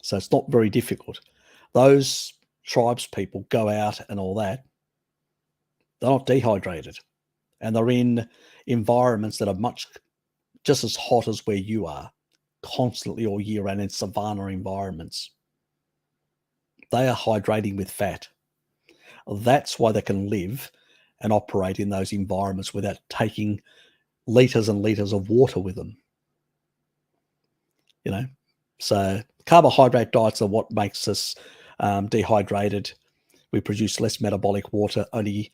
So it's not very difficult. Those tribes people go out and all that, They're not dehydrated, and they're in environments that are just as hot as where you are, constantly all year round in savanna environments. They are hydrating with fat. That's why they can live and operate in those environments without taking liters and liters of water with them. So carbohydrate diets are what makes us dehydrated. We produce less metabolic water, only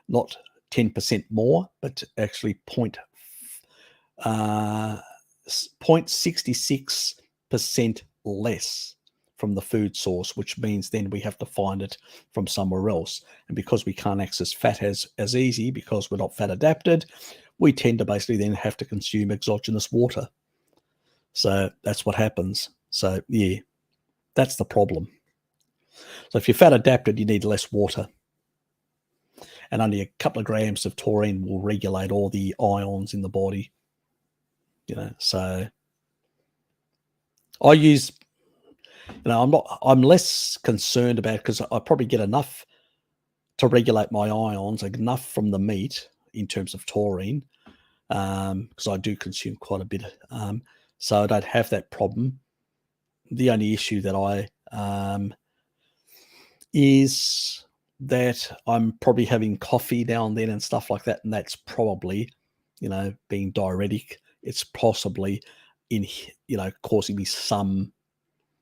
not 10% more, but actually 0.66% less from the food source, which means then we have to find it from somewhere else. And because we can't access fat as easy, because we're not fat adapted, we tend to basically then have to consume exogenous water. So that's what happens. So yeah, that's the problem. So if you're fat adapted, you need less water. And only a couple of grams of taurine will regulate all the ions in the body. So I use, I'm less concerned about, because I probably get enough to regulate my ions, enough from the meat in terms of taurine, because I do consume quite a bit. So I don't have that problem. The only issue that I is that I'm probably having coffee now and then and stuff like that, and that's probably, being diuretic. It's possibly causing me some,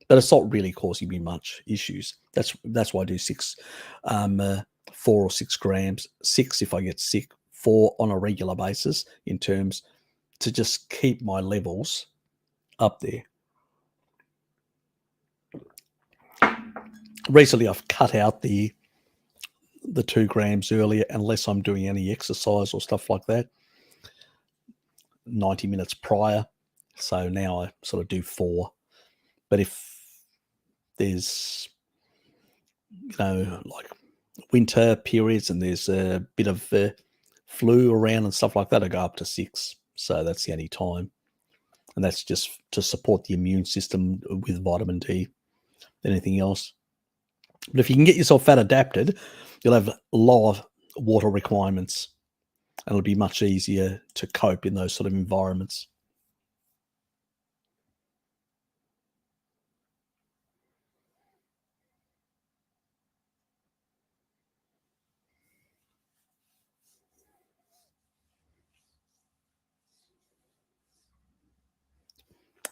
but it's not really causing me much issues. That's why I do 4 or 6 grams, 6 if I get sick, 4 on a regular basis, in terms to just keep my levels up there. Recently, I've cut out the 2 grams earlier, unless I'm doing any exercise or stuff like that, 90 minutes prior. So now I sort of do 4. But if there's, like winter periods and there's a bit of flu around and stuff like that, I go up to 6. So that's the only time. And that's just to support the immune system with vitamin D than anything else. But if you can get yourself fat adapted, you'll have lower water requirements, and it'll be much easier to cope in those sort of environments.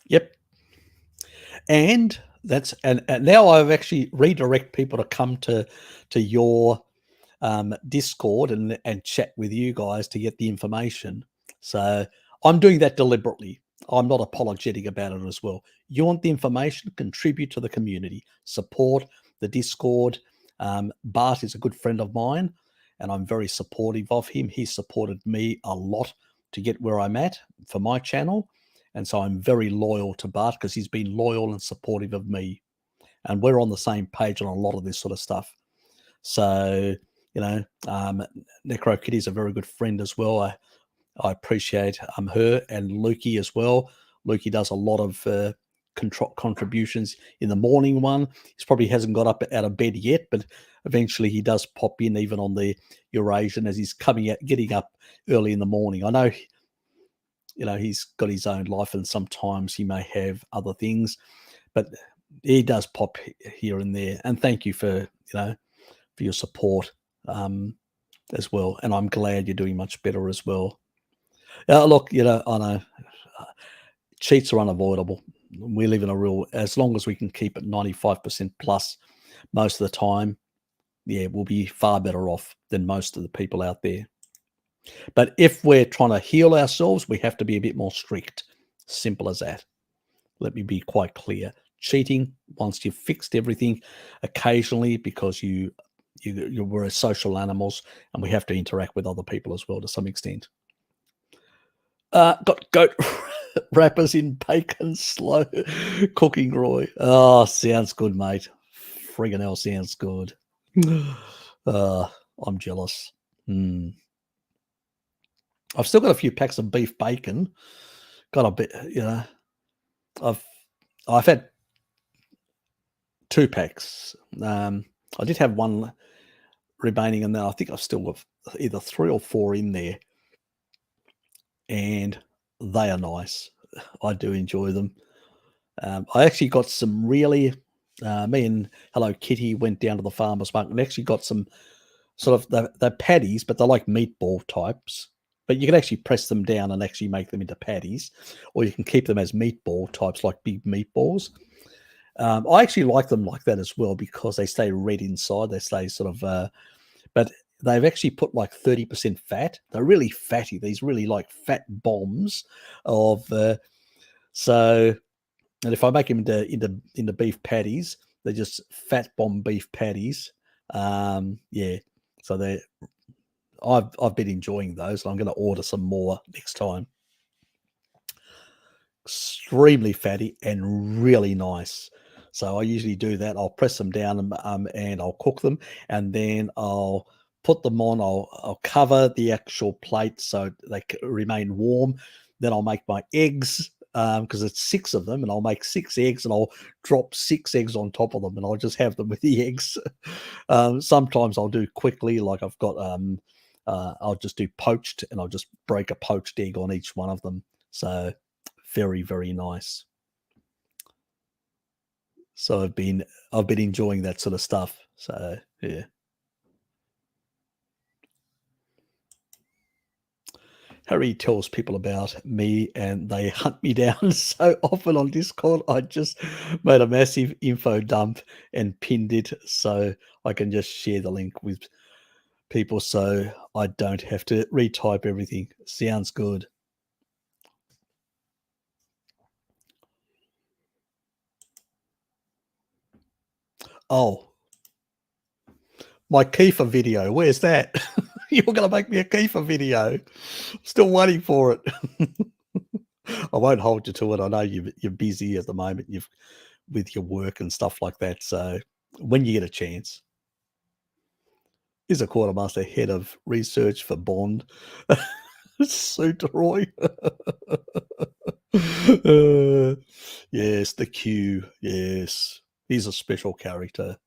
Yep. And that's and now I've actually redirect people to come to your Discord and chat with you guys to get the information. So I'm doing that deliberately. I'm not apologetic about it as well. You want the information, contribute to the community, support the Discord. Bart is a good friend of mine, and I'm very supportive of him. He supported me a lot to get where I'm at for my channel. And so I'm very loyal to Bart, because he's been loyal and supportive of me. And we're on the same page on a lot of this sort of stuff. So, Necro Kitty is a very good friend as well. I appreciate her, and Lukey as well. Lukey does a lot of contributions in the morning one. He probably hasn't got up out of bed yet, but eventually he does pop in, even on the Eurasian, as he's getting up early in the morning. I know, he's got his own life, and sometimes he may have other things, but he does pop here and there. And thank you for your support as well. And I'm glad you're doing much better as well. Look, I know cheats are unavoidable. We live in a real, as long as we can keep it 95% plus most of the time, yeah, we'll be far better off than most of the people out there. But if we're trying to heal ourselves, we have to be a bit more strict. Simple as that. Let me be quite clear. Cheating, once you've fixed everything, occasionally, because we're social animals, and we have to interact with other people as well to some extent. Got goat wrappers in bacon, slow cooking, Roy. Oh, sounds good, mate. Friggin' hell, sounds good. I'm jealous. I've still got a few packs of beef bacon. Got a bit, I've had 2 packs. I did have one remaining, and then I think I've still got either 3 or 4 in there, and they are nice. I do enjoy them. I actually got some really me and Hello Kitty went down to the farmer's market and actually got some sort of they're patties, but they're like meatball types. But you can actually press them down and actually make them into patties, or you can keep them as meatball types, like big meatballs. I actually like them like that as well because they stay red inside. They stay sort of, but they've actually put like 30% fat. They're really fatty. These really like fat bombs of so. And if I make them into beef patties, they're just fat bomb beef patties. Yeah, so they I've been enjoying those, and I'm going to order some more next time. Extremely fatty and really nice. So I usually do that. I'll press them down and I'll cook them, and then I'll put them on. I'll cover the actual plate so they remain warm. Then I'll make my eggs because it's 6 of them, and I'll make 6 eggs, and I'll drop 6 eggs on top of them, and I'll just have them with the eggs. Sometimes I'll do quickly, like I've got I'll just do poached, and I'll just break a poached egg on each one of them. So very, very nice. So I've been enjoying that sort of stuff. So yeah. Harry tells people about me and they hunt me down so often on Discord. I just made a massive info dump and pinned it so I can just share the link with people so I don't have to retype everything. Sounds good. Oh, my Kiefer video. Where's that? You're going to make me a Kiefer video. Still waiting for it. I won't hold you to it. I know you're busy at the moment. You've with your work and stuff like that. So when you get a chance, is a quartermaster head of research for Bond. Suit Roy. Yes, the Q. Yes, he's a special character.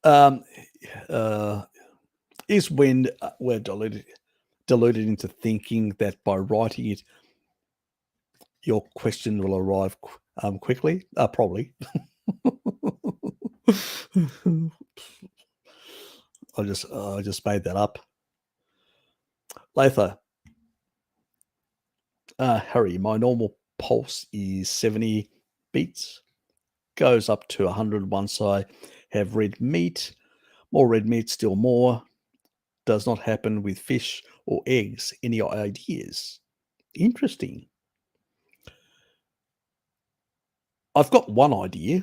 Um, is when we're deluded into thinking that by writing it, your question will arrive quickly. Probably. I just made that up. Lather. Harry, my normal pulse is 70 beats. Goes up to 100 once I have red meat. More red meat, still more. Does not happen with fish or eggs. Any ideas? Interesting. I've got one idea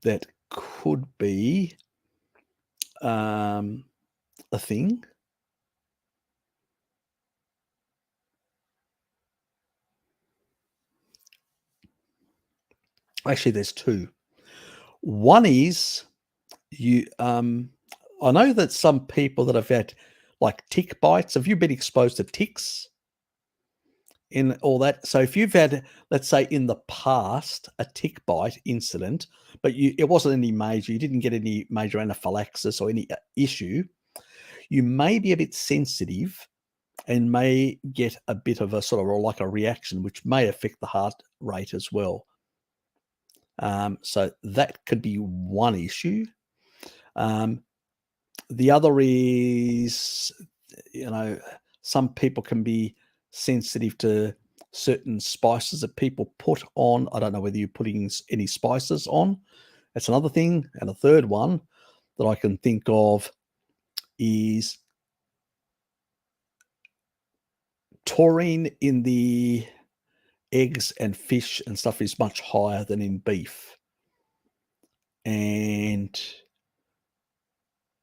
that could be a thing. Actually, there's 2. One is you. I know that some people that have had like tick bites. Have you been exposed to ticks in all that? So if you've had, let's say, in the past, a tick bite incident, but it wasn't any major, you didn't get any major anaphylaxis or any issue, you may be a bit sensitive and may get a bit of a sort of like a reaction, which may affect the heart rate as well. So that could be one issue. The other is, some people can be sensitive to certain spices that people put on. I don't know whether you're putting any spices on. That's another thing. And a third one that I can think of is taurine in the eggs and fish and stuff is much higher than in beef. And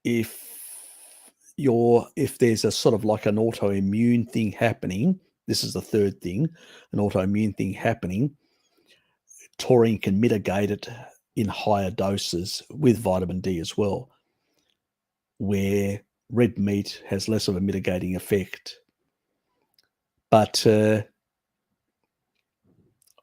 if there's a sort of like an autoimmune thing happening, this is the third thing, an autoimmune thing happening, taurine can mitigate it in higher doses with vitamin D as well, where red meat has less of a mitigating effect. But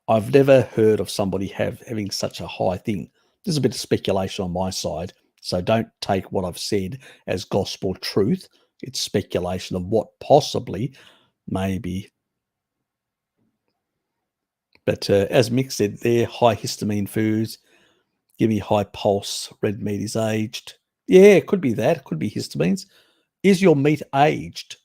I've never heard of somebody having such a high thing. There's a bit of speculation on my side, so don't take what I've said as gospel truth. It's speculation of what possibly, maybe. But as Mick said, they're high histamine foods. Give me high pulse. Red meat is aged. Yeah, it could be that. It could be histamines. Is your meat aged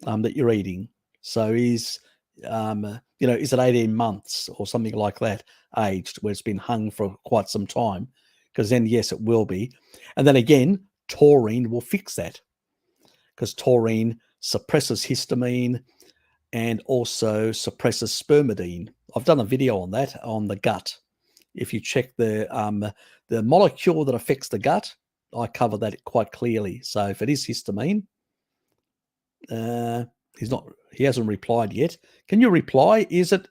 that you're eating? So is is it 18 months or something like that aged, where it's been hung for quite some time? Because then, yes, it will be. And then again, taurine will fix that, because taurine suppresses histamine and also suppresses spermidine. I've done a video on that on the gut. If you check the molecule that affects the gut, I cover that quite clearly. So if it is histamine, he hasn't replied yet. Can you reply? Is it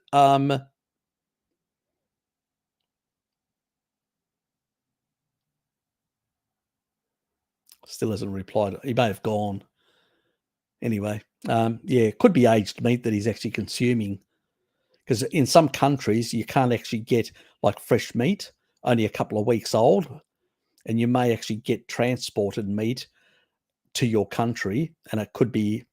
still hasn't replied. He may have gone. Anyway, yeah, it could be aged meat that he's actually consuming, because in some countries you can't actually get like fresh meat, only a couple of weeks old, and you may actually get transported meat to your country, and it could be,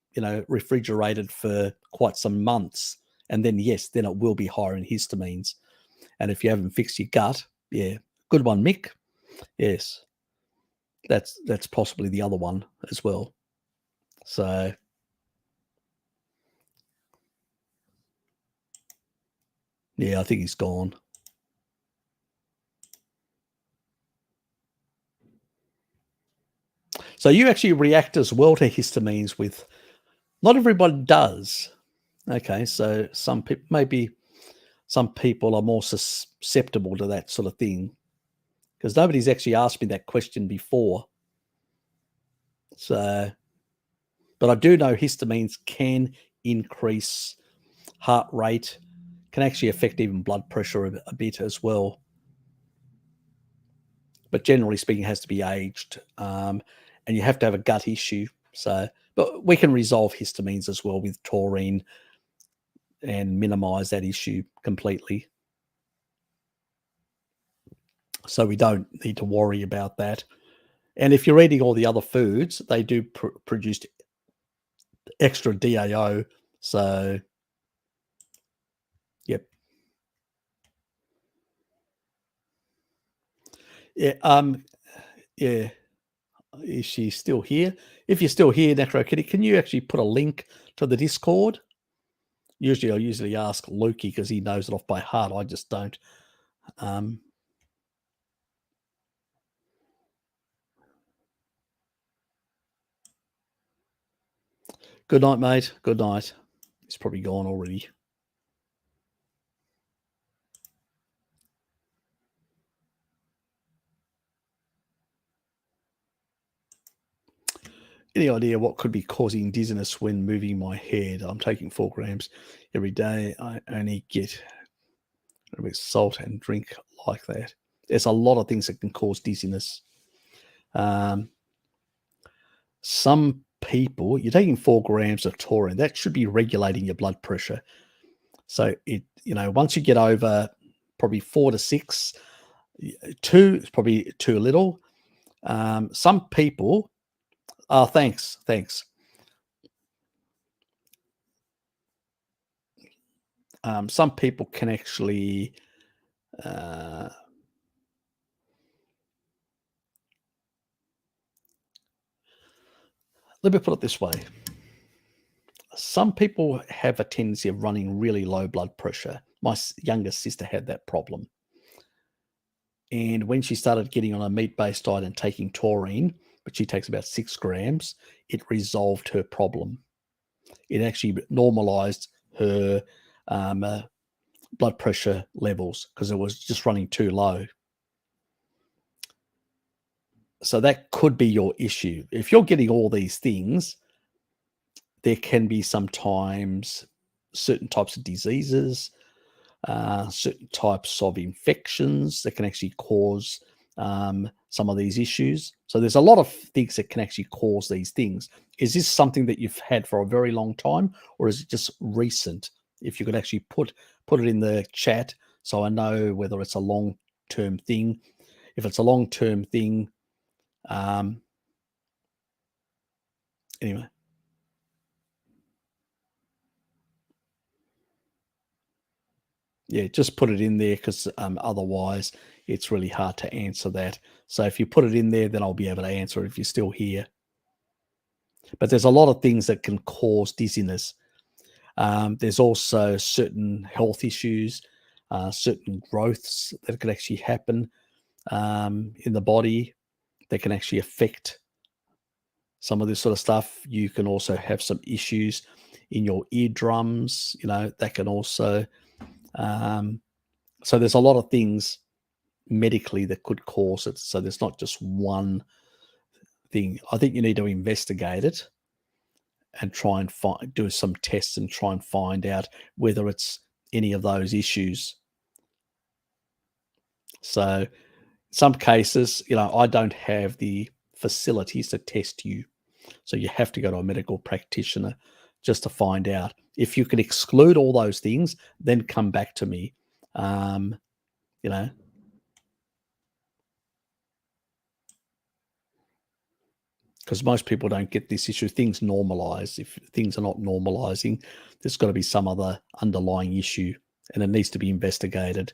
refrigerated for quite some months, and then yes, then it will be higher in histamines. And if you haven't fixed your gut, yeah, good one, Mick. Yes, that's possibly the other one as well. So yeah, I think he's gone. So you actually react as well to histamines with, not everybody does. Okay, so some people, maybe some people are more susceptible to that sort of thing, because nobody's actually asked me that question before. So, but I do know histamines can increase heart rate, can actually affect even blood pressure a bit as well. But generally speaking, it has to be aged, and you have to have a gut issue. So, but we can resolve histamines as well with taurine and minimize that issue completely. So we don't need to worry about that. And if you're eating all the other foods, they do produce extra DAO. So, yep. Yeah. Yeah. Is she still here? If you're still here, Necro Kitty, can you actually put a link to the Discord? I usually ask Lukey because he knows it off by heart. I just don't. Good night, mate. Good night. He's probably gone already. Any idea what could be causing dizziness when moving my head? I'm taking 4 grams every day. I only get a bit of salt and drink like that. There's a lot of things that can cause dizziness. Some people, you're taking 4 grams of taurine, that should be regulating your blood pressure. So once you get over probably 4 to 6, 2 is probably too little. Some people, thanks. Some people can actually, let me put it this way. Some people have a tendency of running really low blood pressure. My younger sister had that problem. And when she started getting on a meat-based diet and taking taurine, but she takes about 6 grams, it resolved her problem. It actually normalized her blood pressure levels, because it was just running too low. So that could be your issue. If you're getting all these things, there can be sometimes certain types of diseases, certain types of infections that can actually cause some of these issues. So there's a lot of things that can actually cause these things. Is this something that you've had for a very long time, or is it just recent? If you could actually put it in the chat so I know whether it's a long short-term thing. If it's a long-term thing, anyway. Yeah, just put it in there because otherwise it's really hard to answer that. So if you put it in there, then I'll be able to answer it if you're still here. But there's a lot of things that can cause dizziness. There's also certain health issues, certain growths that could actually happen in the body that can actually affect some of this sort of stuff. You can also have some issues in your eardrums, that can also. So there's a lot of things medically that could cause it. So there's not just one thing. I think you need to investigate it and try and do some tests and try and find out whether it's any of those issues. So some cases, I don't have the facilities to test you. So you have to go to a medical practitioner just to find out. If you can exclude all those things, then come back to me. Because most people don't get this issue. Things normalize. If things are not normalizing, there's got to be some other underlying issue, and it needs to be investigated.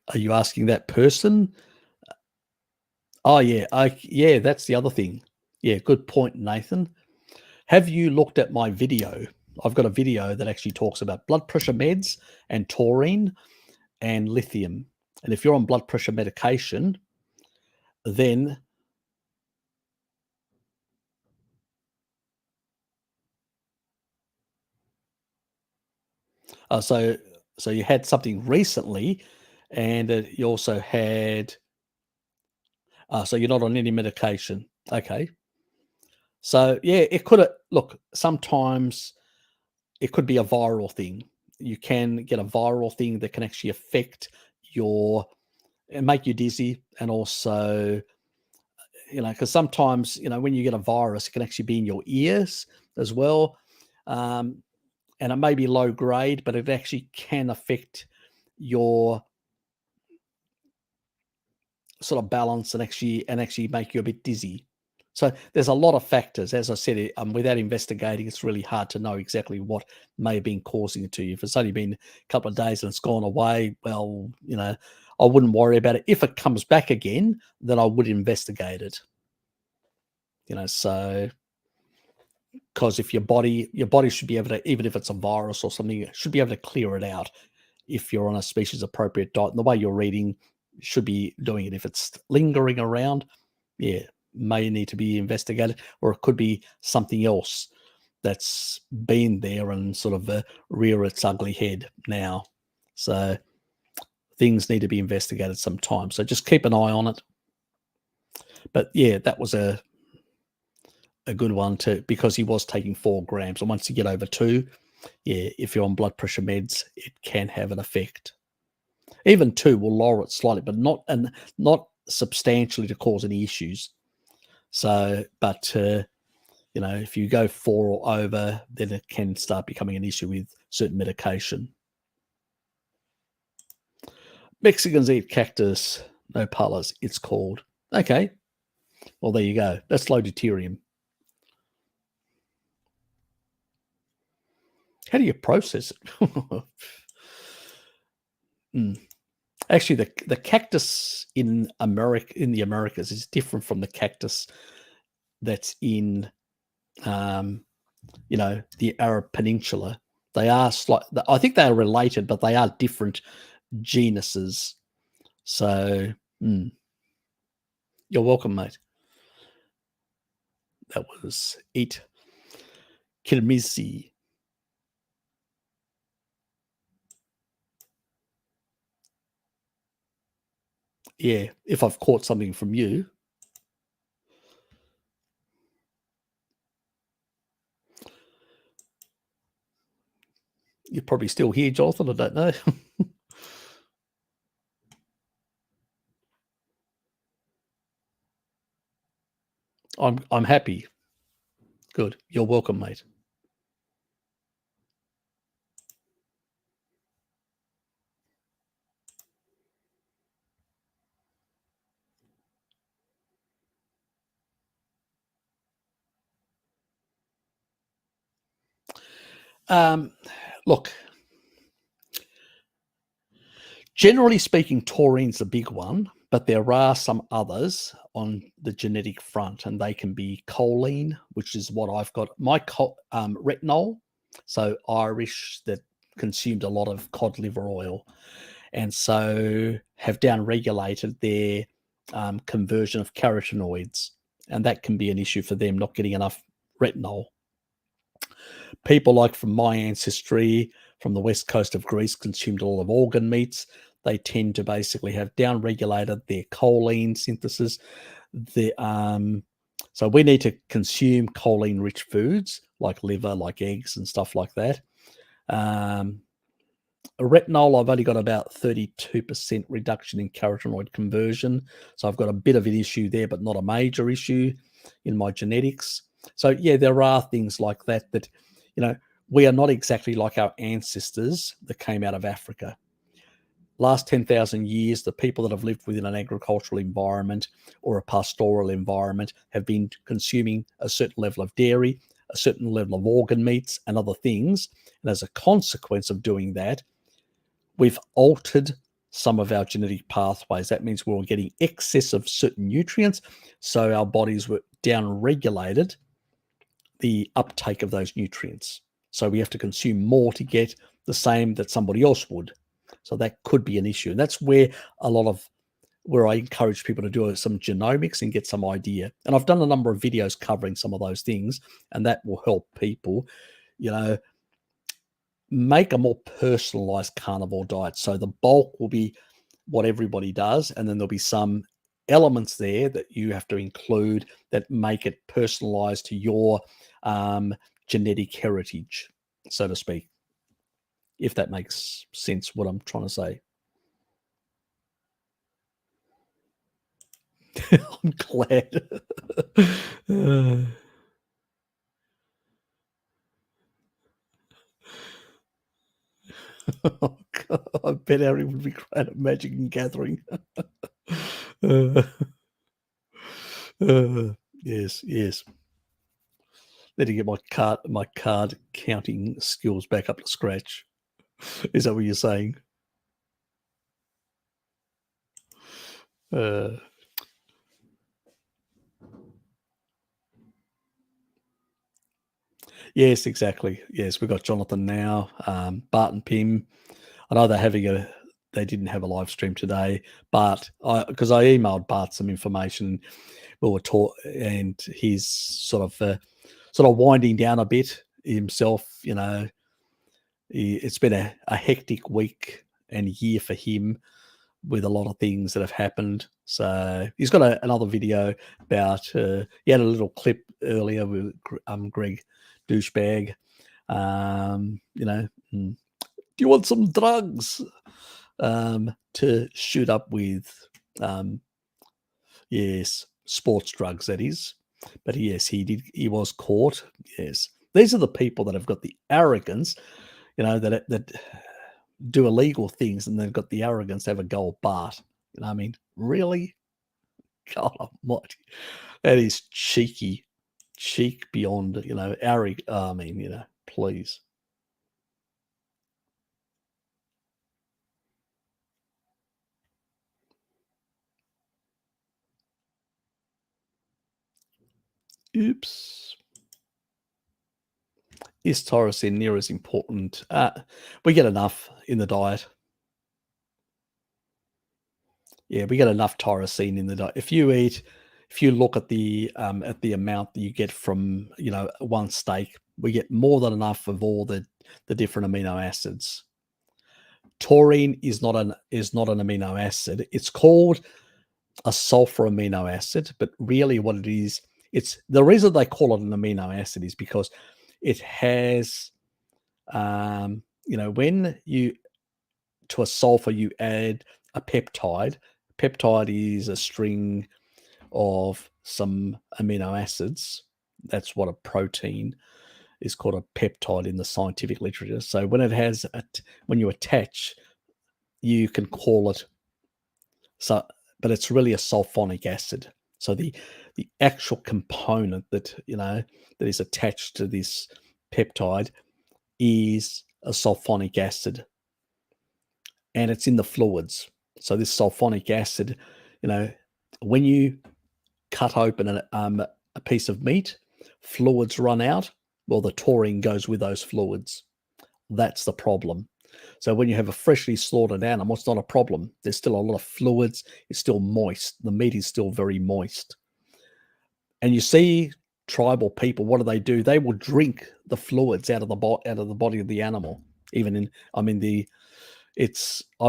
Are you asking that person? Oh, yeah. Yeah, that's the other thing. Yeah, good point, Nathan. Have you looked at my video? I've got a video that actually talks about blood pressure meds and taurine and lithium. And if you're on blood pressure medication, then so you had something recently, and you also had. So you're not on any medication. Okay. So yeah, it could look. Sometimes it could be a viral thing. You can get a viral thing that can actually affect your and make you dizzy, and also because sometimes when you get a virus, it can actually be in your ears as well, and it may be low grade, but it actually can affect your sort of balance and actually make you a bit dizzy. So there's a lot of factors. As I said, without investigating, it's really hard to know exactly what may have been causing it to you. If it's only been a couple of days and it's gone away, well, I wouldn't worry about it. If it comes back again, then I would investigate it. So because if your body should be able to, even if it's a virus or something, it should be able to clear it out if you're on a species appropriate diet. And the way you're eating should be doing it. If it's lingering around, yeah, may need to be investigated, or it could be something else that's been there and sort of rear its ugly head now. So things need to be investigated sometime. So just keep an eye on it. But yeah, that was a good one because he was taking 4 grams. And once you get over 2, yeah, if you're on blood pressure meds, it can have an effect. Even 2 will lower it slightly, but not substantially to cause any issues. So, but if you go 4 or over, then it can start becoming an issue with certain medication. Mexicans eat cactus, no palas, it's called. Okay. Well, there you go. That's low deuterium. How do you process it? Actually, the cactus in the Americas is different from the cactus that's in the Arab Peninsula. They are I think they are related, but they are different genuses. So you're welcome, mate. That was Eat Kirmizi. Yeah, if I've caught something from you. You're probably still here, Jonathan. I don't know. I'm happy. Good. You're welcome, mate. Look, generally speaking, taurine's a big one, but there are some others on the genetic front, and they can be choline, which is what I've got. My retinol, so Irish that consumed a lot of cod liver oil, and so have down-regulated their conversion of carotenoids, and that can be an issue for them not getting enough retinol. People like from my ancestry, from the west coast of Greece, consumed a lot of organ meats. They tend to basically have down-regulated their choline synthesis. So we need to consume choline-rich foods like liver, like eggs and stuff like that. Retinol, I've only got about 32% reduction in carotenoid conversion. So I've got a bit of an issue there, but not a major issue in my genetics. So yeah, there are things like that, we are not exactly like our ancestors that came out of Africa. Last 10,000 years, the people that have lived within an agricultural environment or a pastoral environment have been consuming a certain level of dairy, a certain level of organ meats and other things. And as a consequence of doing that, we've altered some of our genetic pathways. That means we were getting excess of certain nutrients, so our bodies were down-regulated the uptake of those nutrients. So we have to consume more to get the same that somebody else would. So that could be an issue. And that's where where I encourage people to do some genomics and get some idea. And I've done a number of videos covering some of those things, and that will help people, make a more personalized carnivore diet. So the bulk will be what everybody does, and then there'll be some elements there that you have to include that make it personalized to your genetic heritage, so to speak, if that makes sense, what I'm trying to say. I'm glad. Oh, God, I bet Harry would be great at Magic and Gathering. Yes, yes. Need to get my card counting skills back up to scratch. Is that what you're saying? Yes, exactly. Yes, we've got Jonathan now, Bart and Pim. I know they didn't have a live stream today, but because I emailed Bart some information, we were taught, and he's sort of winding down a bit himself. It's been a hectic week and year for him with a lot of things that have happened. So he's got another video about, he had a little clip earlier with Greg Douchebag, do you want some drugs? To shoot up with, yes, sports drugs, that is. But yes, he was caught. Yes. These are the people that have got the arrogance, that do illegal things, and they've got the arrogance to have a go at Bart. I mean, really? God almighty. That is cheeky. Cheek beyond, arrogant. I mean, please. Oops. Is tyrosine near as important? We get enough in the diet. Yeah, we get enough tyrosine in the diet. If you look at the amount that you get from, one steak, we get more than enough of all the different amino acids. Taurine is not an amino acid. It's called a sulfur amino acid, but really what it is, it's the reason they call it an amino acid is because it has, when you to a sulfur you add a peptide. Peptide is a string of some amino acids. That's what a protein is called, a peptide in the scientific literature. So when it has when you attach, you can call it so, but it's really a sulfonic acid. So the actual component that that is attached to this peptide is a sulfonic acid, and it's in the fluids. So this sulfonic acid, when you cut open a piece of meat, fluids run out. Well, the taurine goes with those fluids. That's the problem. So when you have a freshly slaughtered animal, it's not a problem. There's still a lot of fluids. It's still moist. The meat is still very moist. And you see tribal people, what do? They will drink the fluids out of the body of the animal. I've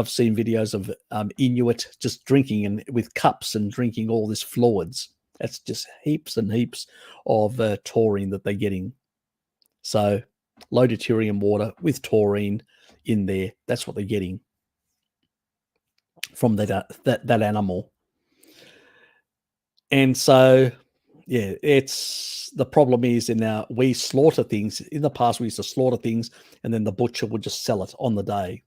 seen videos of Inuit just drinking and with cups and drinking all this fluids. That's just heaps and heaps of taurine that they're getting. So low deuterium water with taurine in there. That's what they're getting from that animal. And so, yeah, it's the problem is we slaughter things. In the past, we used to slaughter things and then the butcher would just sell it on the day.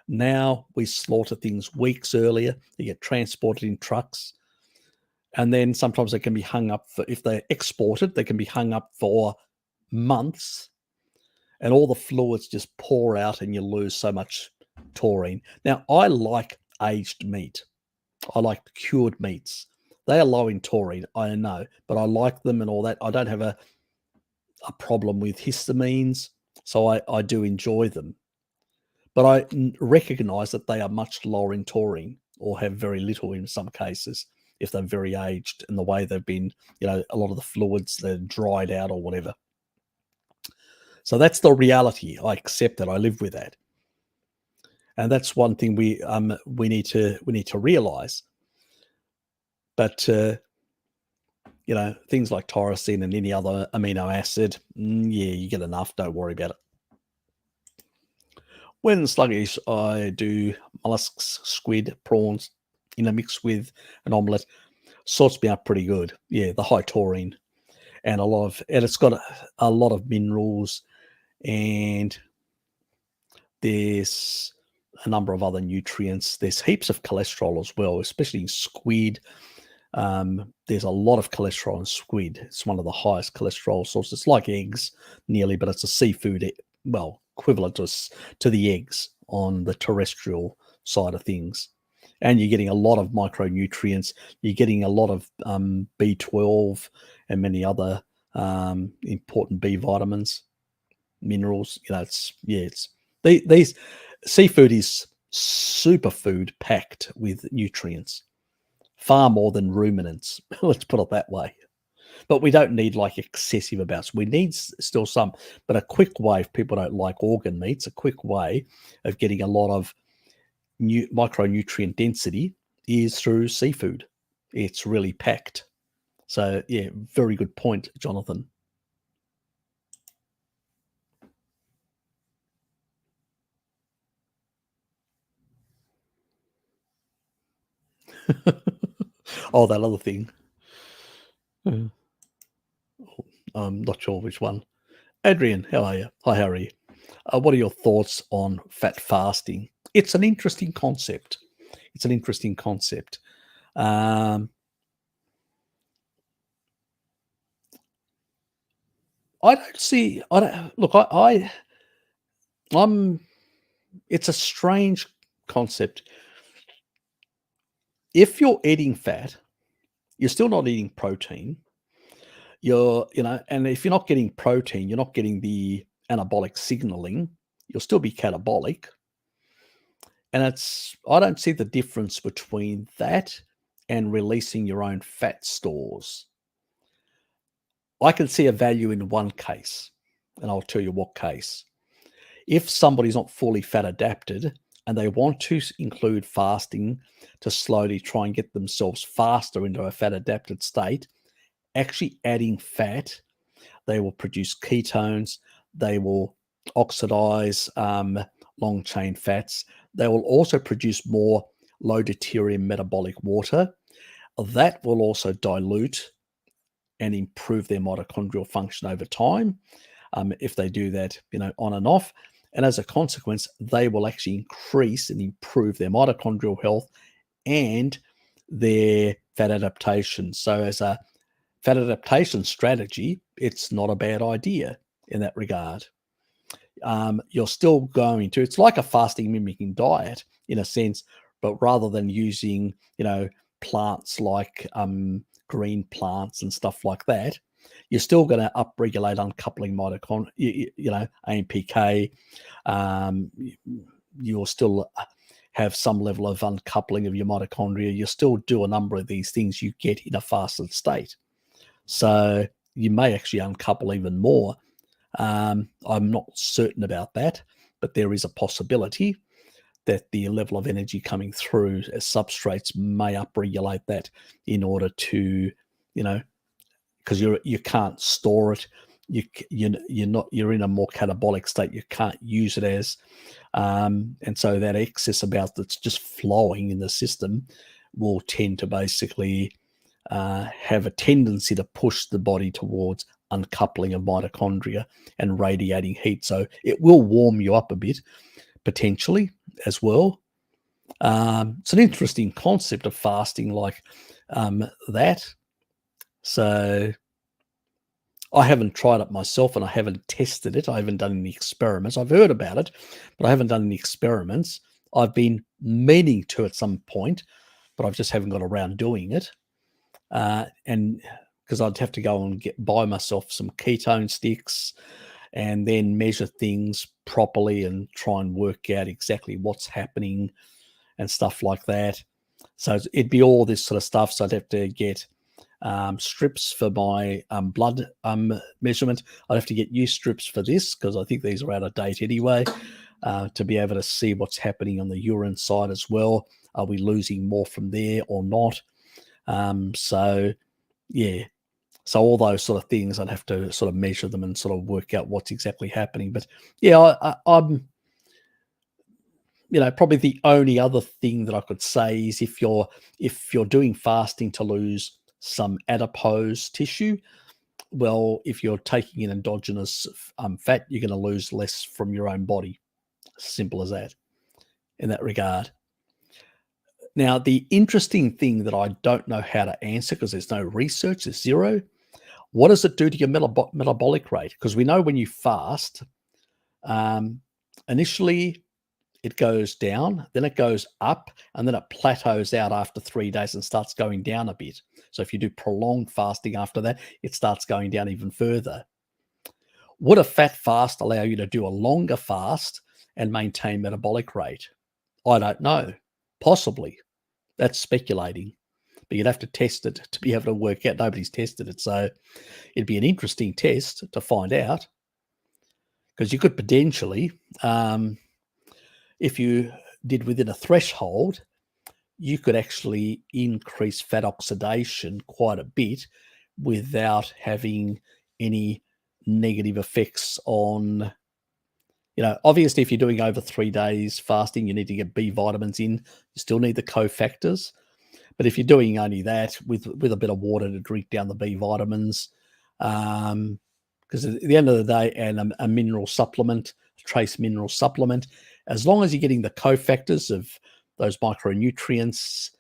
Now we slaughter things weeks earlier. They get transported in trucks. And then sometimes they can be hung up if they're exported, they can be hung up for months. And all the fluids just pour out and you lose so much taurine. Now, I like aged meat. I like cured meats. They are low in taurine, I know, but I like them and all that. I don't have a problem with histamines, so I do enjoy them. But I recognize that they are much lower in taurine or have very little in some cases if they're very aged and the way they've been, a lot of the fluids, they're dried out or whatever. So that's the reality. I accept that. I live with that. And that's one thing we need to realize. But things like tyrosine and any other amino acid, you get enough. Don't worry about it. When sluggish, I do mollusks, squid, prawns in a mix with an omelette. Sorts me out pretty good. Yeah, the high taurine and it's got a lot of minerals, and there's a number of other nutrients. There's heaps of cholesterol as well, especially in squid. There's a lot of cholesterol in squid. It's one of the highest cholesterol sources. It's like eggs nearly, but it's a seafood, equivalent to the eggs on the terrestrial side of things. And you're getting a lot of micronutrients. You're getting a lot of B12 and many other important B vitamins, minerals. These seafood is superfood packed with nutrients, far more than ruminants. Let's put it that way. But we don't need like excessive amounts. We need still some, but a quick way, if people don't like organ meats, a quick way of getting a lot of micronutrient density is through seafood. It's really packed. So yeah, very good point, Jonathan. Oh, that other thing. I'm not sure which one. Adrian, how are you? Hi, how are you? What are your thoughts on fat fasting? It's an interesting concept. It's a strange concept. If you're eating fat, you're still not eating protein. And if you're not getting protein, you're not getting the anabolic signaling. You'll still be catabolic. And I don't see the difference between that and releasing your own fat stores. I can see a value in one case, and I'll tell you what case. If somebody's not fully fat adapted and they want to include fasting to slowly try and get themselves faster into a fat adapted state, actually adding fat, they will produce ketones, they will oxidize long chain fats, they will also produce more low deuterium metabolic water. That will also dilute and improve their mitochondrial function over time if they do that, on and off. And as a consequence, they will actually increase and improve their mitochondrial health and their fat adaptation. So as a fat adaptation strategy, it's not a bad idea in that regard. you're still going to, it's like a fasting mimicking diet in a sense, but rather than using, plants like green plants and stuff like that, you're still going to upregulate uncoupling mitochondria, AMPK. You'll still have some level of uncoupling of your mitochondria. You still do a number of these things you get in a fasted state. So you may actually uncouple even more. I'm not certain about that, but there is a possibility that the level of energy coming through as substrates may upregulate that in order to, because you can't store it. You're in a more catabolic state. You can't use it as, and so that excess amount that's just flowing in the system will tend to basically have a tendency to push the body towards uncoupling of mitochondria and radiating heat. So it will warm you up a bit, potentially, as well. It's an interesting concept of fasting like that. So I haven't tried it myself and I haven't tested it. I haven't done any experiments. I've heard about it, but I haven't done any experiments. I've been meaning to at some point, but I just haven't got around doing it. And because I'd have to go and buy myself some ketone sticks and then measure things properly and try and work out exactly what's happening and stuff like that. So it'd be all this sort of stuff. So I'd have to get strips for my blood measurement. I'd have to get new strips for this because I think these are out of date anyway, to be able to see what's happening on the urine side as well. Are we losing more from there or not? So yeah, so all those sort of things, I'd have to sort of measure them and sort of work out what's exactly happening. But yeah, I'm, probably the only other thing that I could say is if you're doing fasting to lose some adipose tissue, well, if you're taking in endogenous fat, you're going to lose less from your own body. Simple as that in that regard. Now, the interesting thing that I don't know how to answer because there's no research, there's zero. What does it do to your metabolic rate? Because we know when you fast, initially it goes down, then it goes up, and then it plateaus out after 3 days and starts going down a bit. So if you do prolonged fasting after that, it starts going down even further. Would a fat fast allow you to do a longer fast and maintain metabolic rate? I don't know. Possibly. That's speculating. But you'd have to test it to be able to work out. Nobody's tested it. So it'd be an interesting test to find out. Because you could potentially, if you did within a threshold, you could actually increase fat oxidation quite a bit without having any negative effects on, obviously if you're doing over 3 days fasting, you need to get B vitamins in. You still need the cofactors. But if you're doing only that with a bit of water to drink down the B vitamins, because at the end of the day, and a mineral supplement, trace mineral supplement, as long as you're getting the cofactors of those micronutrients,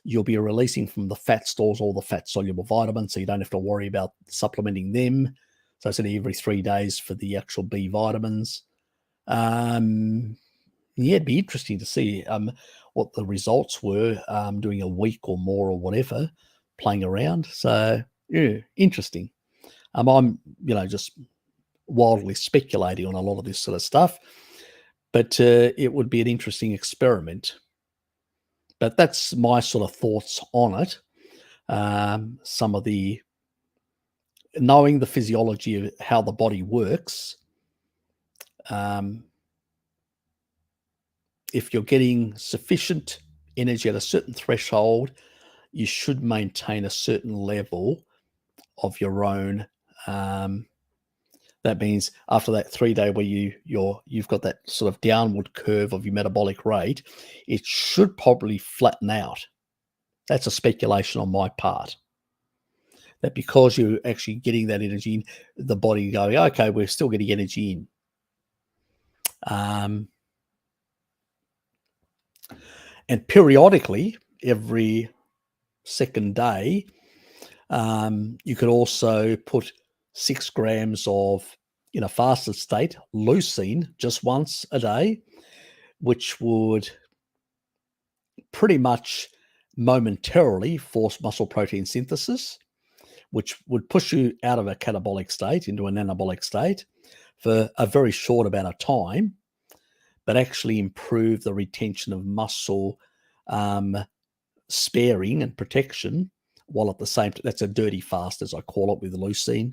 you'll be releasing from the fat stores all the fat-soluble vitamins, so you don't have to worry about supplementing them. So it's only every 3 days for the actual B vitamins. Yeah, it'd be interesting to see what the results were doing a week or more or whatever, playing around. So yeah, interesting. I'm just wildly speculating on a lot of this sort of stuff, but it would be an interesting experiment. But that's my sort of thoughts on it. Some of the knowing the physiology of how the body works. If you're getting sufficient energy at a certain threshold, you should maintain a certain level of your own. That means after that 3 day where you've got that sort of downward curve of your metabolic rate, it should probably flatten out. That's a speculation on my part. That because you're actually getting that energy in, the body going, okay, we're still getting energy in. And periodically, every second day, you could also put 6 grams of, in a fasted state, leucine, just once a day, which would pretty much momentarily force muscle protein synthesis, which would push you out of a catabolic state into an anabolic state for a very short amount of time, but actually improve the retention of muscle sparing and protection, while at the same time, that's a dirty fast, as I call it, with leucine.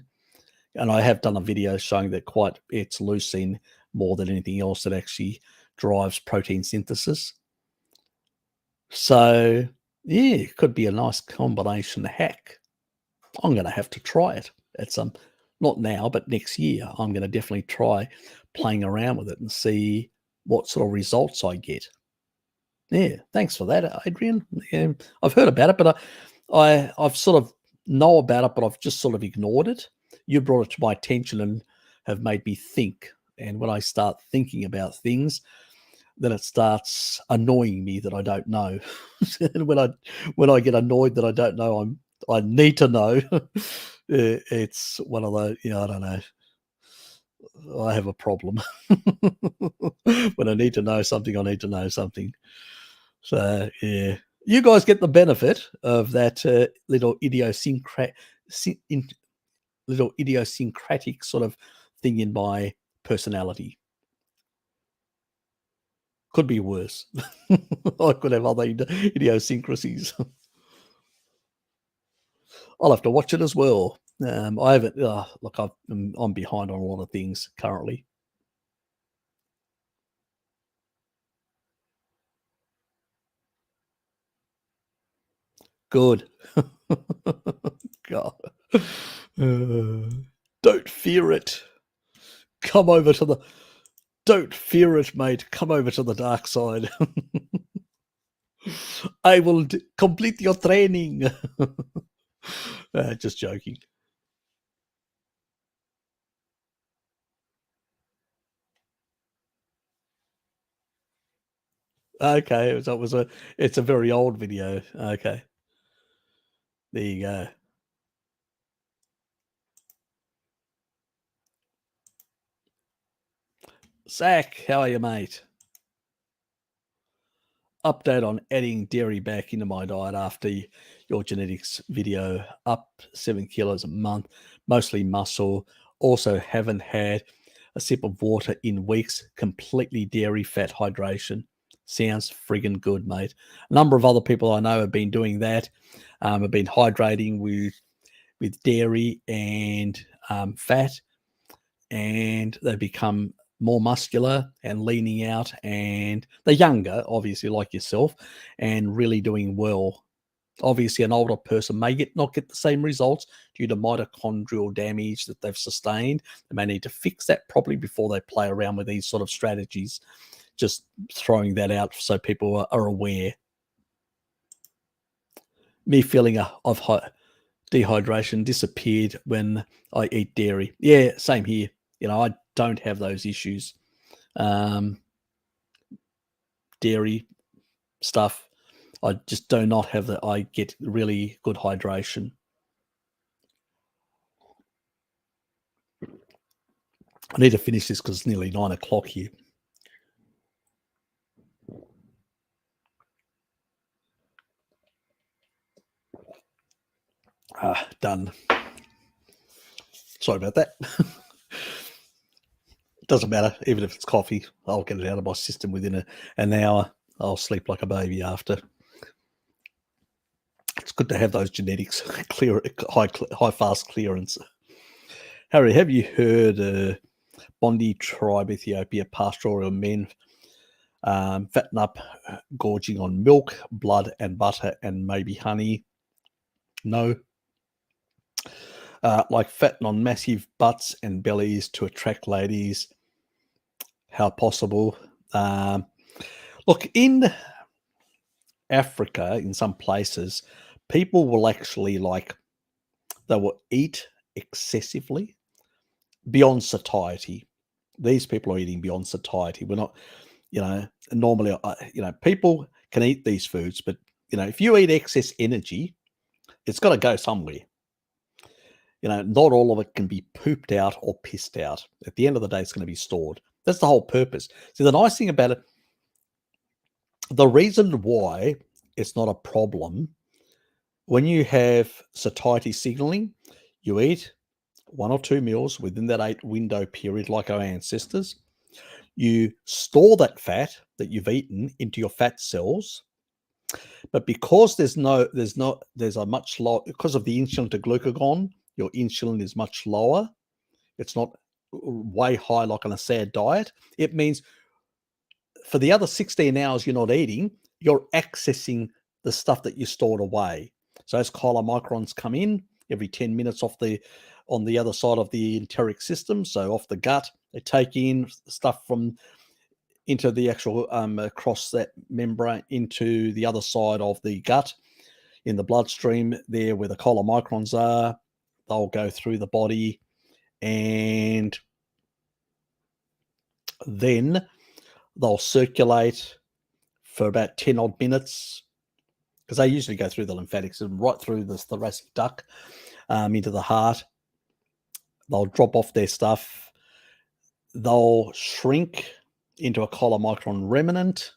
And I have done a video showing that it's leucine more than anything else that actually drives protein synthesis. So yeah, it could be a nice combination hack. I'm going to have to try it at some, not now, but next year. I'm going to definitely try playing around with it and see what sort of results I get. Yeah, thanks for that, Adrian. Yeah, I've heard about it, but I've sort of know about it, but I've just sort of ignored it. You brought it to my attention and have made me think. And when I start thinking about things, then it starts annoying me that I don't know. And when I get annoyed that I don't know, I need to know. It's one of those, I don't know. I have a problem. When I need to know something, I need to know something. So yeah, you guys get the benefit of that little idiosyncratic sort of thing in my personality. Could be worse. I could have other idiosyncrasies. I'll have to watch it as well. I haven't. Look, I'm behind on a lot of things currently. Good. God. Don't fear it. Come over to the. Don't fear it, mate. Come over to the dark side. I will complete your training. Just joking. Okay, it's a very old video. Okay, there you go. Zach, how are you, mate? Update on adding dairy back into my diet after your genetics video. Up 7 kilos a month, mostly muscle. Also haven't had a sip of water in weeks. Completely dairy fat hydration. Sounds friggin' good, mate. A number of other people I know have been doing that. Have been hydrating with dairy and fat, and they become more muscular and leaning out, and they're younger, obviously, like yourself, and really doing well. Obviously, an older person may not get the same results due to mitochondrial damage that they've sustained. They may need to fix that properly before they play around with these sort of strategies. Just throwing that out so people are aware. Me feeling of dehydration disappeared when I eat dairy. Yeah, same here. I don't have those issues. Dairy stuff, I just do not have that. I get really good hydration. I need to finish this because it's nearly 9 o'clock here. Done. Sorry about that. It doesn't matter. Even if it's coffee, I'll get it out of my system within an hour. I'll sleep like a baby after. It's good to have those genetics clear, high fast clearance. Harry, have you heard Bondi tribe, Ethiopia, pastoral men fatten up, gorging on milk, blood, and butter, and maybe honey? No. Like fatten on massive butts and bellies to attract ladies. How possible? Look, in Africa, in some places, people will actually they will eat excessively beyond satiety. These people are eating beyond satiety. We're not, normally, people can eat these foods, but if you eat excess energy, it's got to go somewhere. not all of it can be pooped out or pissed out. At the end of the day, it's going to be stored. That's the whole purpose. See, the nice thing about it, the reason why it's not a problem, when you have satiety signaling, you eat 1 or 2 meals within that 8 window period, like our ancestors. You store that fat that you've eaten into your fat cells, but because there's a much lower, because of the insulin to glucagon, your insulin is much lower. It's not way high like on a SAD diet. It means for the other 16 hours you're not eating, you're accessing the stuff that you stored away. So as chylomicrons come in every 10 minutes on the other side of the enteric system, so off the gut, they take in stuff from into the actual across that membrane into the other side of the gut in the bloodstream there where the chylomicrons are. They'll go through the body, and then they'll circulate for about 10 odd minutes, because they usually go through the lymphatic system right through the thoracic duct into the heart. They'll drop off their stuff. They'll shrink into a chylomicron remnant,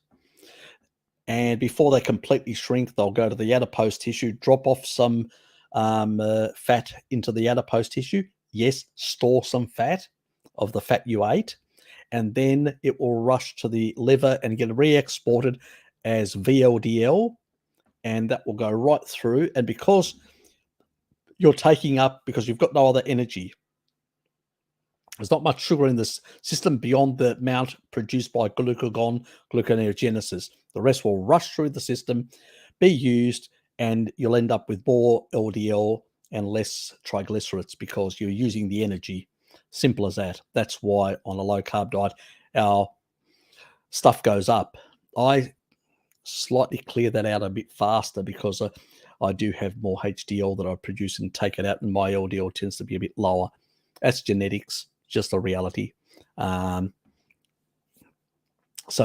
and before they completely shrink, they'll go to the adipose tissue, drop off some fat into the adipose tissue. Yes, store some fat of the fat you ate, and then it will rush to the liver and get re-exported as VLDL, and that will go right through. And because you're taking up, because you've got no other energy, there's not much sugar in this system beyond the amount produced by gluconeogenesis. The rest will rush through the system, be used, and you'll end up with more LDL and less triglycerides because you're using the energy. Simple as that. That's why on a low-carb diet, our stuff goes up. I slightly clear that out a bit faster because I do have more HDL that I produce and take it out, and my LDL tends to be a bit lower. That's genetics. Just a reality. So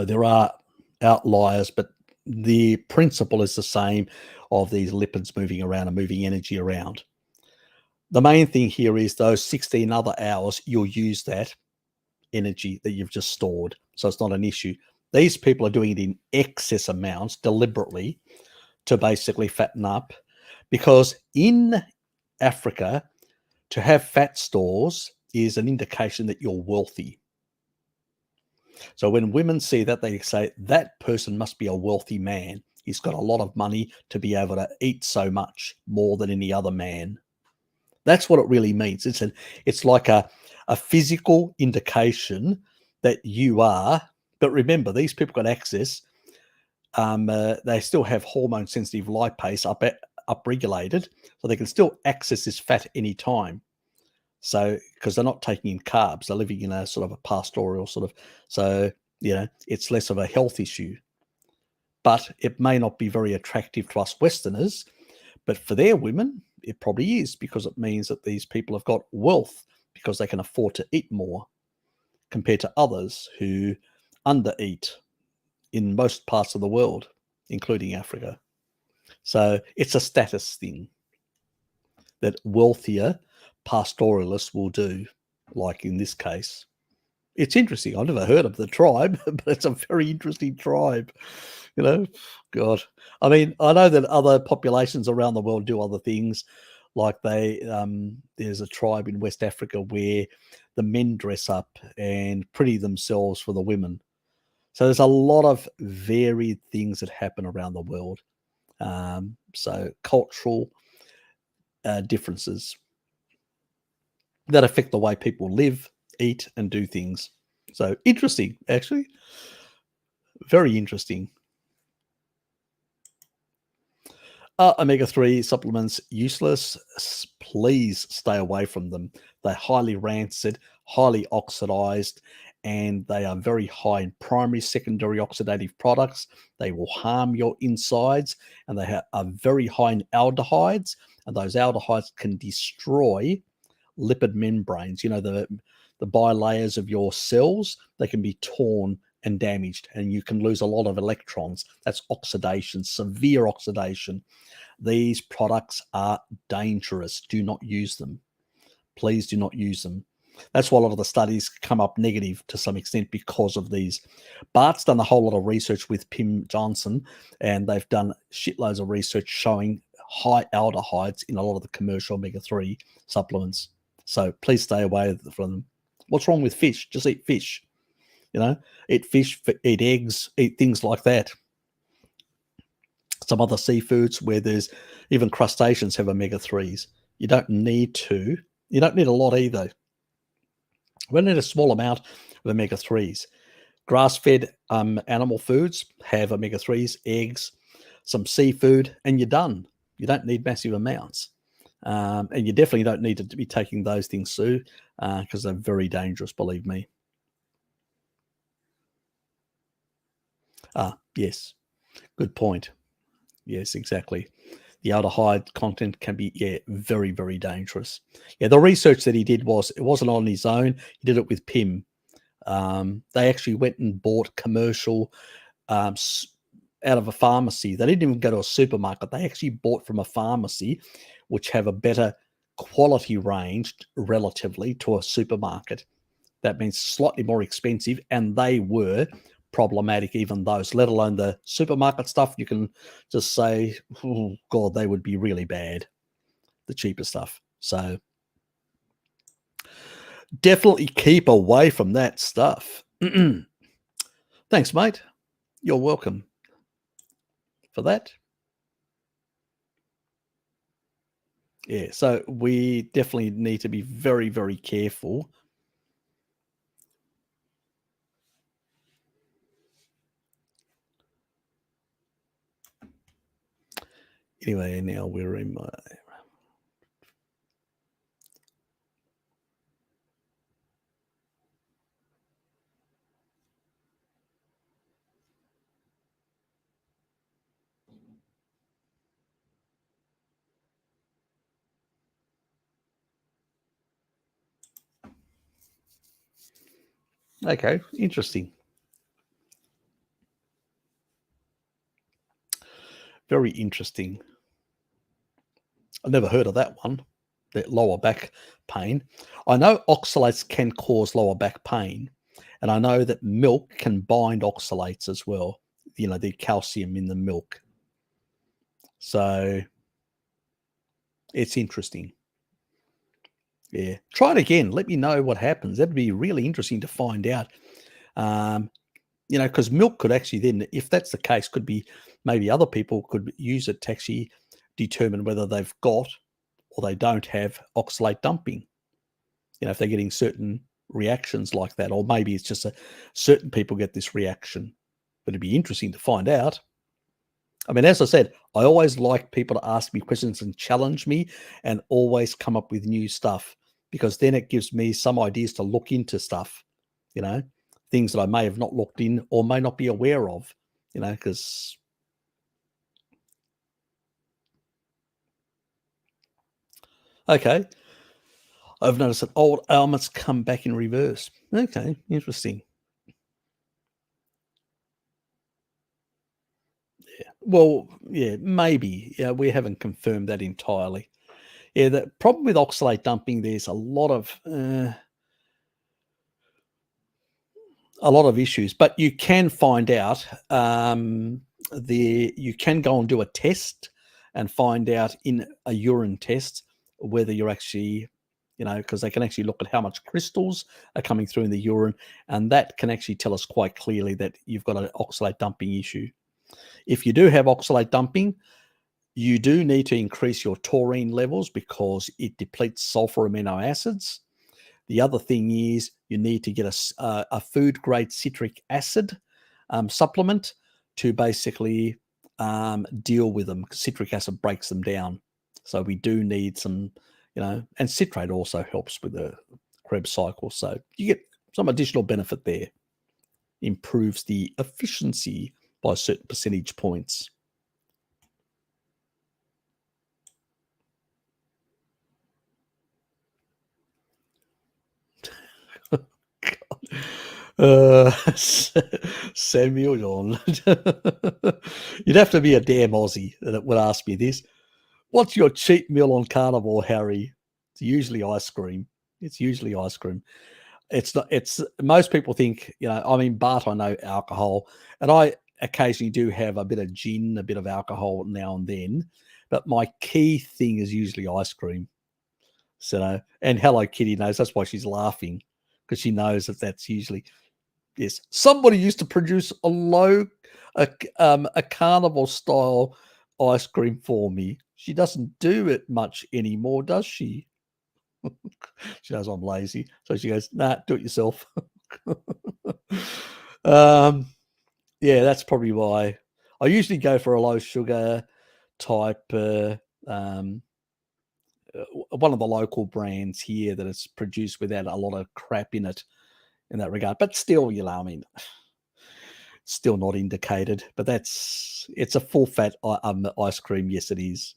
there are outliers, but the principle is the same of these lipids moving around and moving energy around. The main thing here is those 16 other hours, you'll use that energy that you've just stored. So it's not an issue. These people are doing it in excess amounts deliberately to basically fatten up, because in Africa, to have fat stores is an indication that you're wealthy. So when women see that, they say that person must be a wealthy man. He's got a lot of money to be able to eat so much more than any other man. That's what it really means. It's like a physical indication that you are. But remember, these people got access. They still have hormone-sensitive lipase upregulated, so they can still access this fat any time. So, because they're not taking in carbs, they're living in a sort of a pastoral sort of, so, it's less of a health issue. But it may not be very attractive to us Westerners, but for their women, it probably is, because it means that these people have got wealth because they can afford to eat more compared to others who undereat in most parts of the world, including Africa. So it's a status thing that wealthier pastoralists will do, like in this case. It's interesting. I've never heard of the tribe, but it's a very interesting tribe. God. I mean, I know that other populations around the world do other things. Like there's a tribe in West Africa where the men dress up and pretty themselves for the women. So there's a lot of varied things that happen around the world. So cultural differences that affect the way people live, eat, and do things. So interesting, actually. Very interesting. Omega-3 supplements, useless. Please stay away from them. They're highly rancid, highly oxidized, and they are very high in primary, secondary oxidative products. They will harm your insides, and they are very high in aldehydes, and those aldehydes can destroy lipid membranes. The bilayers of your cells, they can be torn and damaged, and you can lose a lot of electrons. That's oxidation, severe oxidation. These products are dangerous. Do not use them. Please do not use them. That's why a lot of the studies come up negative to some extent because of these. Bart's done a whole lot of research with Pim Johnson, and they've done shitloads of research showing high aldehydes in a lot of the commercial omega-3 supplements. So please stay away from them. What's wrong with fish? Just eat fish. Eat fish, eat eggs, eat things like that. Some other seafoods where there's even crustaceans have omega-3s. You don't need to. You don't need a lot either. We need a small amount of omega-3s. Grass-fed animal foods have omega-3s, eggs, some seafood, and you're done. You don't need massive amounts. And you definitely don't need to be taking those things too, because they're very dangerous, believe me. Yes. Good point. Yes, exactly. The aldehyde content can be, very, very dangerous. Yeah, the research that he did it wasn't on his own. He did it with Pim. They actually went and bought commercial out of a pharmacy. They didn't even go to a supermarket. They actually bought from a pharmacy, which have a better quality range relatively to a supermarket. That means slightly more expensive, and they were problematic, even those, let alone the supermarket stuff. You can just say, oh God, they would be really bad, the cheaper stuff. So definitely keep away from that stuff. Thanks, mate. You're welcome for that. Yeah, so we definitely need to be very, very careful. Anyway, now we're in my... Okay, interesting. Very interesting. I've never heard of that one, the lower back pain. I know oxalates can cause lower back pain, and I know that milk can bind oxalates as well, the calcium in the milk. So it's interesting. Yeah. Try it again. Let me know what happens. That'd be really interesting to find out. Because milk could actually then, if that's the case, could be maybe other people could use it to actually determine whether they've got or they don't have oxalate dumping. If they're getting certain reactions like that, or maybe it's just certain people get this reaction. But it'd be interesting to find out. I mean, as I said, I always like people to ask me questions and challenge me and always come up with new stuff, because then it gives me some ideas to look into stuff, things that I may have not looked in or may not be aware of, because... Okay. I've noticed that old ailments come back in reverse. Okay, interesting. Yeah. Well, yeah, maybe. Yeah, we haven't confirmed that entirely. Yeah, the problem with oxalate dumping, there's a lot of issues, but you can find out. You can go and do a test and find out in a urine test whether you're actually, because they can actually look at how much crystals are coming through in the urine, and that can actually tell us quite clearly that you've got an oxalate dumping issue. If you do have oxalate dumping, you do need to increase your taurine levels because it depletes sulfur amino acids. The other thing is you need to get a food-grade citric acid supplement to basically deal with them. Citric acid breaks them down. So we do need some, and citrate also helps with the Krebs cycle. So you get some additional benefit there. Improves the efficiency by certain percentage points. Samuel John. You'd have to be a damn Aussie that would ask me this. What's your cheat meal on Carnivore, Harry? usually ice cream. It's usually ice cream. It's not. It's most people think, I mean, but I know alcohol, and I occasionally do have a bit of gin, a bit of alcohol now and then. But my key thing is usually ice cream. So, and Hello Kitty knows that's why she's laughing, because she knows that that's usually yes. Somebody used to produce a carnival style ice cream for me. She doesn't do it much anymore, does she? She knows I'm lazy, so she goes, "Nah, do it yourself." Yeah, that's probably why I usually go for a low sugar type. One of the local brands here that is produced without a lot of crap in it in that regard. But still, I mean, still not indicated. But it's a full fat ice cream. Yes, it is.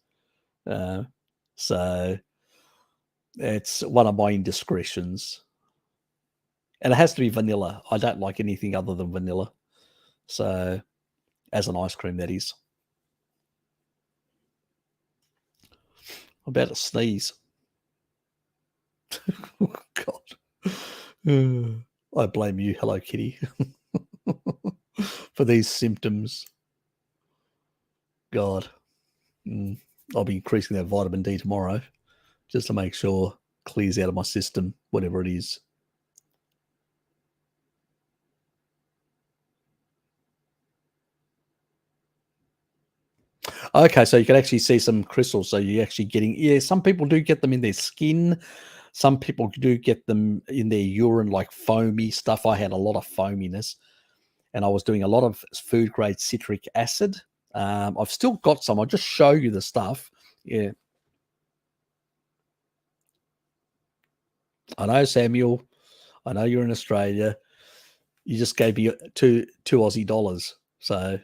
So it's one of my indiscretions. And it has to be vanilla. I don't like anything other than vanilla. So, as an ice cream, that is. I'm about to sneeze. Oh, God. I blame you, Hello Kitty, for these symptoms. God. I'll be increasing that vitamin D tomorrow just to make sure it clears out of my system, whatever it is. Okay, so you can actually see some crystals. So you're actually getting, some people do get them in their skin. Some people do get them in their urine, like foamy stuff. I had a lot of foaminess, and I was doing a lot of food grade citric acid. I've still got some. I'll just show you the stuff. Yeah. I know, Samuel. I know you're in Australia. You just gave me two Aussie dollars. So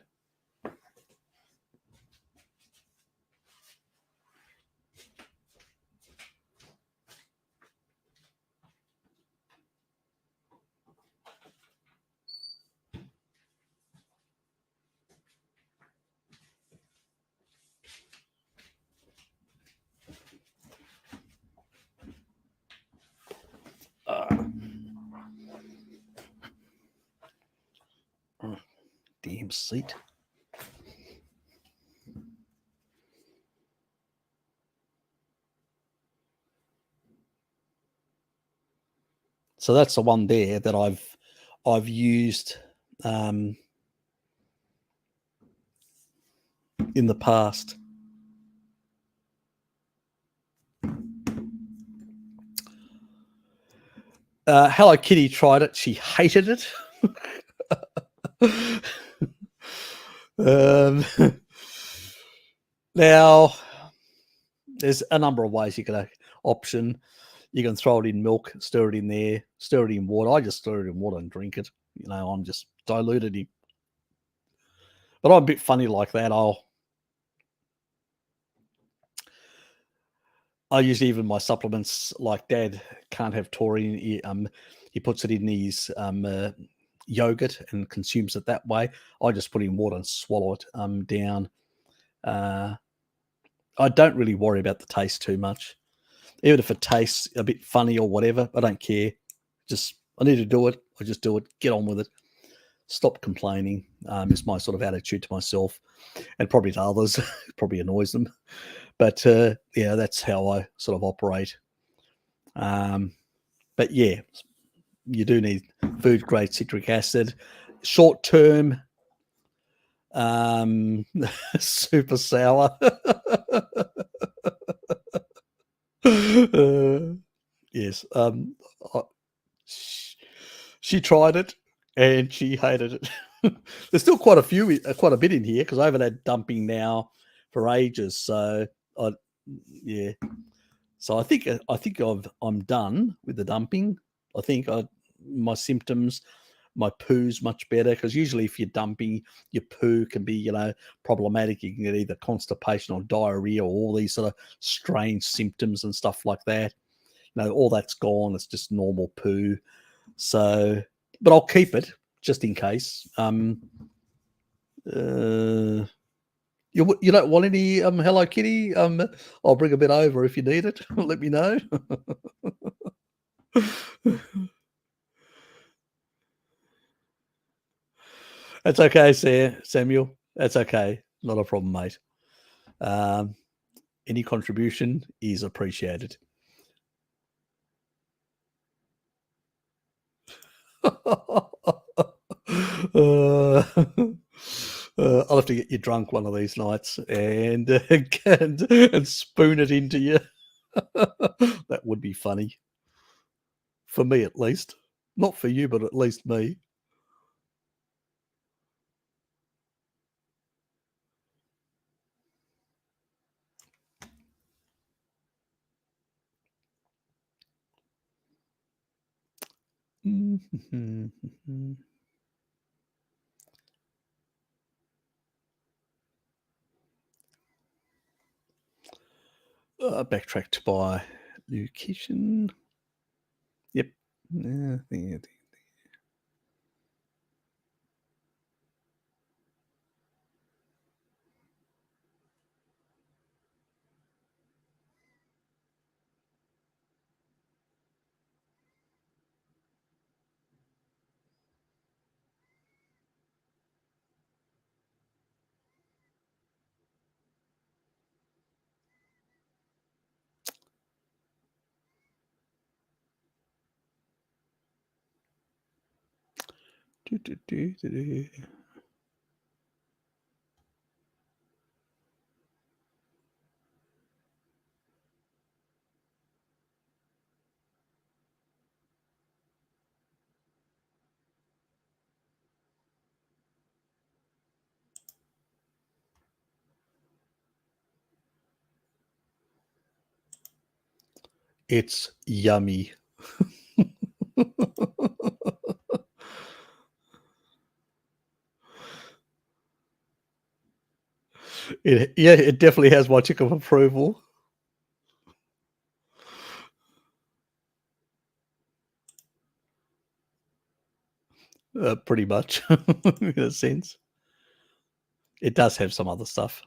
damn seat. So that's the one there that I've used in the past. Hello Kitty tried it. She hated it. Now, there's a number of ways you can option. You can throw it in milk, stir it in there, stir it in water. I just stir it in water and drink it. I'm just diluted it. But I'm a bit funny like that. I usually, even my supplements, like Dad can't have taurine. He puts it in his yogurt and consumes it that way. I just put it in water and swallow it down. I don't really worry about the taste too much. Even if it tastes a bit funny or whatever, I don't care. I need to do it. I just do it. Get on with it. Stop complaining is my sort of attitude to myself, and probably to others. It probably annoys them. But yeah, that's how I sort of operate. But yeah, you do need food grade citric acid. Short term, super sour. Yes. She tried it and she hated it. There's still quite a bit in here because I haven't had dumping now for ages. So yeah. So I think I'm done with the dumping. I think my symptoms, my poo's much better, because usually if you're dumping, your poo can be problematic. You can get either constipation or diarrhea or all these sort of strange symptoms and stuff like that. All that's gone. It's just normal poo. So, but I'll keep it just in case. You don't want any Hello Kitty? I'll bring a bit over if you need it. Let me know. That's okay, Samuel. That's okay. Not a problem, mate. Um, any contribution is appreciated. Uh, I'll have to get you drunk one of these nights and and spoon it into you. That would be funny. For me, at least. Not for you, but at least me. Backtracked by location. Yep. It's yummy. It definitely has my tick of approval. Pretty much, in a sense. It does have some other stuff.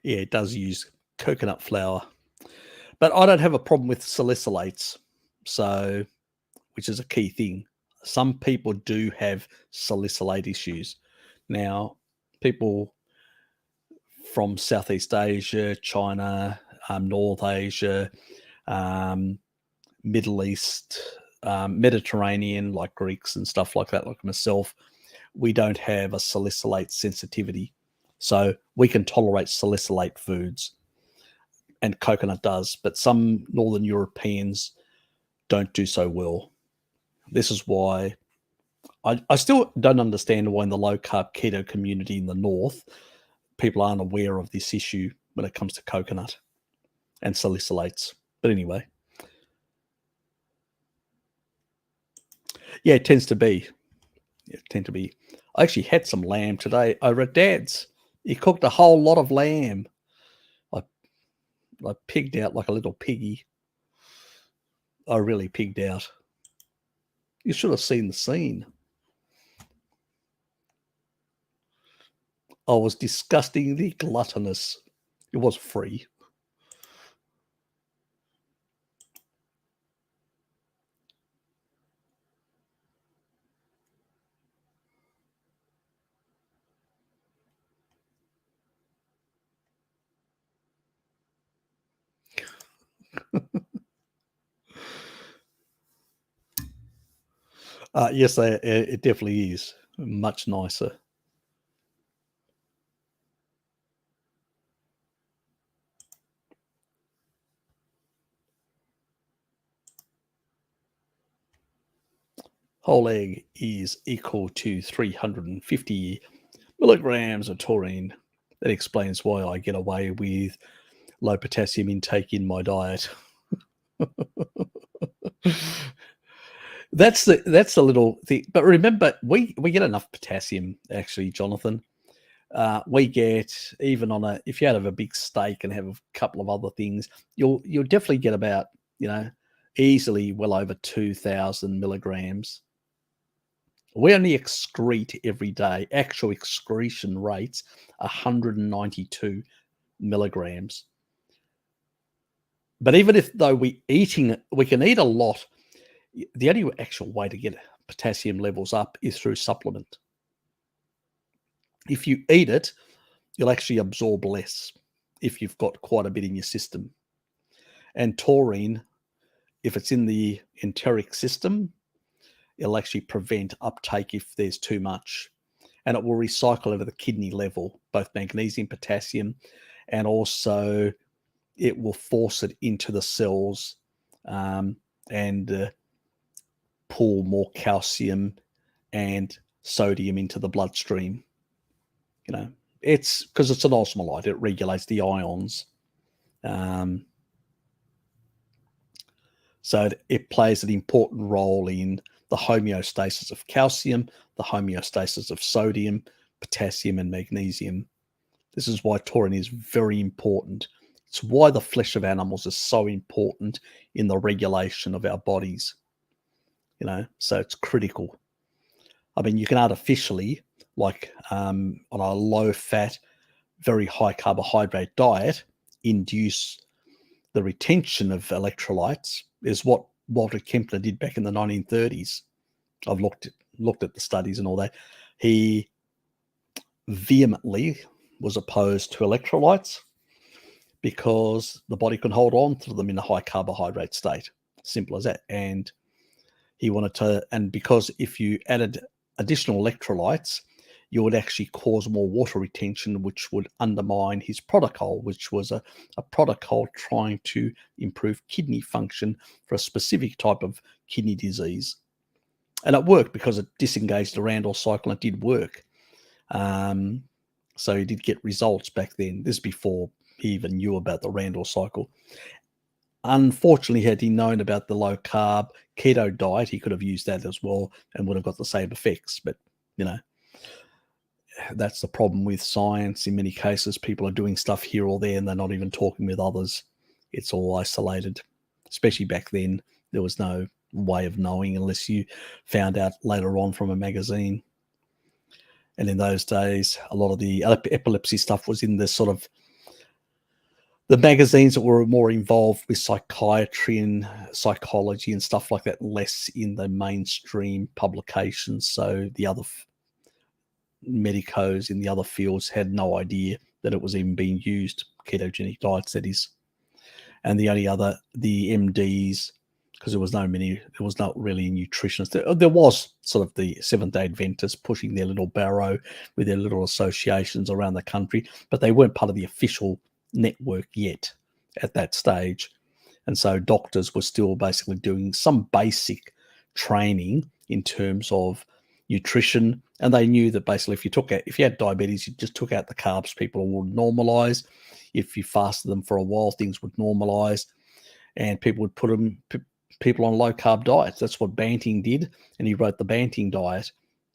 Yeah, it does use coconut flour. But I don't have a problem with salicylates, so which is a key thing. Some people do have salicylate issues. Now, people from Southeast Asia, China, North Asia, Middle East, Mediterranean, like Greeks and stuff like that, like myself, we don't have a salicylate sensitivity. So we can tolerate salicylate foods, and coconut does, but some Northern Europeans don't do so well. This is why I still don't understand why in the low carb keto community in the North, people aren't aware of this issue when it comes to coconut and salicylates. But anyway, yeah, it tends to be. I actually had some lamb today over at Dad's. He cooked a whole lot of lamb. I I pigged out like a little piggy. I really pigged out. You should have seen the scene. I was disgustingly gluttonous. It was free. Yes, it definitely is much nicer. Whole egg is equal to 350 milligrams of taurine. That explains why I get away with low potassium intake in my diet. That's the little thing. But remember, we get enough potassium, actually, Jonathan. We get, even on if you have a big steak and have a couple of other things, you'll definitely get about, easily well over 2,000 milligrams. We only excrete every day. Actual excretion rates 192 milligrams. But even if though we can eat a lot, the only actual way to get potassium levels up is through supplement. If you eat it, you'll actually absorb less if you've got quite a bit in your system. And taurine, if it's in the enteric system, it'll actually prevent uptake if there's too much. And it will recycle over the kidney level, both magnesium, potassium, and also it will force it into the cells and pull more calcium and sodium into the bloodstream. It's because it's an osmolyte. It regulates the ions. So it plays an important role in the homeostasis of calcium, the homeostasis of sodium, potassium, and magnesium. This is why taurine is very important. It's why the flesh of animals is so important in the regulation of our bodies. So it's critical. I mean, you can artificially, like on a low-fat, very high carbohydrate diet, induce the retention of electrolytes. Is what Walter Kempner did back in the 1930s. I've looked at the studies and all that. He vehemently was opposed to electrolytes because the body can hold on to them in a high carbohydrate state. Simple as that. And he wanted to, and because if you added additional electrolytes, you would actually cause more water retention, which would undermine his protocol, which was a protocol trying to improve kidney function for a specific type of kidney disease. And it worked because it disengaged the Randall cycle. It did work. So he did get results back then. This is before he even knew about the Randall cycle. Unfortunately, had he known about the low carb keto diet, he could have used that as well and would have got the same effects. But, that's the problem with science. In many cases, people are doing stuff here or there and they're not even talking with others. It's all isolated. Especially back then, there was no way of knowing unless you found out later on from a magazine. And in those days, a lot of the epilepsy stuff was in the sort of the magazines that were more involved with psychiatry and psychology and stuff like that, less in the mainstream publications. So the other medicos in the other fields had no idea that it was even being used, ketogenic diets, that is. And the MDs, because there was not really a nutritionist. There was sort of the Seventh-day Adventists pushing their little barrow with their little associations around the country, but they weren't part of the official network yet at that stage. And so doctors were still basically doing some basic training in terms of nutrition, and they knew that basically if you had diabetes, you just took out the carbs, people would normalize. If you fasted them for a while, things would normalize, and people would put people on low carb diets. That's what Banting did, and he wrote the Banting diet,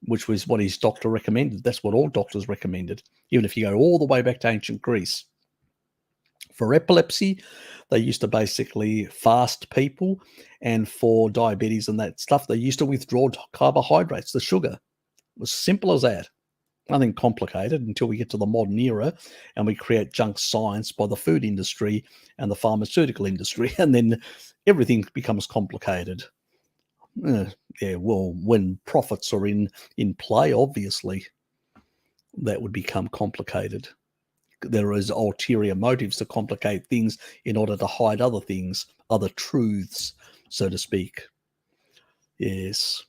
which was what his doctor recommended. That's what all doctors recommended, even if you go all the way back to ancient Greece. For epilepsy, they used to basically fast people, and for diabetes and that stuff, they used to withdraw carbohydrates, the sugar. It was simple as that. Nothing complicated until we get to the modern era and we create junk science by the food industry and the pharmaceutical industry, and then everything becomes complicated. Yeah, well, when profits are in play, obviously, that would become complicated. There is ulterior motives to complicate things in order to hide other things, other truths, so to speak. Yes.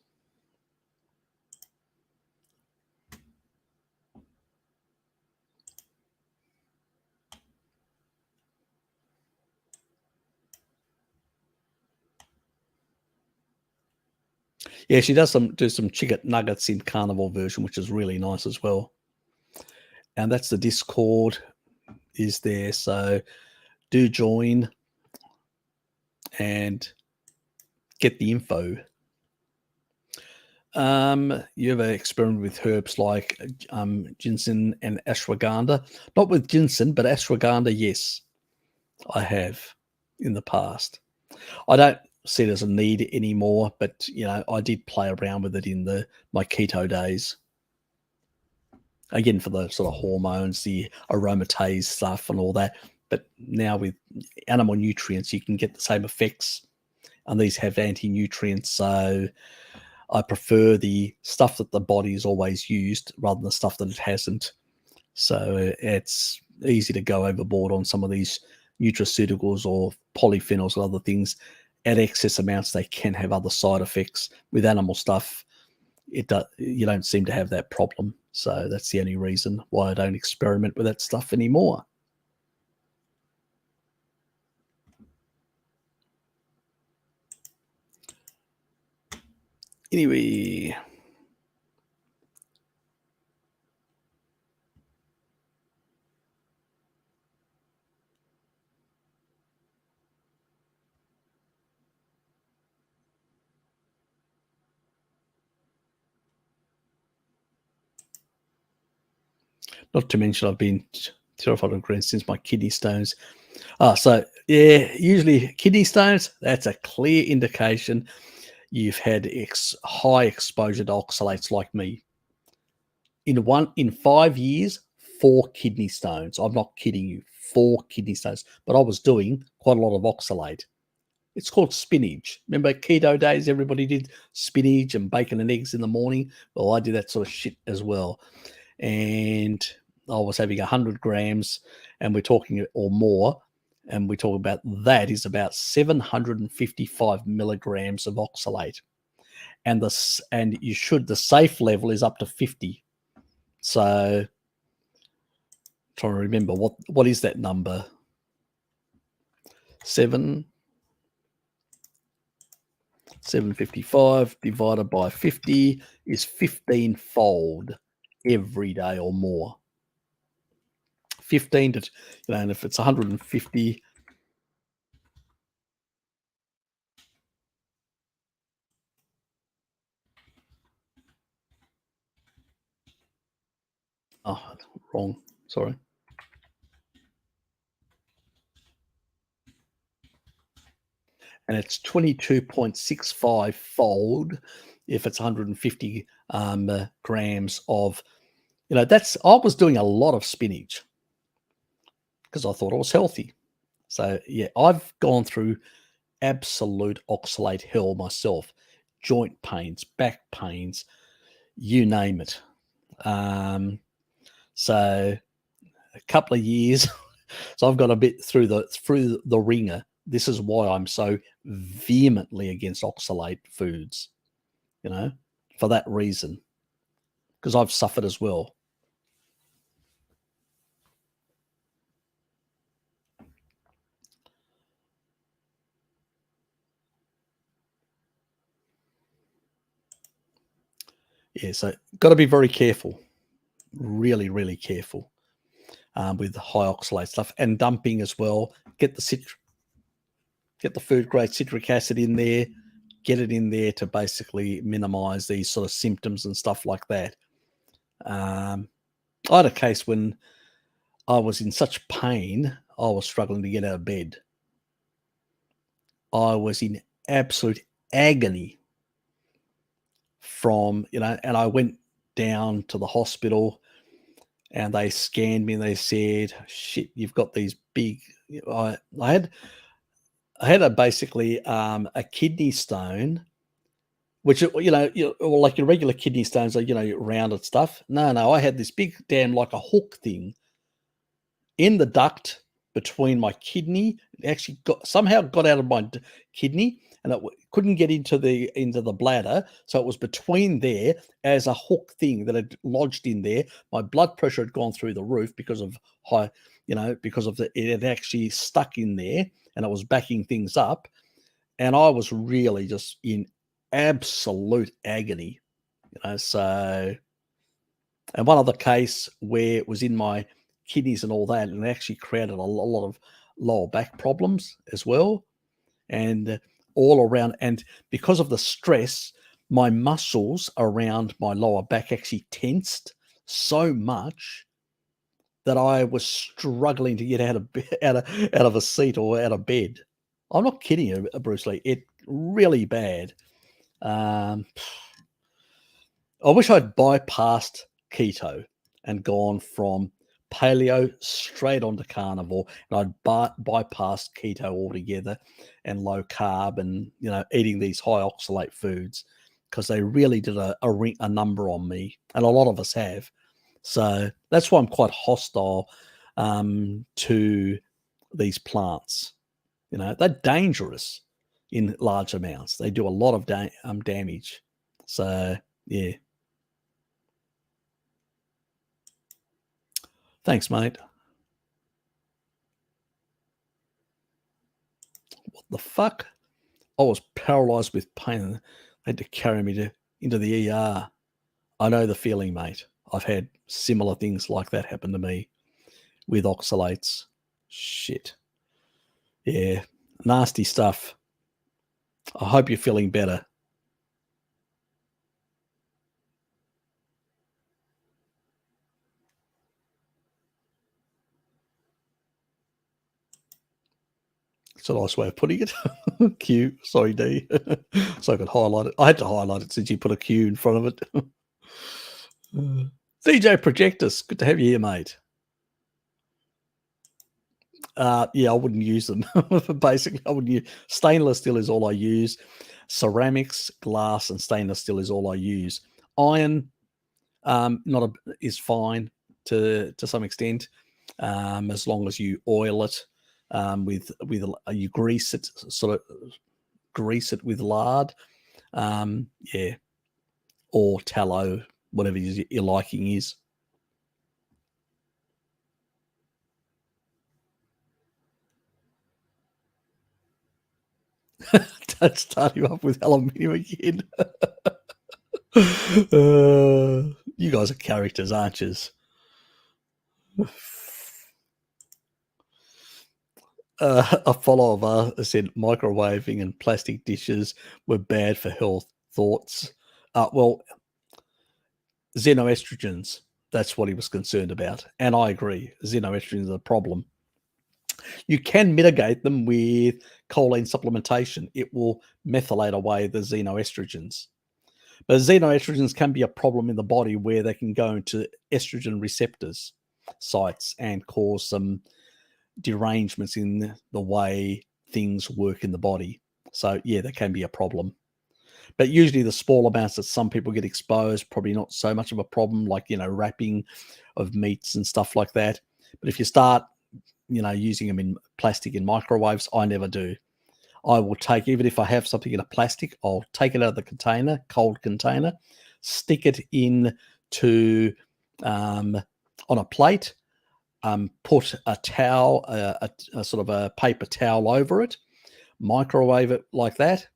Yeah, she does do some chicken nuggets in Carnivore version, which is really nice as well. And that's the Discord is there. So do join and get the info. You ever experimented with herbs like ginseng and ashwagandha? Not with ginseng, but ashwagandha, yes, I have in the past. I don't see it as a need anymore, but I did play around with it in my keto days. Again, for the sort of hormones, the aromatase stuff, and all that. But now with animal nutrients, you can get the same effects, and these have anti-nutrients. So I prefer the stuff that the body's always used rather than the stuff that it hasn't. So it's easy to go overboard on some of these nutraceuticals or polyphenols and other things. At excess amounts, they can have other side effects. With animal stuff, you don't seem to have that problem. So that's the only reason why I don't experiment with that stuff anymore. Anyway, not to mention I've been terrified of greens since my kidney stones. So yeah, usually kidney stones, that's a clear indication you've had high exposure to oxalates like me. In 5 years, 4 kidney stones. I'm not kidding you, 4 kidney stones. But I was doing quite a lot of oxalate. It's called spinach. Remember keto days? Everybody did spinach and bacon and eggs in the morning. Well, I did that sort of shit as well. And I was having 100 grams, and we're talking, or more, and we talk about that is about 755 milligrams of oxalate. And the safe level is up to 50. So trying to remember what is that number? 755 divided by 50 is 15-fold every day or more. 15 to, and if it's 150, wrong, sorry. And it's 22.65 fold if it's 150 grams of, I was doing a lot of spinach because I thought it was healthy. So yeah, I've gone through absolute oxalate hell myself. Joint pains, back pains, you name it. So a couple of years, so I've got a bit through the ringer. This is why I'm so vehemently against oxalate foods, for that reason, because I've suffered as well. Yeah, so got to be very careful, really, really careful with high oxalate stuff, and dumping as well. Get the food grade citric acid in there, get it in there to basically minimize these sort of symptoms and stuff like that. I had a case when I was in such pain, I was struggling to get out of bed. I was in absolute agony from, and I went down to the hospital and they scanned me and they said, shit, you've got these big, I had basically a kidney stone, which, like your regular kidney stones are, your rounded stuff. No, I had this big damn, like a hook thing in the duct between my kidney. It actually somehow got out of my kidney, and it couldn't get into the bladder. So it was between there as a hook thing that had lodged in there. My blood pressure had gone through the roof because of it had actually stuck in there, and it was backing things up. And I was really just in absolute agony, so. And one other case where it was in my kidneys and all that, and it actually created a lot of lower back problems as well, and all around. And because of the stress, my muscles around my lower back actually tensed so much that I was struggling to get out of out of a seat or out of bed. I'm not kidding you, Bruce Lee. It really bad. I wish I'd bypassed keto and gone from paleo straight onto carnivore, and I'd bypassed keto altogether and low carb, and eating these high oxalate foods, because they really did a number on me, and a lot of us have. So that's why I'm quite hostile to these plants. They're dangerous in large amounts. They do a lot of damage. So yeah. Thanks, mate. What the fuck? I was paralyzed with pain. They had to carry me into the ER. I know the feeling, mate. I've had similar things like that happen to me with oxalates. Shit. Yeah, nasty stuff. I hope you're feeling better. It's a nice way of putting it. Q. Sorry, D. So I could highlight it. I had to highlight it since you put a Q in front of it. DJ Projectus, good to have you here, mate. Yeah, I wouldn't use them. Basically, I wouldn't use stainless steel is all I use. Ceramics, glass, and stainless steel is all I use. Iron, is fine to some extent, as long as you oil it with you grease it, sort of grease it with lard, yeah, or tallow, whatever your liking is. Don't start you up with aluminium again. You guys are characters, aren't you? A follower said microwaving and plastic dishes were bad for health. Thoughts? Well, xenoestrogens, that's what he was concerned about. And I agree, xenoestrogens are a problem. You can mitigate them with choline supplementation. It will methylate away the xenoestrogens. But xenoestrogens can be a problem in the body where they can go into estrogen receptors sites and cause some derangements in the way things work in the body. So yeah, that can be a problem. But usually the small amounts that some people get exposed, probably not so much of a problem, like, wrapping of meats and stuff like that. But if you start, using them in plastic in microwaves, I never do. I will take, even if I have something in a plastic, I'll take it out of the container, cold container, stick it in to on a plate, put a towel, a sort of a paper towel over it, microwave it like that,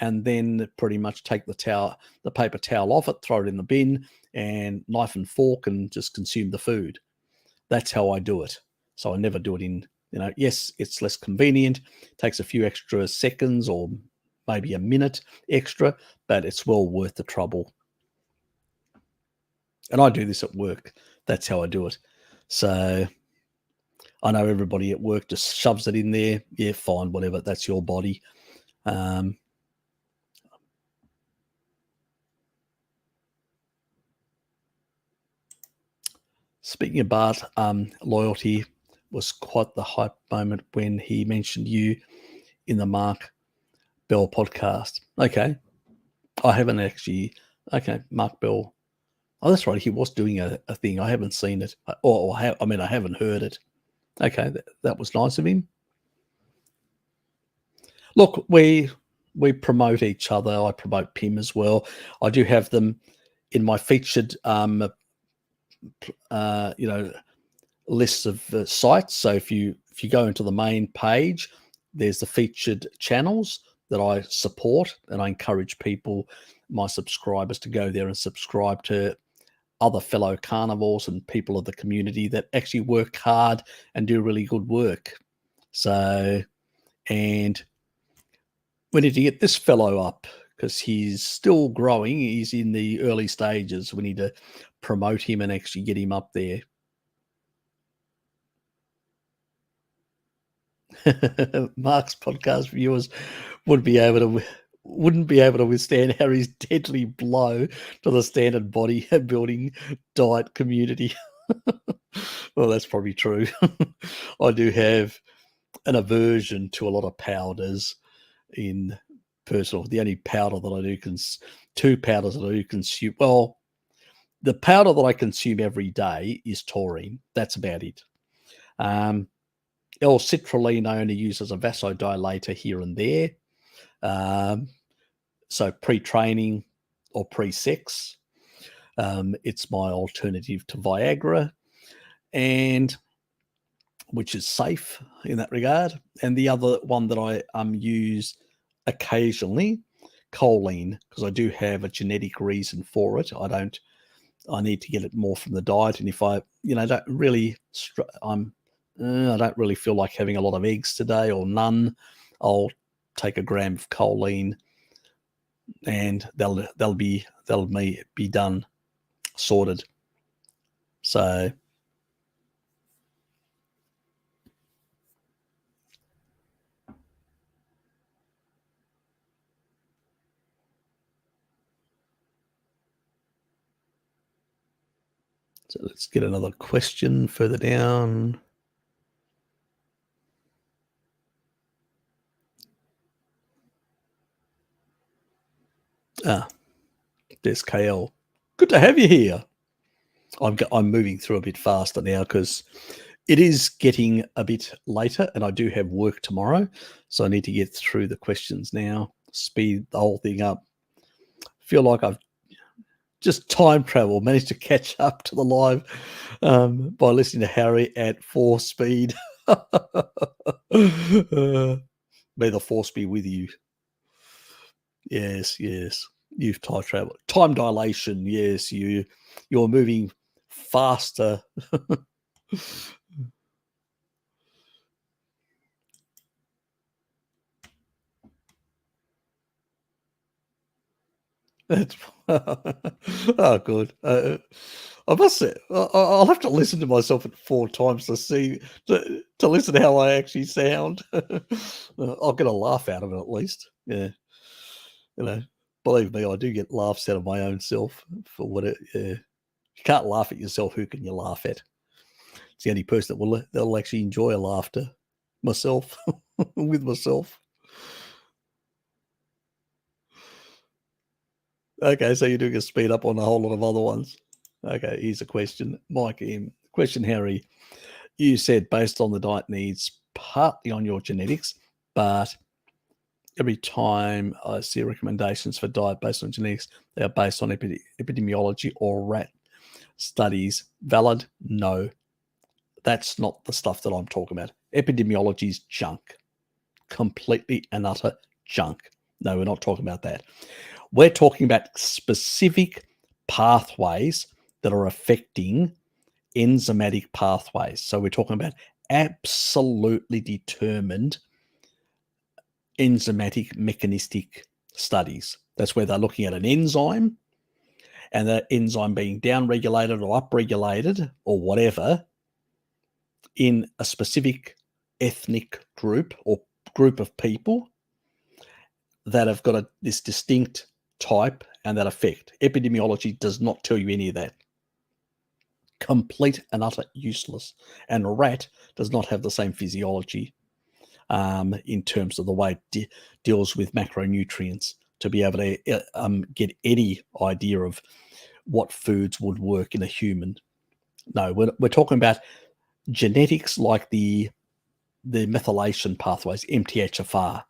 and then pretty much take the paper towel off it, throw it in the bin, and knife and fork, and just consume the food. That's how I do it. So I never do it in, yes, it's less convenient, takes a few extra seconds or maybe a minute extra, but it's well worth the trouble. And I do this at work. That's how I do it. So I know everybody at work just shoves it in there. Yeah, fine, whatever. That's your body. Speaking about loyalty, was quite the hype moment when he mentioned you in the Mark Bell podcast. Okay. I haven't actually. Okay, Mark Bell. Oh, that's right. He was doing a thing. I haven't seen it. I haven't heard it. Okay, that was nice of him. Look, we promote each other. I promote Pim as well. I do have them in my featured, lists of sites. So if you go into the main page, there's the featured channels that I support, and I encourage people, my subscribers, to go there and subscribe to other fellow carnivores and people of the community that actually work hard and do really good work. So, and we need to get this fellow up. because he's still growing. He's in the early stages. We need to promote him and actually get him up there. Mark's podcast viewers wouldn't be able to withstand Harry's deadly blow to the standard bodybuilding diet community. Well, that's probably true. I do have an aversion to a lot of powders in personal. The only powder that I do two powders that I do consume. Well, the powder that I consume every day is taurine. That's about it. L-citrulline I only use as a vasodilator here and there. So pre-training or pre-sex, it's my alternative to Viagra, and which is safe in that regard. And the other one that I use occasionally, choline, because I do have a genetic reason for it. I need to get it more from the diet. And if I, don't really, I don't really feel like having a lot of eggs today or none, I'll take a gram of choline, and they'll be done, sorted. So let's get another question further down. There's KL. Good to have you here. I'm moving through a bit faster now because it is getting a bit later and I do have work tomorrow. So I need to get through the questions now, speed the whole thing up. Feel like I've just time travel, managed to catch up to the live by listening to Harry at 4 speed. May the force be with you. Yes. You've time dilation. Yes, you're moving faster. That's oh, good. I must say, I'll have to listen to myself 4 times to listen to how I actually sound. I'll get a laugh out of it at least. Yeah, believe me, I do get laughs out of my own self for what it. Yeah. You can't laugh at yourself. Who can you laugh at? It's the only person that'll actually enjoy a laughter. Myself, with myself. Okay, so you're doing a speed up on a whole lot of other ones. Okay, here's a question. Mike M. Question, Harry. You said based on the diet needs, partly on your genetics, but every time I see recommendations for diet based on genetics, they are based on epidemiology or rat studies. Valid? No. That's not the stuff that I'm talking about. Epidemiology is junk. Completely and utter junk. No, we're not talking about that. We're talking about specific pathways that are affecting enzymatic pathways. So we're talking about absolutely determined enzymatic mechanistic studies. That's where they're looking at an enzyme and that enzyme being downregulated or upregulated or whatever in a specific ethnic group or group of people that have got this distinct type and that effect. Epidemiology does not tell you any of that. Complete and utter useless. And a rat does not have the same physiology in terms of the way it deals with macronutrients to be able to get any idea of what foods would work in a human. No, we're talking about genetics like the methylation pathways, MTHFR.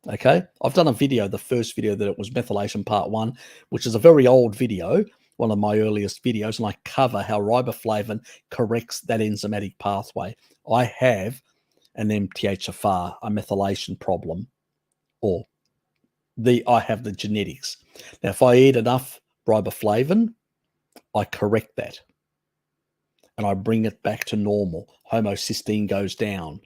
Okay, I've done a video, the first video that it was methylation part 1, which is a very old video, one of my earliest videos, and I cover how riboflavin corrects that enzymatic pathway. I have an MTHFR, a methylation problem, or I have the genetics. Now, if I eat enough riboflavin, I correct that and I bring it back to normal. Homocysteine goes down.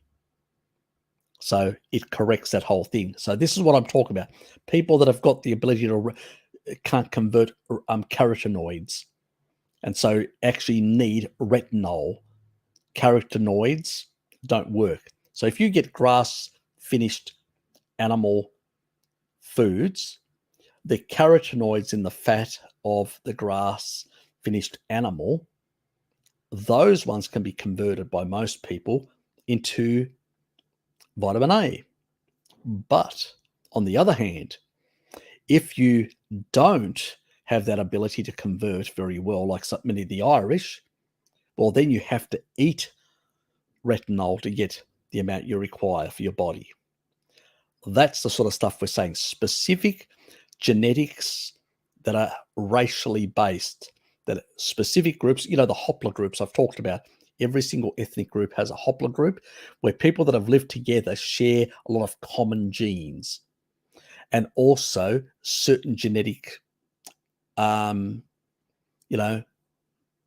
So it corrects that whole thing. So this is what I'm talking about. People that have got the ability to can't convert carotenoids, and so actually need retinol. Carotenoids don't work. So if you get grass finished animal foods, the carotenoids in the fat of the grass finished animal, those ones can be converted by most people into vitamin A. But on the other hand, if you don't have that ability to convert very well, like so many of the Irish, well, then you have to eat retinol to get the amount you require for your body. That's the sort of stuff we're saying. Specific genetics that are racially based, that specific groups, the Hoppler groups I've talked about. Every single ethnic group has a Hoppler group where people that have lived together share a lot of common genes, and also certain genetic, that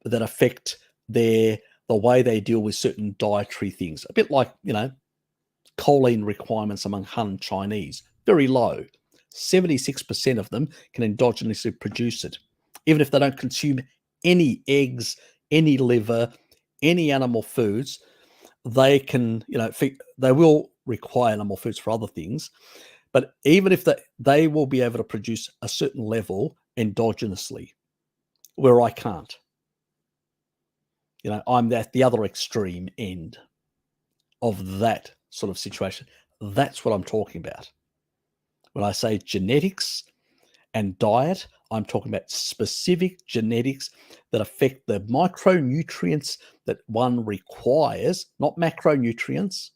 affect the way they deal with certain dietary things. A bit like, choline requirements among Han Chinese, very low. 76% of them can endogenously produce it. Even if they don't consume any eggs, any liver, any animal foods, they can, they will require animal foods for other things. But even if they will be able to produce a certain level endogenously, where I can't. I'm at the other extreme end of that sort of situation. That's what I'm talking about. When I say genetics and diet, I'm talking about specific genetics that affect the micronutrients that one requires, not macronutrients.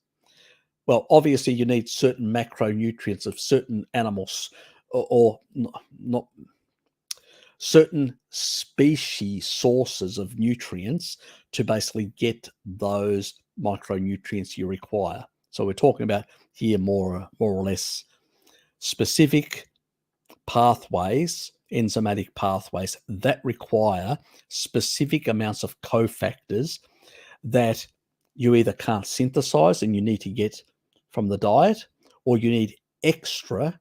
Well, obviously you need certain macronutrients of certain animals, or not certain species sources of nutrients to basically get those micronutrients you require. So we're talking about here more or less specific pathways, enzymatic pathways that require specific amounts of cofactors that you either can't synthesize and you need to get from the diet, or you need extra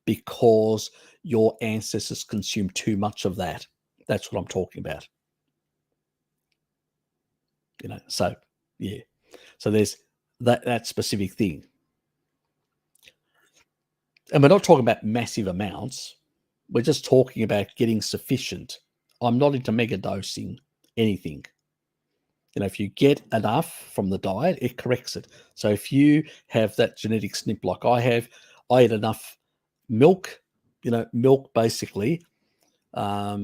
because your ancestors consumed too much of that. That's what I'm talking about. So yeah. So there's that specific thing. And we're not talking about massive amounts. We're just talking about getting sufficient. I'm not into mega dosing anything. If you get enough from the diet, it corrects it. So if you have that genetic SNP like I have, I eat enough milk, milk basically, a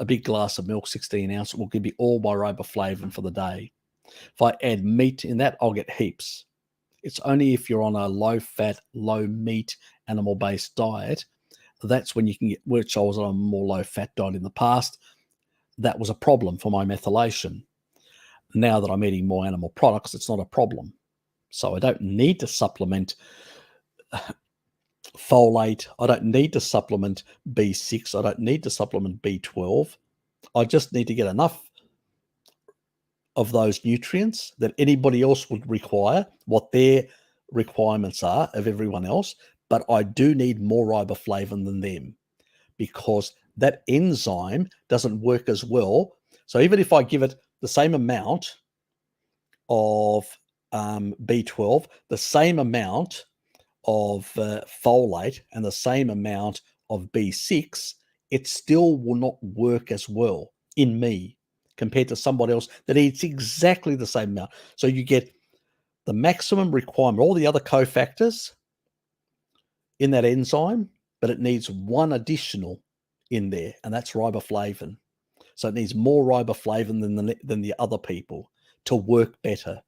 big glass of milk, 16 ounce, will give me all my riboflavin for the day. If I add meat in that, I'll get heaps. It's only if you're on a low fat, low meat, animal based diet, that's when you can get, which I was on a more low fat diet in the past. That was a problem for my methylation. Now that I'm eating more animal products, it's not a problem. So I don't need to supplement folate. I don't need to supplement B6. I don't need to supplement B12. I just need to get enough of those nutrients that anybody else would require, what their requirements are of everyone else. But I do need more riboflavin than them, because that enzyme doesn't work as well. So even if I give it the same amount of B12, the same amount of folate, and the same amount of B6, it still will not work as well in me compared to somebody else that eats exactly the same amount. So you get the maximum requirement, all the other cofactors in that enzyme, but it needs one additional in there, and that's riboflavin. So it needs more riboflavin than the other people to work better,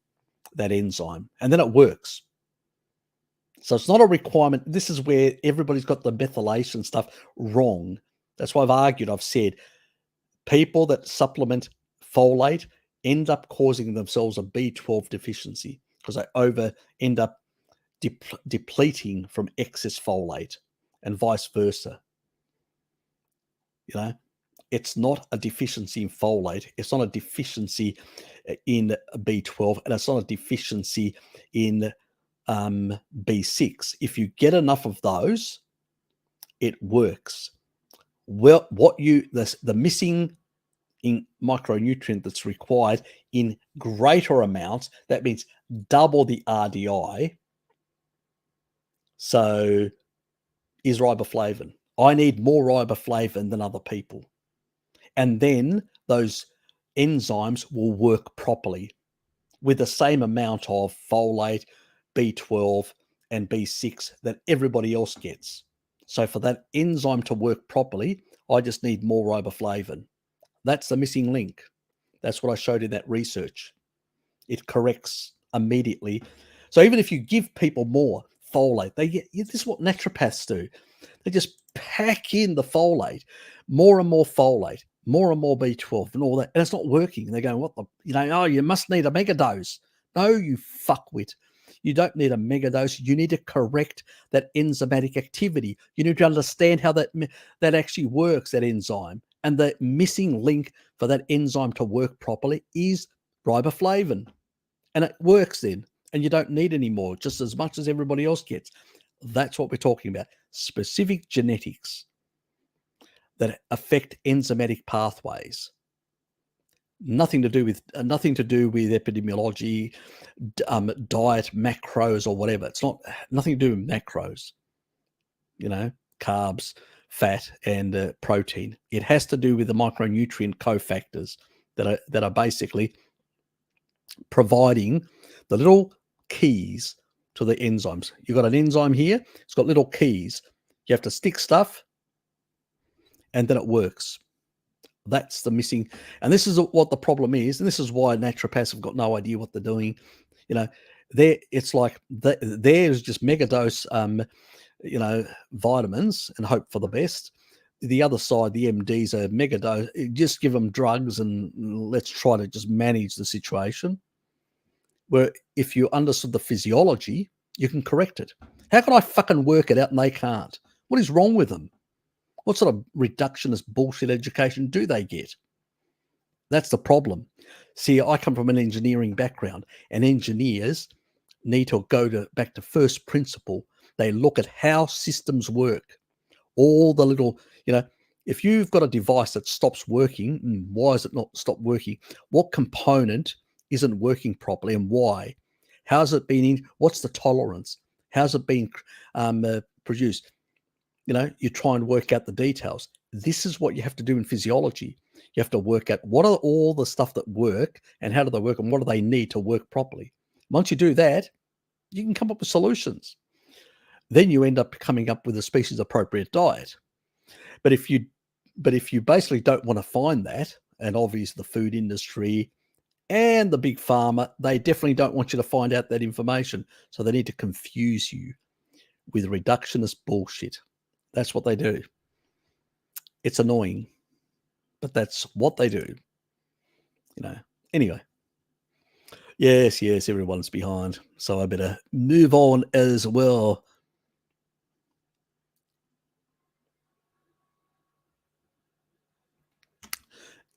that enzyme, and then it works. So it's not a requirement. This is where everybody's got the methylation stuff wrong. That's why I've said people that supplement folate end up causing themselves a B12 deficiency because they end up depleting from excess folate, and vice versa. It's not a deficiency in folate. It's not a deficiency in B12, and it's not a deficiency in B6. If you get enough of those, it works. Well, the missing micronutrient that's required in greater amounts, that means double the RDI, so is riboflavin. I need more riboflavin than other people. And then those enzymes will work properly with the same amount of folate, B12, and B6 that everybody else gets. So for that enzyme to work properly, I just need more riboflavin. That's the missing link. That's what I showed in that research. It corrects immediately. So even if you give people more folate, this is what naturopaths do. They just pack in the folate, more and more folate, more and more B12 and all that. And it's not working. They're going, what the, oh, you must need a mega dose. No, you fuckwit. You don't need a mega dose. You need to correct that enzymatic activity. You need to understand how that actually works, that enzyme. And the missing link for that enzyme to work properly is riboflavin. And it works then. And you don't need any more, just as much as everybody else gets. That's what we're talking about. Specific genetics that affect enzymatic pathways. Nothing to do with epidemiology, diet, macros, or whatever. It's nothing to do with macros. Carbs, fat, and protein. It has to do with the micronutrient cofactors that are basically providing the little keys to the enzymes. You've got an enzyme here. It's got little keys. You have to stick stuff, and then it works. That's the missing. And this is what the problem is. And this is why naturopaths have got no idea what they're doing. It's like there's just mega dose, vitamins and hope for the best. The other side, the MDs are mega dose. Just give them drugs and let's try to just manage the situation. Where if you understood the physiology, you can correct it. How can I fucking work it out and they can't? What is wrong with them? What sort of reductionist bullshit education do they get? That's the problem. See, I come from an engineering background, and engineers need to go back to first principle. They look at how systems work. All the little, if you've got a device that stops working, why is it not stop working? What component isn't working properly and why? How's it been what's the tolerance? How's it been produced? You try and work out the details. This is what you have to do in physiology. You have to work out what are all the stuff that work and how do they work and what do they need to work properly. Once you do that, you can come up with solutions. Then you end up coming up with a species appropriate diet. But if you basically don't want to find that, and obviously the food industry and the big pharma, they definitely don't want you to find out that information. So they need to confuse you with reductionist bullshit. That's what they do. It's annoying, but that's what they do. Anyway. Yes, everyone's behind. So I better move on as well.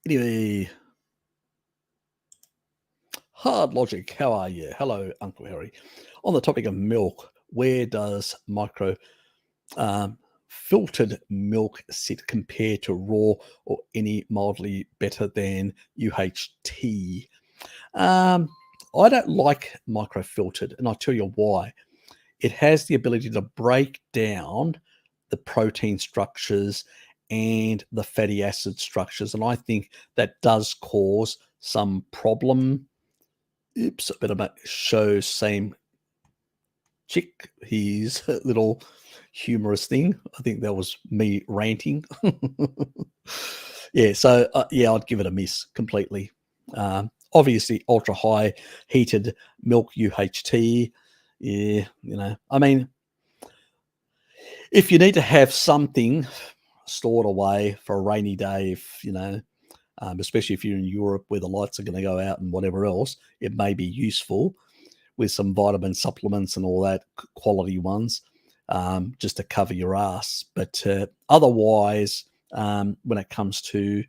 Anyway. Hard Logic, how are you? Hello, Uncle Harry. On the topic of milk, where does filtered milk sit compared to raw or any mildly better than UHT? I don't like microfiltered, and I'll tell you why. It has the ability to break down the protein structures and the fatty acid structures, and I think that does cause some problem. Oops, I better show same chick his little humorous thing. I think that was me ranting. So I'd give it a miss completely. Obviously, ultra high heated milk UHT. I mean, if you need to have something stored away for a rainy day, especially if you're in Europe where the lights are going to go out and whatever else, it may be useful with some vitamin supplements and all that, quality ones, just to cover your ass. But otherwise, when it comes to,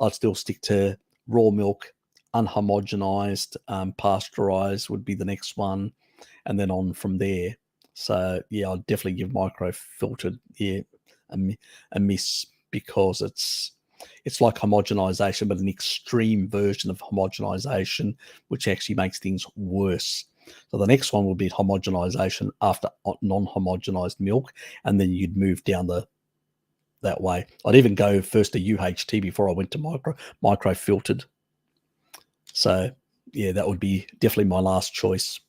I'd still stick to raw milk, unhomogenized, pasteurized would be the next one. and then on from there. So yeah, I'd definitely give micro-filtered a miss, because it's like homogenization, but an extreme version of homogenization, which actually makes things worse. So the next one will be homogenization after non-homogenized milk, and then you'd move down that way. I'd even go first to UHT before I went to micro-filtered. So yeah, that would be definitely my last choice,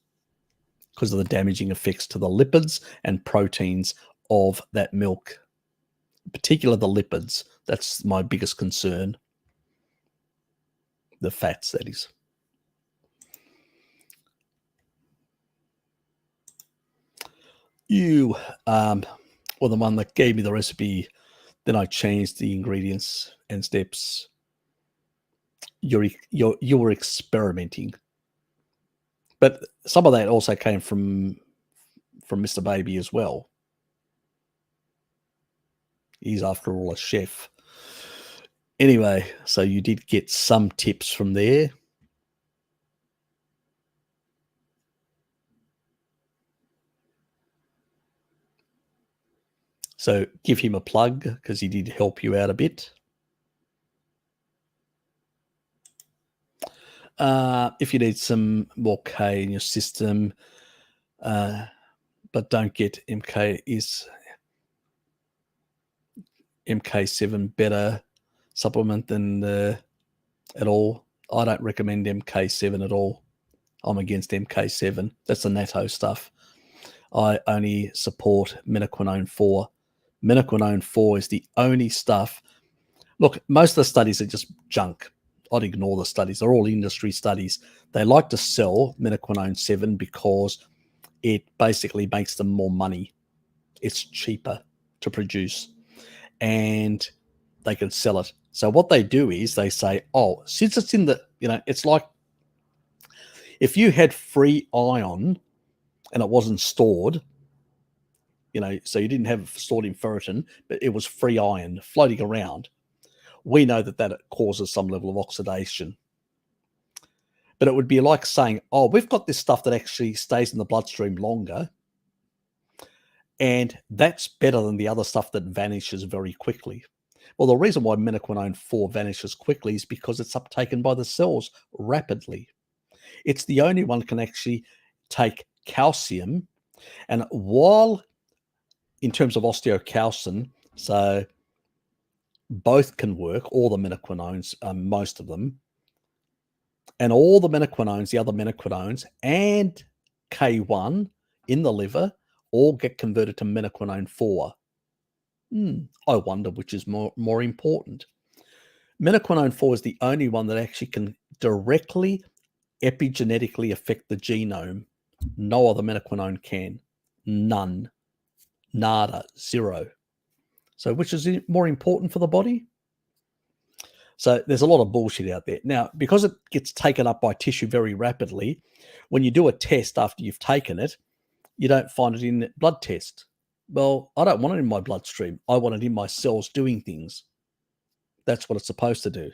because of the damaging effects to the lipids and proteins of that milk, particularly the lipids. That's my biggest concern. The fats, that is. You, well, the one that gave me the recipe, then I changed the ingredients and steps. You were experimenting, but some of that also came from Mr. Baby as well. He's, after all, a chef. Anyway, so you did get some tips from there. So give him a plug, because he did help you out a bit. If you need some more K in your system, but don't get MK7 better supplement than at all. I don't recommend MK7 at all. I'm against MK7. That's the natto stuff. I only support minoquinone 4. Minoquinone 4 is the only stuff. Look, most of the studies are just junk. I'd ignore the studies. They're all industry studies. They like to sell minoquinone 7 because it basically makes them more money. It's cheaper to produce, and they can sell it. So what they do is they say, oh, since it's in the, it's like if you had free iron and it wasn't stored, so you didn't have stored in ferritin, but it was free iron floating around. We know that causes some level of oxidation. But it would be like saying, oh, we've got this stuff that actually stays in the bloodstream longer, and that's better than the other stuff that vanishes very quickly. Well, the reason why minoquinone 4 vanishes quickly is because it's uptaken by the cells rapidly. It's the only one that can actually take calcium, and while in terms of osteocalcin, so both can work, all the minoquinones, most of them, and all the minoquinones, the other minoquinones, and K1 in the liver all get converted to minoquinone 4. I wonder which is more important. Minoquinone 4 is the only one that actually can directly epigenetically affect the genome. No other minoquinone can. None. Nada. Zero. So which is more important for the body? So there's a lot of bullshit out there. Now, because it gets taken up by tissue very rapidly, when you do a test after you've taken it, you don't find it in blood test. Well, I don't want it in my bloodstream. I want it in my cells doing things. That's what it's supposed to do.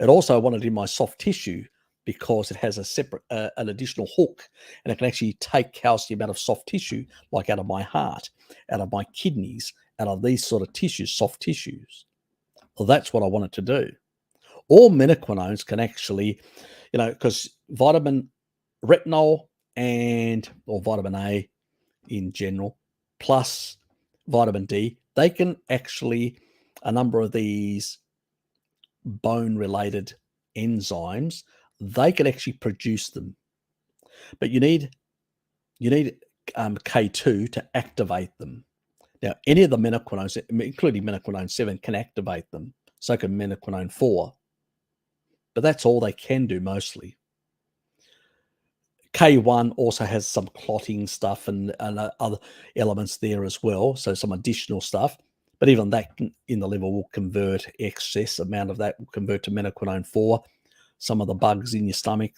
It also, I want it in my soft tissue because it has a separate, an additional hook, and it can actually take calcium out of soft tissue, like out of my heart, out of my kidneys, out of these sort of tissues, soft tissues. Well, that's what I want it to do. All minoquinones can actually, because vitamin retinol or vitamin A in general, plus vitamin D, they can actually, a number of these bone-related enzymes, they can actually produce them. But you need K2 to activate them. Now, any of the minoquinones, including minoquinone 7, can activate them. So can minoquinone 4. But that's all they can do mostly. K1 also has some clotting stuff and other elements there as well, so some additional stuff. But even that in the liver will convert, excess amount of that will convert to minoquinone 4. Some of the bugs in your stomach,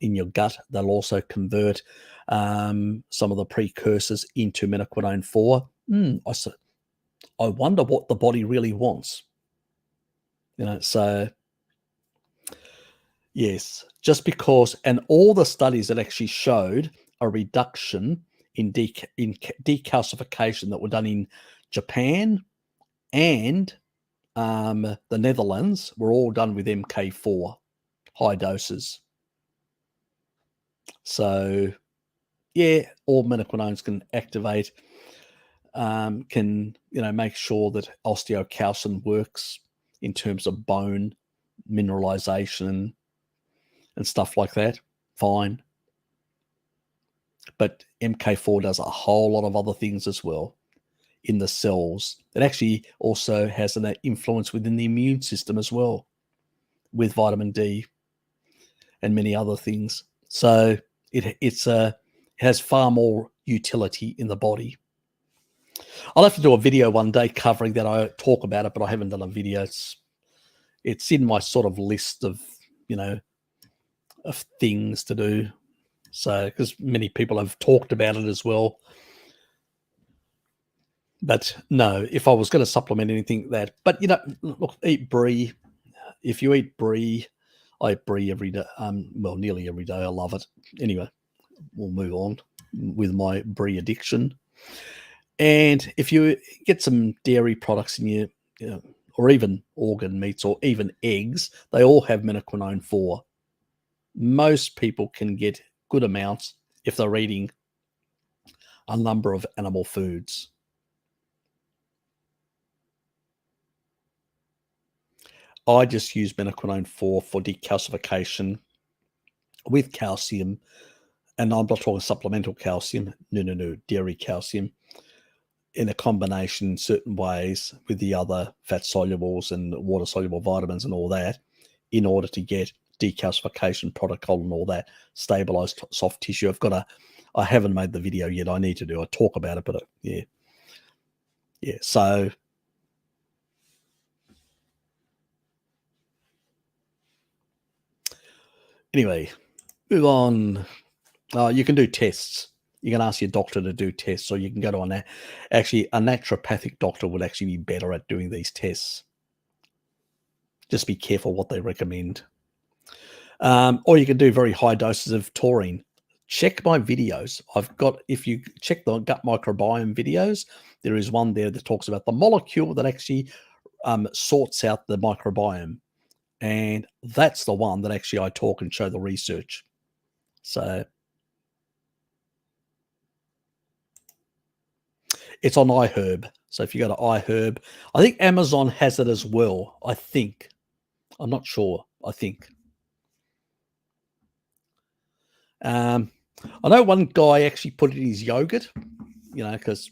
in your gut, they'll also convert some of the precursors into minoquinone 4. I wonder what the body really wants. So Yes, just because, and all the studies that actually showed a reduction in decalcification that were done in Japan and the Netherlands were all done with MK4 high doses. So, yeah, all minoquinones can activate, can make sure that osteocalcin works in terms of bone mineralization and stuff like that. Fine. But MK4 does a whole lot of other things as well in the cells. It actually also has an influence within the immune system as well, with vitamin D and many other things. So it has far more utility in the body. I'll have to do a video one day covering that. I talk about it, but I haven't done a video. It's in my sort of list of of things to do. So, because many people have talked about it as well. But no, if I was going to supplement anything but look, eat brie. If you eat brie, I eat brie every day. Well, nearly every day. I love it. Anyway, we'll move on with my brie addiction. And if you get some dairy products in your, or even organ meats, or even eggs, they all have minoquinone 4. Most people can get good amounts if they're eating a number of animal foods. I just use minoquinone 4 for decalcification with calcium, and I'm not talking supplemental calcium. No, dairy calcium in a combination in certain ways with the other fat solubles and water soluble vitamins and all that, in order to get decalcification protocol and all that, stabilized soft tissue. I haven't made the video yet. I need to do. I talk about it, but yeah. So anyway, move on. You can do tests. You can ask your doctor to do tests, or you can go to a naturopathic doctor would actually be better at doing these tests. Just be careful what they recommend. Or you can do very high doses of taurine. Check my videos. If you check the gut microbiome videos, there is one there that talks about the molecule that actually sorts out the microbiome. And that's the one that actually I talk and show the research. So it's on iHerb. So if you go to iHerb, I think Amazon has it as well. I think. I'm not sure. I think. I know one guy actually put it in his yogurt, because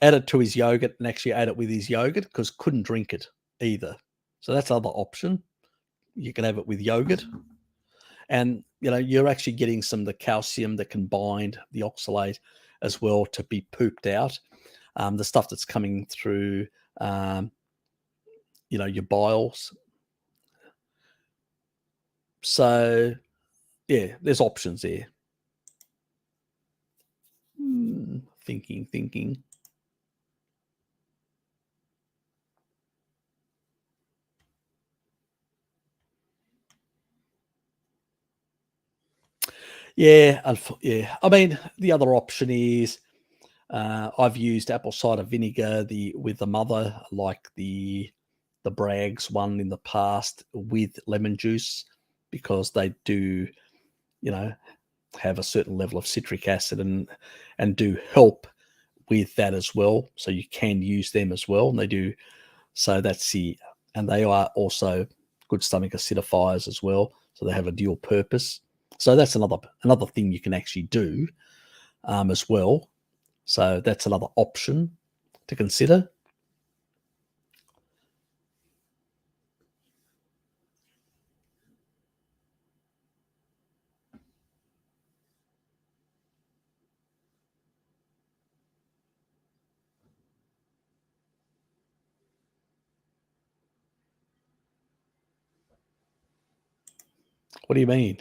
added to his yogurt and actually ate it with his yogurt because couldn't drink it either. So that's another option. You can have it with yogurt. And, you're actually getting some of the calcium that can bind the oxalate as well to be pooped out. The stuff that's coming through, your biles. So, yeah, there's options there. Thinking. Yeah. I mean, the other option is I've used apple cider vinegar with the mother, like the Bragg's one in the past, with lemon juice, because they do, have a certain level of citric acid and do help with that as well. So you can use them as well, and they do. So and they are also good stomach acidifiers as well. So they have a dual purpose. So that's another thing you can actually do as well. So that's another option to consider. What do you mean?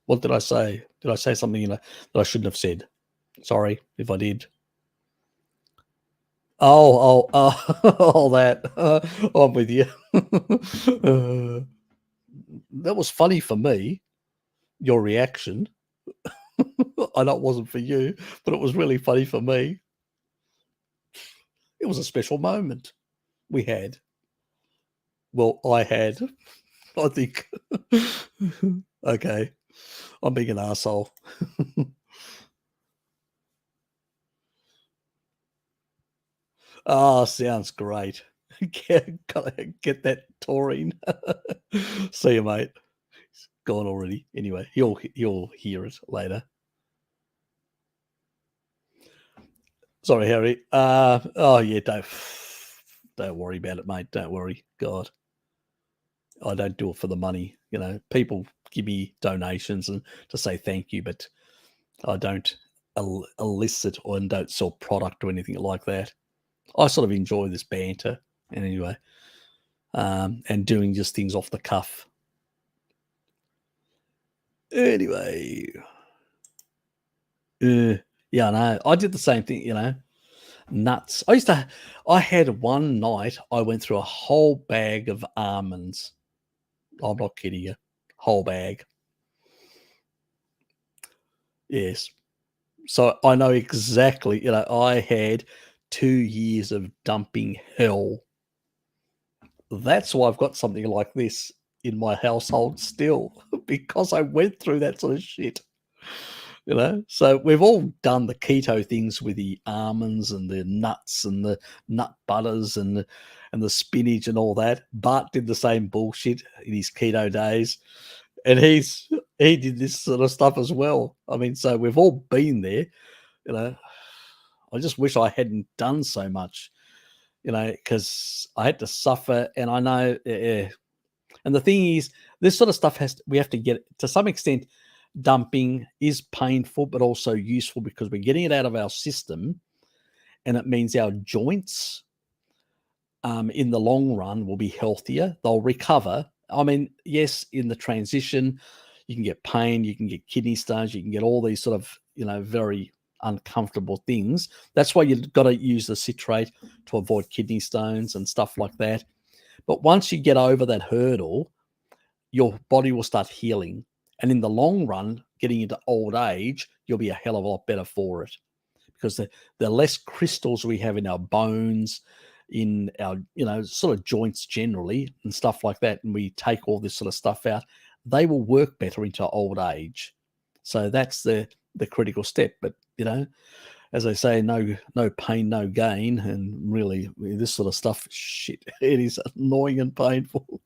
What did I say? Did I say something that I shouldn't have said? Sorry if I did. Oh, all that. I'm with you. That was funny for me, your reaction. I know it wasn't for you, but it was really funny for me. It was a special moment we had. Well, I had, I think. Okay, I'm being an asshole. Oh, sounds great. Gotta get that taurine. See you, mate. He's gone already. Anyway, he'll hear it later. Sorry, Harry. Oh yeah, don't worry about it, mate. Don't worry. God, I don't do it for the money. You know, people give me donations and to say thank you, but I don't elicit or and don't sell product or anything like that. I sort of enjoy this banter, and anyway, and doing just things off the cuff. Anyway, yeah, I know. I did the same thing. You know, nuts. I had one night. I went through a whole bag of almonds. I'm not kidding you. Whole bag. Yes. So I know exactly. You know, I had 2 years of dumping hell. That's why I've got something like this in my household still, because I went through that sort of shit. You know, so we've all done the keto things with the almonds and the nuts and the nut butters and the spinach and all that. Bart did the same bullshit in his keto days, and he did this sort of stuff as well. I mean, so we've all been there. You know, I just wish I hadn't done so much. You know, because I had to suffer, and I know. And the thing is, this sort of stuff we have to get to some extent. Dumping is painful, but also useful because we're getting it out of our system, and it means our joints, in the long run, will be healthier. They'll recover. I mean, yes, in the transition, you can get pain, you can get kidney stones, you can get all these sort of very uncomfortable things. That's why you've got to use the citrate to avoid kidney stones and stuff like that. But once you get over that hurdle, your body will start healing. And in the long run, getting into old age, you'll be a hell of a lot better for it because the less crystals we have in our bones, in our, sort of joints generally and stuff like that, and we take all this sort of stuff out, they will work better into old age. So that's the critical step. But, as I say, no pain, no gain. And really, this sort of stuff, shit, it is annoying and painful.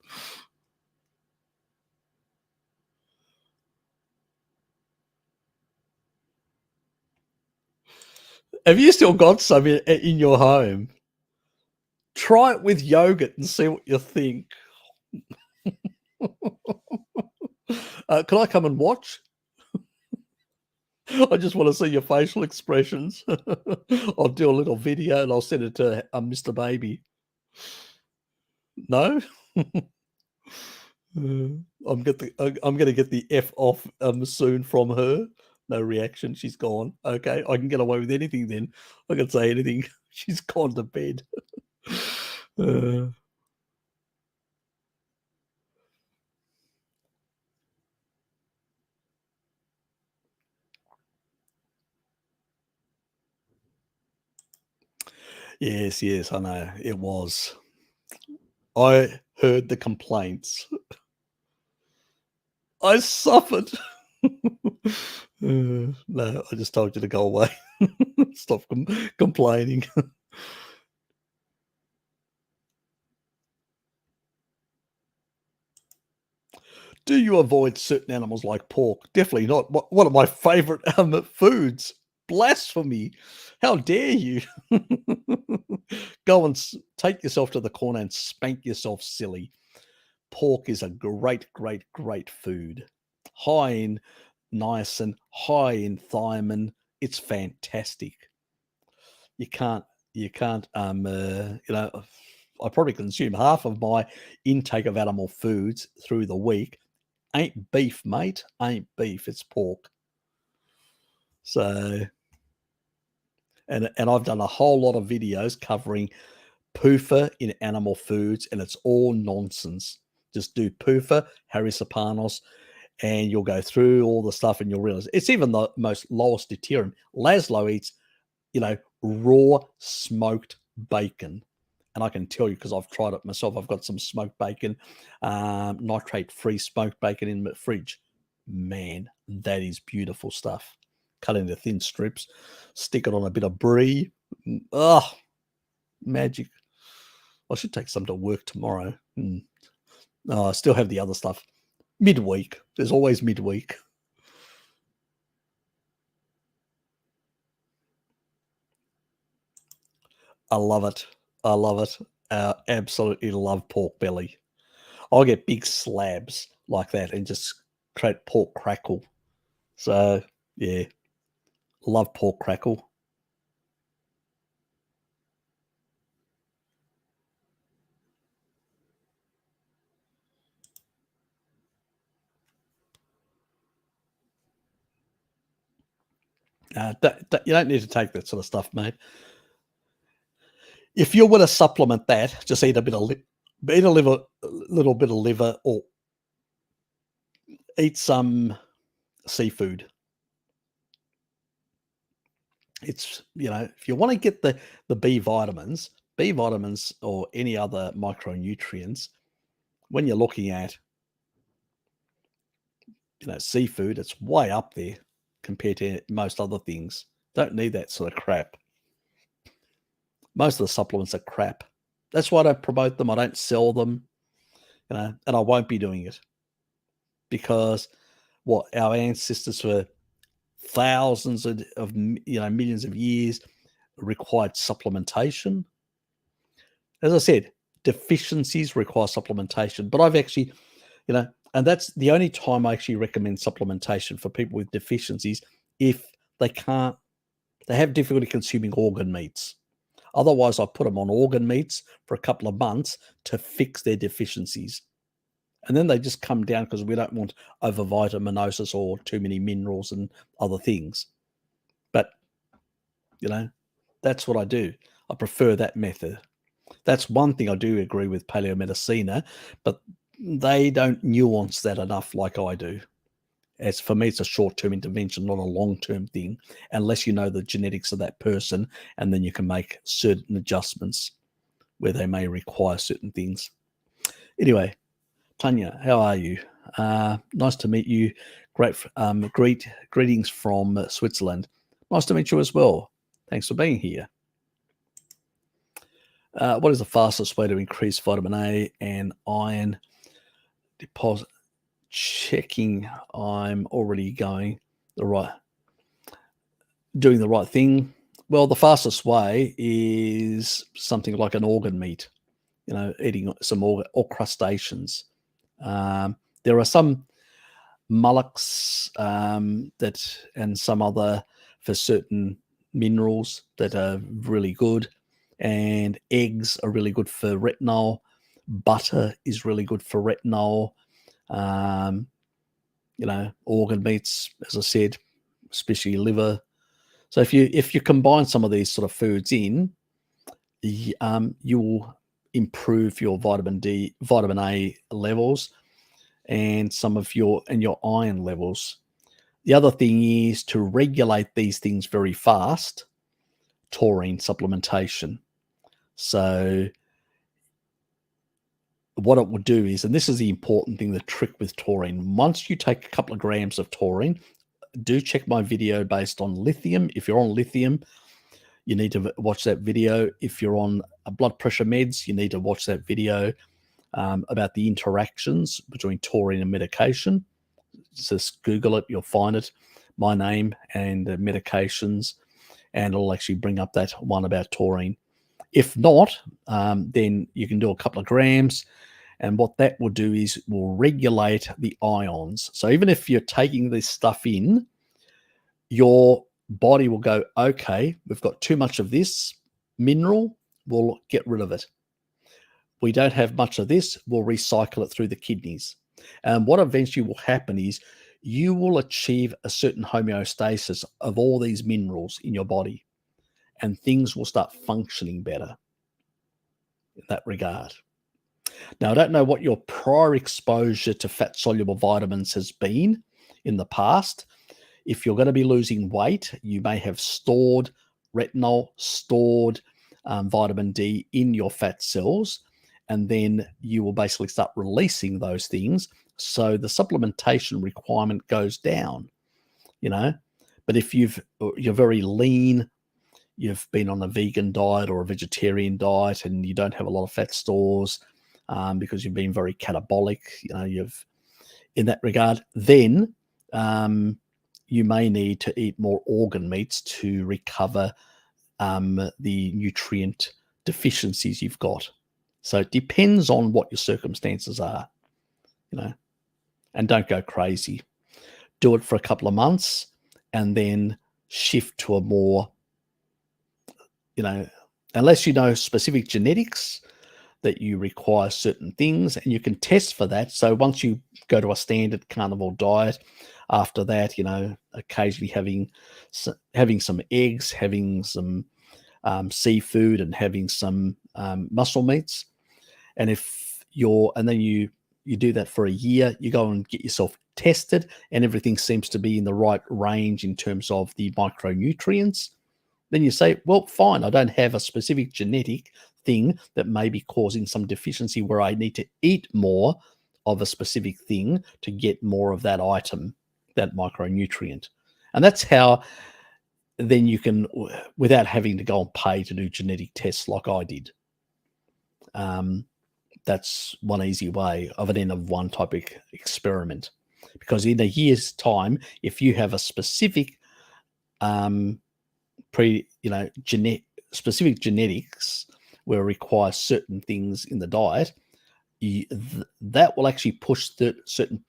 Have you still got some in your home? Try it with yogurt and see what you think. Can I come and watch? I just want to see your facial expressions. I'll do a little video and I'll send it to Mr. Baby. No? I'm going to get the F off soon from her. No reaction. She's gone. Okay, I can get away with anything then. I can say anything. She's gone to bed. Yes, yes, I know. It was. I heard the complaints. I suffered. No, I just told you to go away. Stop complaining. Do you avoid certain animals like pork? Definitely not. One of my favorite foods. Blasphemy. How dare you? Go and take yourself to the corner and spank yourself silly. Pork is a great, great, great food. High in niacin, high in thiamine. It's fantastic. You can't, I probably consume half of my intake of animal foods through the week. Ain't beef, mate. Ain't beef. It's pork. So, and I've done a whole lot of videos covering PUFA in animal foods, and it's all nonsense. Just do PUFA, Harry Serpanos, and you'll go through all the stuff and you'll realize it's even the most lowest deuterium. Laszlo eats, raw smoked bacon. And I can tell you, because I've tried it myself, I've got some smoked bacon, nitrate-free smoked bacon in the fridge. Man, that is beautiful stuff. Cut into thin strips, stick it on a bit of brie. Oh, magic. I should take some to work tomorrow. Oh, I still have the other stuff. Midweek. There's always midweek. I love it. I love it. Absolutely love pork belly. I'll get big slabs like that and just create pork crackle. So, yeah, love pork crackle. You don't need to take that sort of stuff, mate. If you want to supplement that, just eat a bit of little bit of liver, or eat some seafood. It's, if you want to get the B vitamins or any other micronutrients, when you're looking at, seafood, it's way up there compared to most other things. Don't need that sort of crap. Most of the supplements are crap. That's why I don't promote them. I don't sell them, and I won't be doing it, because our ancestors for thousands of millions of years required supplementation. As I said, deficiencies require supplementation, but I've actually, and that's the only time I actually recommend supplementation for people with deficiencies, if they have difficulty consuming organ meats. Otherwise, I put them on organ meats for a couple of months to fix their deficiencies. And then they just come down, because we don't want overvitaminosis or too many minerals and other things. But, that's what I do. I prefer that method. That's one thing I do agree with Paleomedicina, but they don't nuance that enough like I do. As for me, it's a short-term intervention, not a long-term thing, unless you know the genetics of that person, and then you can make certain adjustments where they may require certain things. Anyway, Tanya, how are you? Nice to meet you. Greetings from Switzerland. Nice to meet you as well. Thanks for being here. What is the fastest way to increase vitamin A and iron deposit? Checking I'm already doing the right thing. Well, the fastest way is something like an organ meat, eating some organ or crustaceans. There are some mullocks and some other for certain minerals that are really good, and eggs are really good for retinol. Butter is really good for retinol. Organ meats, as I said, especially liver. So if you combine some of these sort of foods in, you will improve your vitamin A levels, and some of your iron levels. The other thing is to regulate these things very fast. Taurine supplementation. So what it would do is, and this is the important thing, the trick with taurine, once you take a couple of grams of taurine, do check my video based on lithium. If you're on lithium, you need to watch that video. If you're on blood pressure meds, you need to watch that video about the interactions between taurine and medication. Just Google it, you'll find it, my name and medications, and it'll actually bring up that one about taurine. If not, then you can do a couple of grams, and what that will do is will regulate the ions. So even if you're taking this stuff in, your body will go, okay, we've got too much of this mineral, we'll get rid of it. We don't have much of this, we'll recycle it through the kidneys. And what eventually will happen is you will achieve a certain homeostasis of all these minerals in your body, and things will start functioning better in that regard. Now, I don't know what your prior exposure to fat-soluble vitamins has been in the past. If you're going to be losing weight, you may have stored retinol, stored vitamin D in your fat cells, and then you will basically start releasing those things. So the supplementation requirement goes down, you know. But if you're very lean, you've been on a vegan diet or a vegetarian diet, and you don't have a lot of fat stores because you've been very catabolic, you've in that regard, then you may need to eat more organ meats to recover the nutrient deficiencies you've got. So it depends on what your circumstances are, and don't go crazy. Do it for a couple of months and then shift to a more, unless you know specific genetics that you require certain things, and you can test for that. So once you go to a standard carnivore diet, after that, occasionally having some eggs, having some seafood, and having some muscle meats. And then you do that for a year, you go and get yourself tested, and everything seems to be in the right range in terms of the micronutrients. Then you say, well, fine, I don't have a specific genetic thing that may be causing some deficiency where I need to eat more of a specific thing to get more of that item, that micronutrient. And that's how then you can, without having to go and pay to do genetic tests like I did. That's one easy way of an N of one type of experiment. Because in a year's time, if you have a specific specific genetics where it requires certain things in the diet, that will actually push certain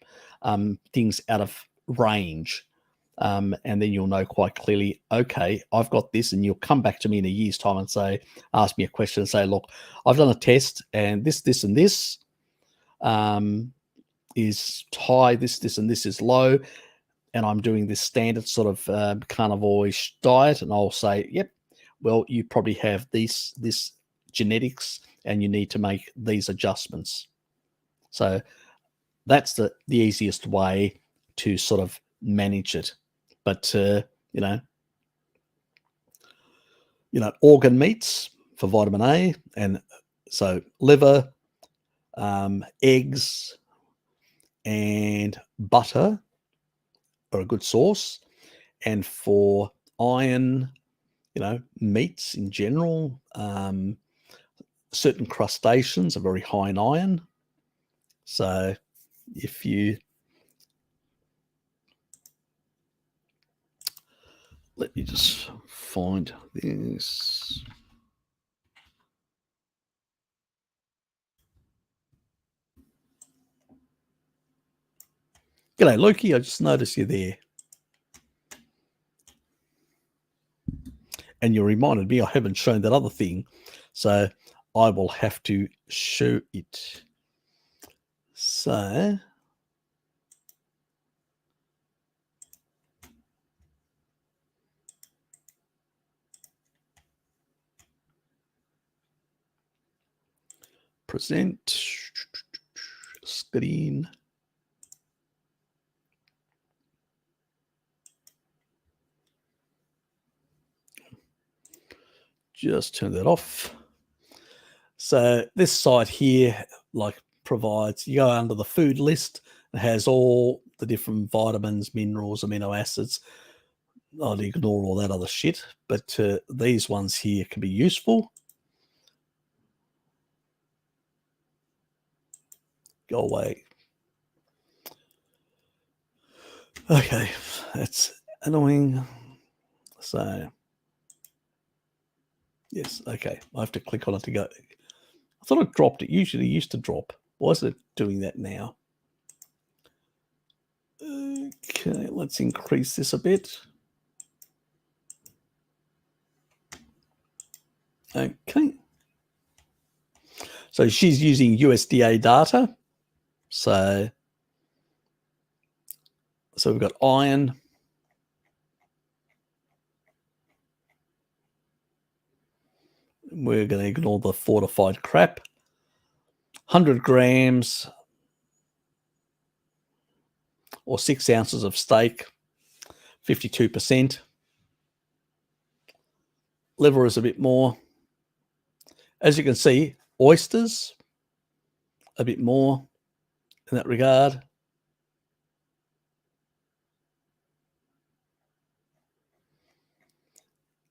things out of range. And then you'll know quite clearly, okay, I've got this, and you'll come back to me in a year's time and ask me a question and say, look, I've done a test, and this, and this is high, this, and this is low, and I'm doing this standard sort of carnivore-ish diet, and I'll say, yep, well, you probably have this genetics, and you need to make these adjustments. So that's the easiest way to sort of manage it. But organ meats for vitamin A, and so liver, eggs, and butter are a good source. And for iron, meats in general, certain crustaceans are very high in iron. So if you let me just find this. G'day, Loki. I just noticed you're there. And you reminded me I haven't shown that other thing. So I will have to show it. So present screen. Just turn that off. So this site here, provides, you go under the food list, it has all the different vitamins, minerals, amino acids. I'll ignore all that other shit, but these ones here can be useful. Go away. Okay, that's annoying. So, yes, okay. I have to click on it to go. I thought it dropped. It usually used to drop. Why is it doing that now? Okay, let's increase this a bit. Okay. So she's using USDA data. So we've got iron. We're going to ignore the fortified crap. 100 grams or 6 ounces of steak, 52%. Liver is a bit more. As you can see, oysters, a bit more in that regard.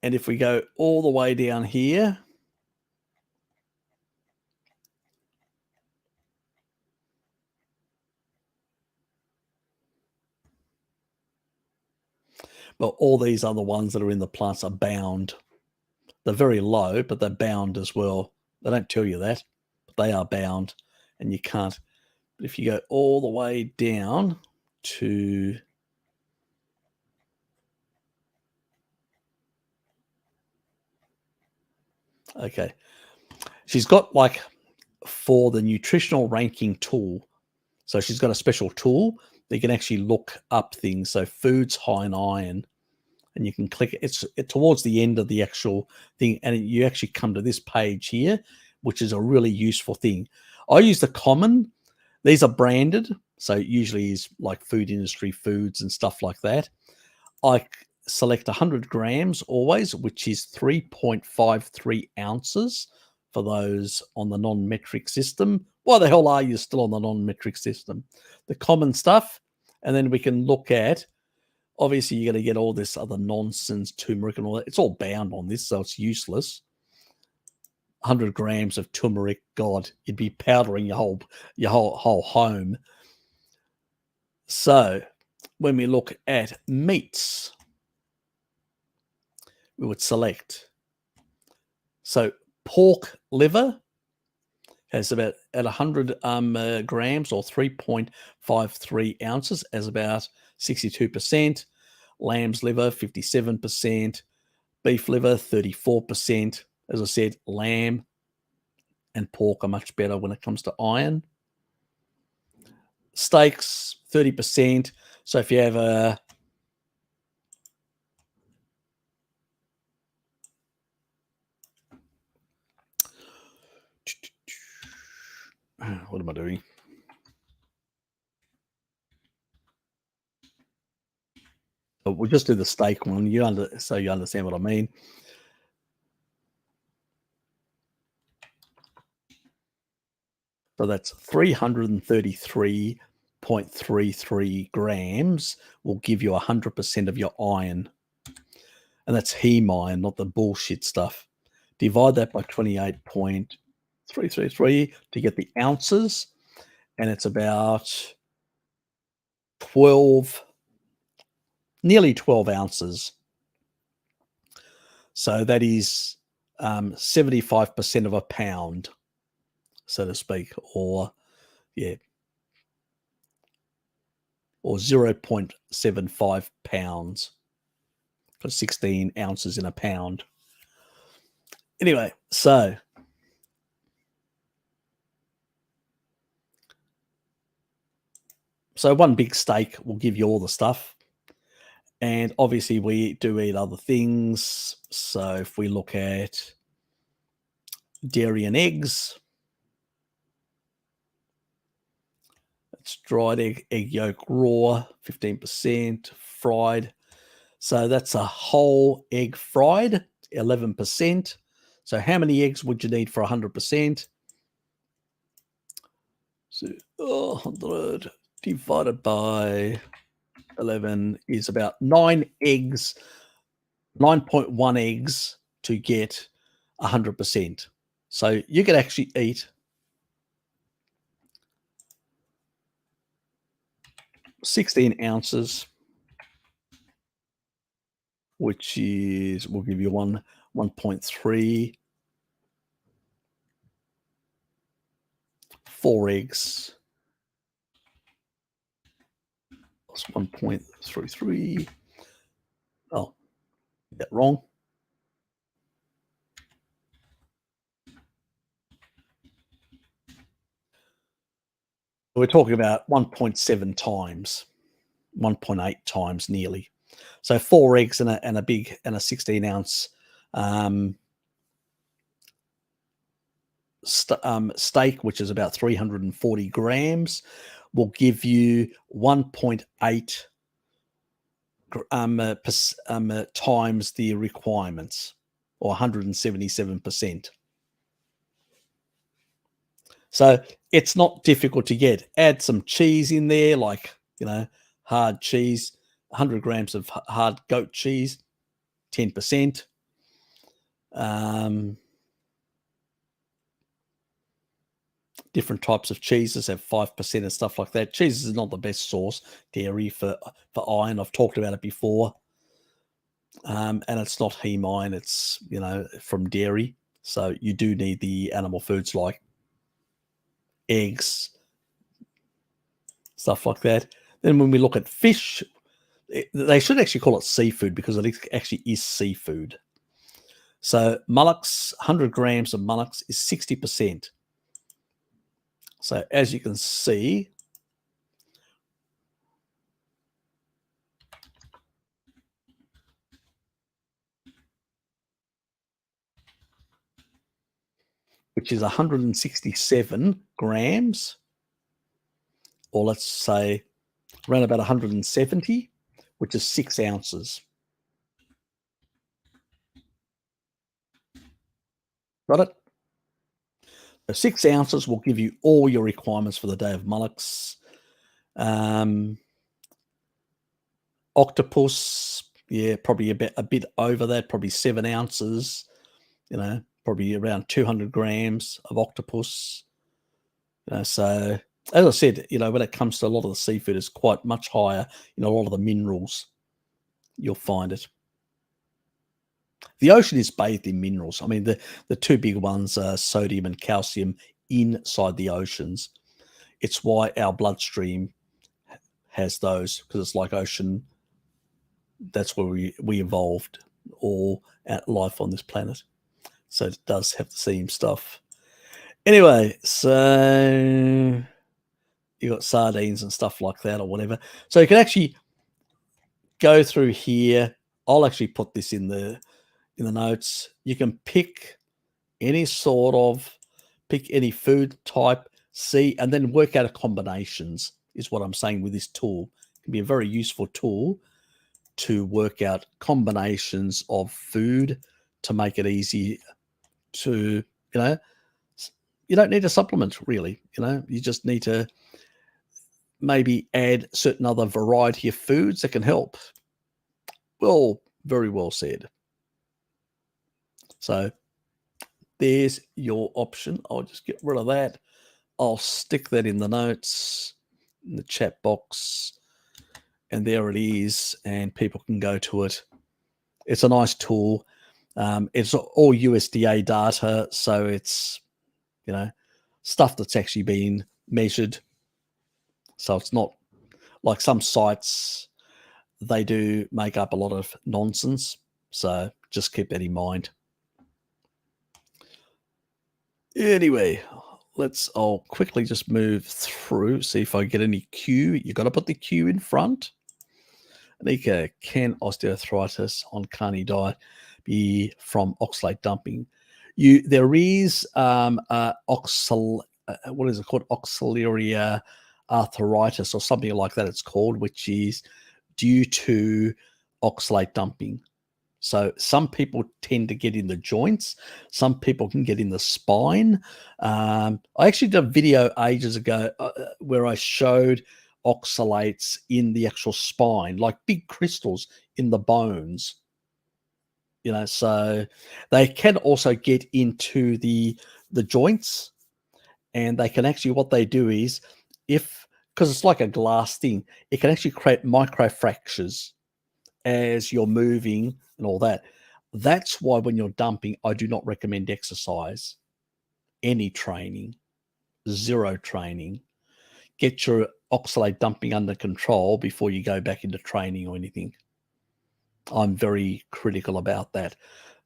And if we go all the way down here, but all these other ones that are in the plus are bound. They're very low, but they're bound as well. They don't tell you that, but they are bound, and you can't. But if you go all the way down to okay, she's got like for the nutritional ranking tool. So she's got a special tool that you can actually look up things. So foods high in iron, and you can click it. It's towards the end of the actual thing, and you actually come to this page here, which is a really useful thing. I use the common. These are branded, so it usually is like food industry foods and stuff like that. I select 100 grams always, which is 3.53 ounces for those on the non-metric system. Why the hell are you still on the non-metric system? The common stuff, and then we can look at, obviously you're going to get all this other nonsense, turmeric and all that. It's all bound on this, so it's useless. 100 grams of turmeric, God, you'd be powdering your whole home. So when we look at meats, we would select. So pork liver has about at 100 grams or 3.53 ounces as about 62%. Lamb's liver, 57%. Beef liver, 34%. As I said, lamb and pork are much better when it comes to iron. Steaks, 30%. So if you have a what am I doing? We'll just do the steak one. So you understand what I mean. So that's 333.33 grams will give you 100% of your iron. And that's heme iron, not the bullshit stuff. Divide that by 28.333 to get the ounces. And it's about 12, nearly 12 ounces. So that is 75% of a pound, so to speak, or 0.75 pounds for 16 ounces in a pound. Anyway, so one big steak will give you all the stuff. And obviously we do eat other things. So if we look at dairy and eggs, it's dried egg yolk raw, 15%, fried. So that's a whole egg fried, 11%. So how many eggs would you need for 100%? So 100 divided by 11 is about 9 eggs, 9.1 eggs to get 100%. So you could actually eat 16 ounces, which is, we'll give you 1.3, 4 eggs, plus 1.33. Oh, that wrong. We're talking about 1.7 times, 1.8 times nearly. So 4 eggs and a 16 ounce steak, which is about 340 grams, will give you 1.8 times the requirements, or 177%. So it's not difficult to get. Add some cheese in there, like, hard cheese, 100 grams of hard goat cheese, 10%. Different types of cheeses have 5% and stuff like that. Cheese is not the best source, dairy, for iron. I've talked about it before. And it's not heme iron, it's, from dairy. So you do need the animal foods like eggs, stuff like that. Then when we look at fish, they should actually call it seafood because it actually is seafood. So mullocks, 100 grams of mullocks is 60%. So as you can see, which is 167 grams, or let's say around about 170, which is 6 ounces. Got it? So 6 ounces will give you all your requirements for the day of mullocks. Octopus, yeah, probably a bit over that, probably 7 ounces, probably around 200 grams of octopus. So as I said, when it comes to a lot of the seafood, it's quite much higher. A lot of the minerals, you'll find it. The ocean is bathed in minerals. I mean, the two big ones are sodium and calcium inside the oceans. It's why our bloodstream has those, because it's like ocean. That's where we evolved all life on this planet. So it does have the same stuff. Anyway, so you got sardines and stuff like that or whatever. So you can actually go through here. I'll actually put this in the notes. You can pick any food type, see, and then work out combinations, is what I'm saying with this tool. It can be a very useful tool to work out combinations of food to make it easy to, you don't need a supplement really, you just need to maybe add certain other variety of foods that can help. Well, very well said. So there's your option. I'll just get rid of that. I'll stick that in the notes, in the chat box, and there it is, and people can go to it. It's a nice tool. It's all USDA data, so it's, stuff that's actually been measured. So it's not like some sites, they do make up a lot of nonsense. So just keep that in mind. Anyway, I'll quickly just move through, see if I get any Q. You got to put the Q in front. Anika, can osteoarthritis on carny diet be from oxalate dumping? There is what is it called? Auxiliary arthritis or something like that it's called, which is due to oxalate dumping. So some people tend to get in the joints. Some people can get in the spine. I actually did a video ages ago where I showed oxalates in the actual spine, like big crystals in the bones. So they can also get into the joints, and they can actually, what they do is, because it's like a glass thing, it can actually create microfractures as you're moving and all that. That's why when you're dumping, I do not recommend exercise, any training, zero training. Get your oxalate dumping under control before you go back into training or anything. I'm very critical about that.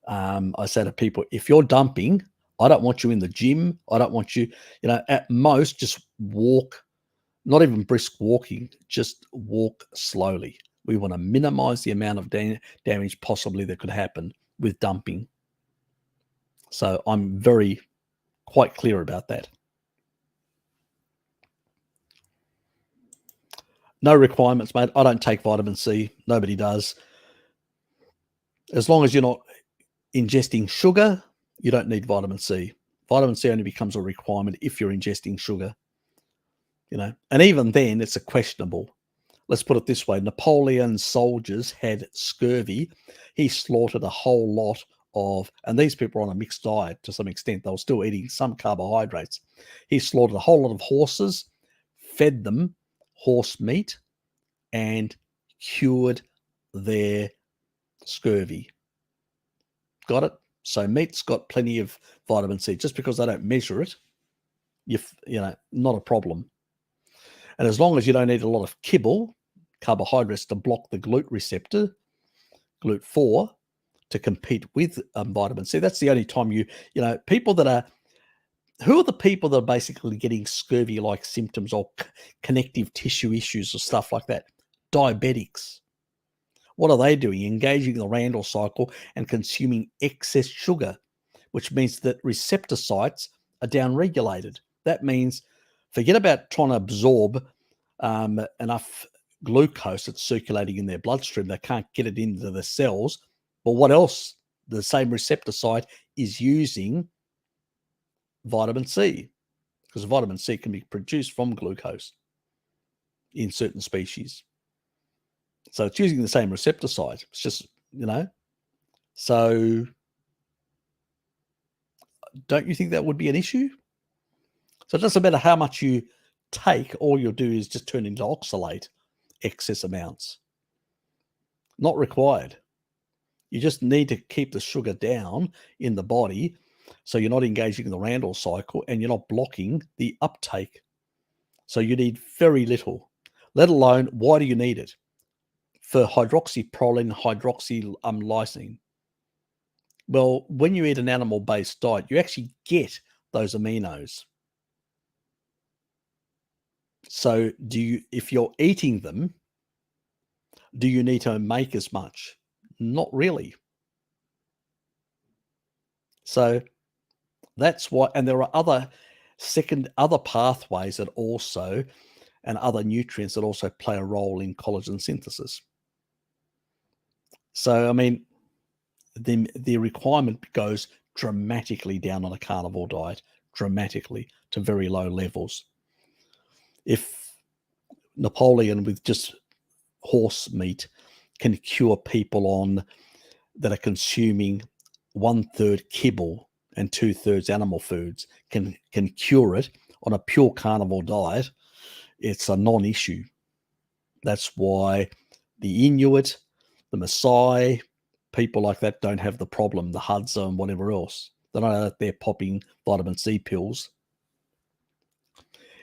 I say to people, if you're dumping, I don't want you in the gym. I don't want you, at most just walk, not even brisk walking, just walk slowly. We want to minimize the amount of damage possibly that could happen with dumping. So I'm very quite clear about that. No requirements, mate. I don't take vitamin C. Nobody does. As long as you're not ingesting sugar, you don't need vitamin C. Vitamin C only becomes a requirement if you're ingesting sugar, and even then it's a questionable. Let's put it this way. Napoleon's soldiers had scurvy. He slaughtered a whole lot of, and these people were on a mixed diet to some extent. They were still eating some carbohydrates. He slaughtered a whole lot of horses, fed them horse meat, and cured their scurvy. Got it? So meat's got plenty of vitamin C. Just because they don't measure it, not a problem. And as long as you don't eat a lot of kibble, carbohydrates, to block the GLUT receptor, GLUT4, to compete with vitamin C, that's the only time people that are, who are the people that are basically getting scurvy-like symptoms or connective tissue issues or stuff like that? Diabetics. What are they doing? Engaging the Randall cycle and consuming excess sugar, which means that receptor sites are downregulated. That means forget about trying to absorb enough glucose that's circulating in their bloodstream. They can't get it into the cells. But what else? The same receptor site is using vitamin C, because vitamin C can be produced from glucose in certain species. So it's using the same receptor site. It's just, so don't you think that would be an issue? So it doesn't matter how much you take, all you'll do is just turn into oxalate, excess amounts. Not required. You just need to keep the sugar down in the body so you're not engaging the Randall cycle and you're not blocking the uptake. So you need very little, let alone, why do you need it? For hydroxyproline, hydroxylysine. Well, when you eat an animal-based diet, you actually get those aminos. So if you're eating them, do you need to make as much? Not really. So that's why, and there are other pathways that also, and other nutrients that also play a role in collagen synthesis. So, I mean, the requirement goes dramatically down on a carnivore diet, dramatically to very low levels. If Napoleon with just horse meat can cure people that are consuming 1/3 kibble and 2/3 animal foods, can cure it on a pure carnivore diet, it's a non-issue. That's why the Inuit, the Maasai, people like that don't have the problem, the Hadza and whatever else. They're not out there popping vitamin C pills.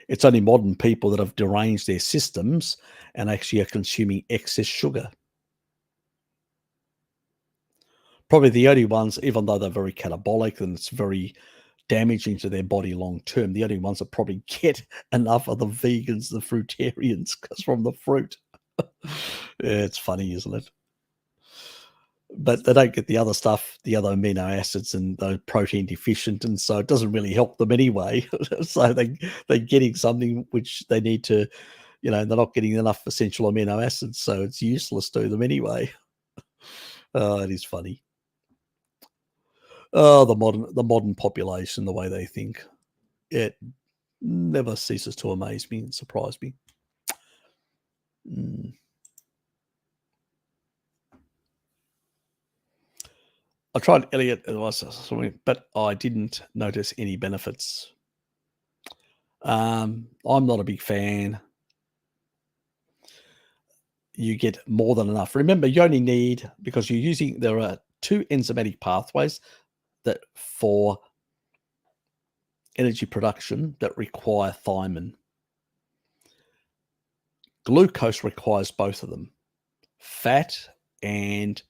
It's only modern people that have deranged their systems and actually are consuming excess sugar. Probably the only ones, even though they're very catabolic and it's very damaging to their body long term, the only ones that probably get enough are the vegans, the fruitarians, because from the fruit. Yeah, it's funny, isn't it? But they don't get the other stuff, the other amino acids, and they're protein deficient, and so it doesn't really help them anyway. So they're getting something which they need to, they're not getting enough essential amino acids, so it's useless to them anyway. Oh, it is funny. Oh, the modern population, the way they think, it never ceases to amaze me and surprise me. I tried Elliot, but I didn't notice any benefits. I'm not a big fan. You get more than enough. Remember, you only need, because there are 2 enzymatic pathways that for energy production that require thiamine. Glucose requires both of them. Fat and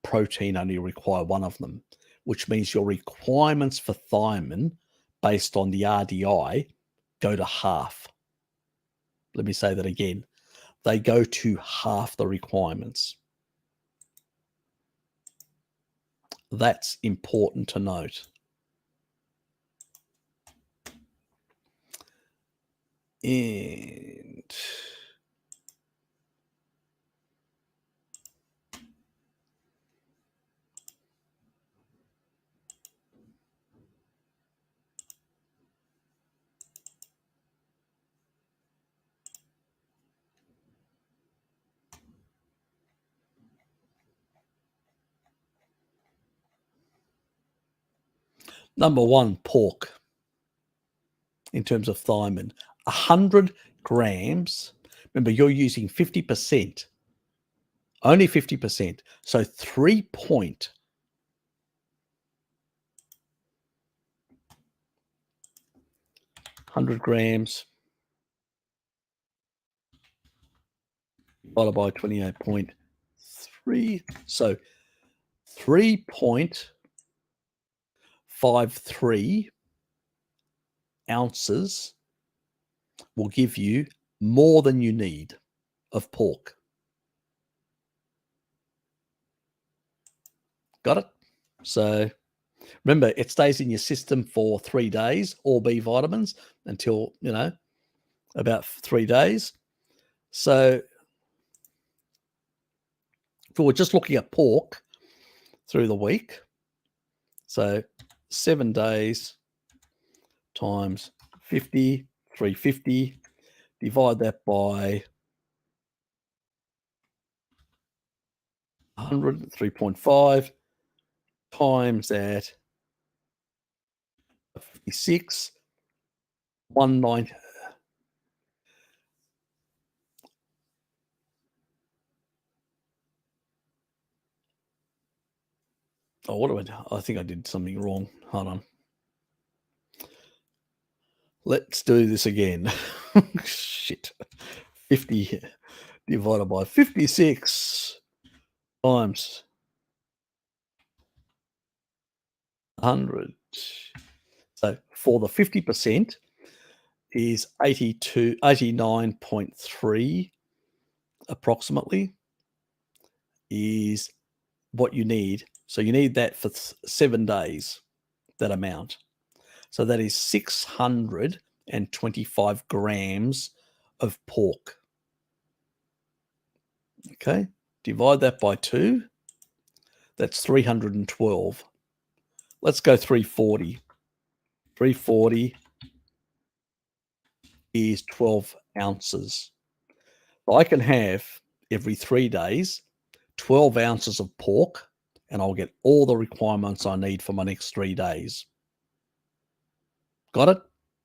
protein only require one of them, which means your requirements for thiamine based on the RDI go to half. Let me say that again. They go to half the requirements. That's important to note. And number one, pork in terms of thiamine. 100 grams. Remember, you're using 50%. Only 50%. So 100 grams divided by 28.3. So 3.53 ounces will give you more than you need of pork. Got it? So remember, it stays in your system for 3 days, all B vitamins, until, about 3 days. So if we're just looking at pork through the week, so 7 days times 50, 350, divide that by 100, 3.5, times that 56, 190. Oh, what do I do? I think I did something wrong. Hold on. Let's do this again. Shit. 50 divided by 56 times 100. So for the 50% is 89.3 approximately is what you need. So you need that for 7 days, that amount. So that is 625 grams of pork. Okay, divide that by 2. That's 312. Let's go 340. 340 is 12 ounces. So I can have every 3 days 12 ounces of pork, and I'll get all the requirements I need for my next 3 days. Got it?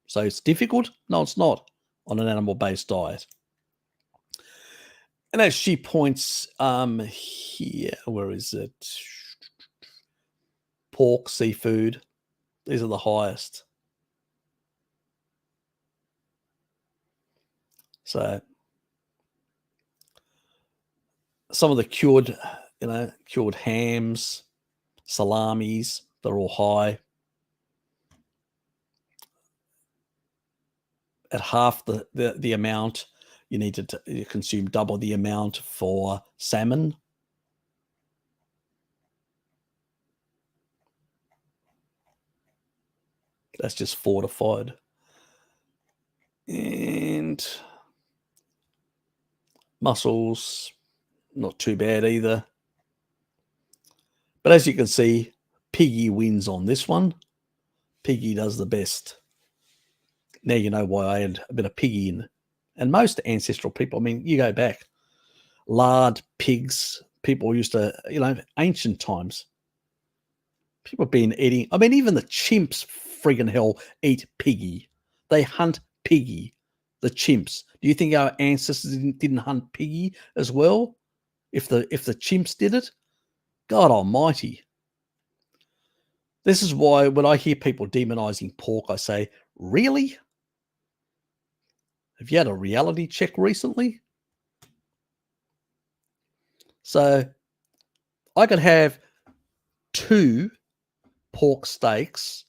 So it's difficult? No, it's not on an animal-based diet. And as she points here, where is it? Pork, seafood, these are the highest. So some of the cured hams, salamis, they're all high. At half the amount, you need to consume double the amount for salmon. That's just fortified. And mussels, not too bad either. But as you can see, piggy wins on this one. Piggy does the best. Now you know why I had a bit of piggy in. And most ancestral people, I mean, you go back, lard, pigs, people used to, ancient times, people have been eating, I mean, even the chimps, friggin' hell, eat piggy. They hunt piggy, the chimps. Do you think our ancestors didn't hunt piggy as well? If the chimps did it? God almighty. This is why when I hear people demonizing pork, I say, really? Have you had a reality check recently? So I could have 2 pork steaks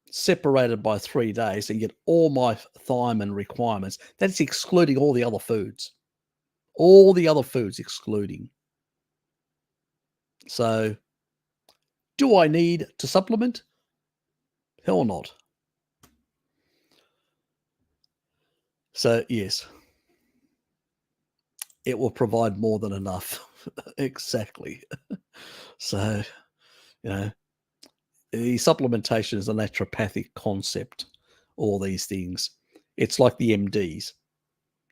separated by 3 days and get all my thiamine requirements. That's excluding all the other foods. All the other foods excluding. So do I need to supplement? Hell not. So, yes, it will provide more than enough. Exactly. So, you know, the supplementation is a naturopathic concept, all these things. It's like the MDs.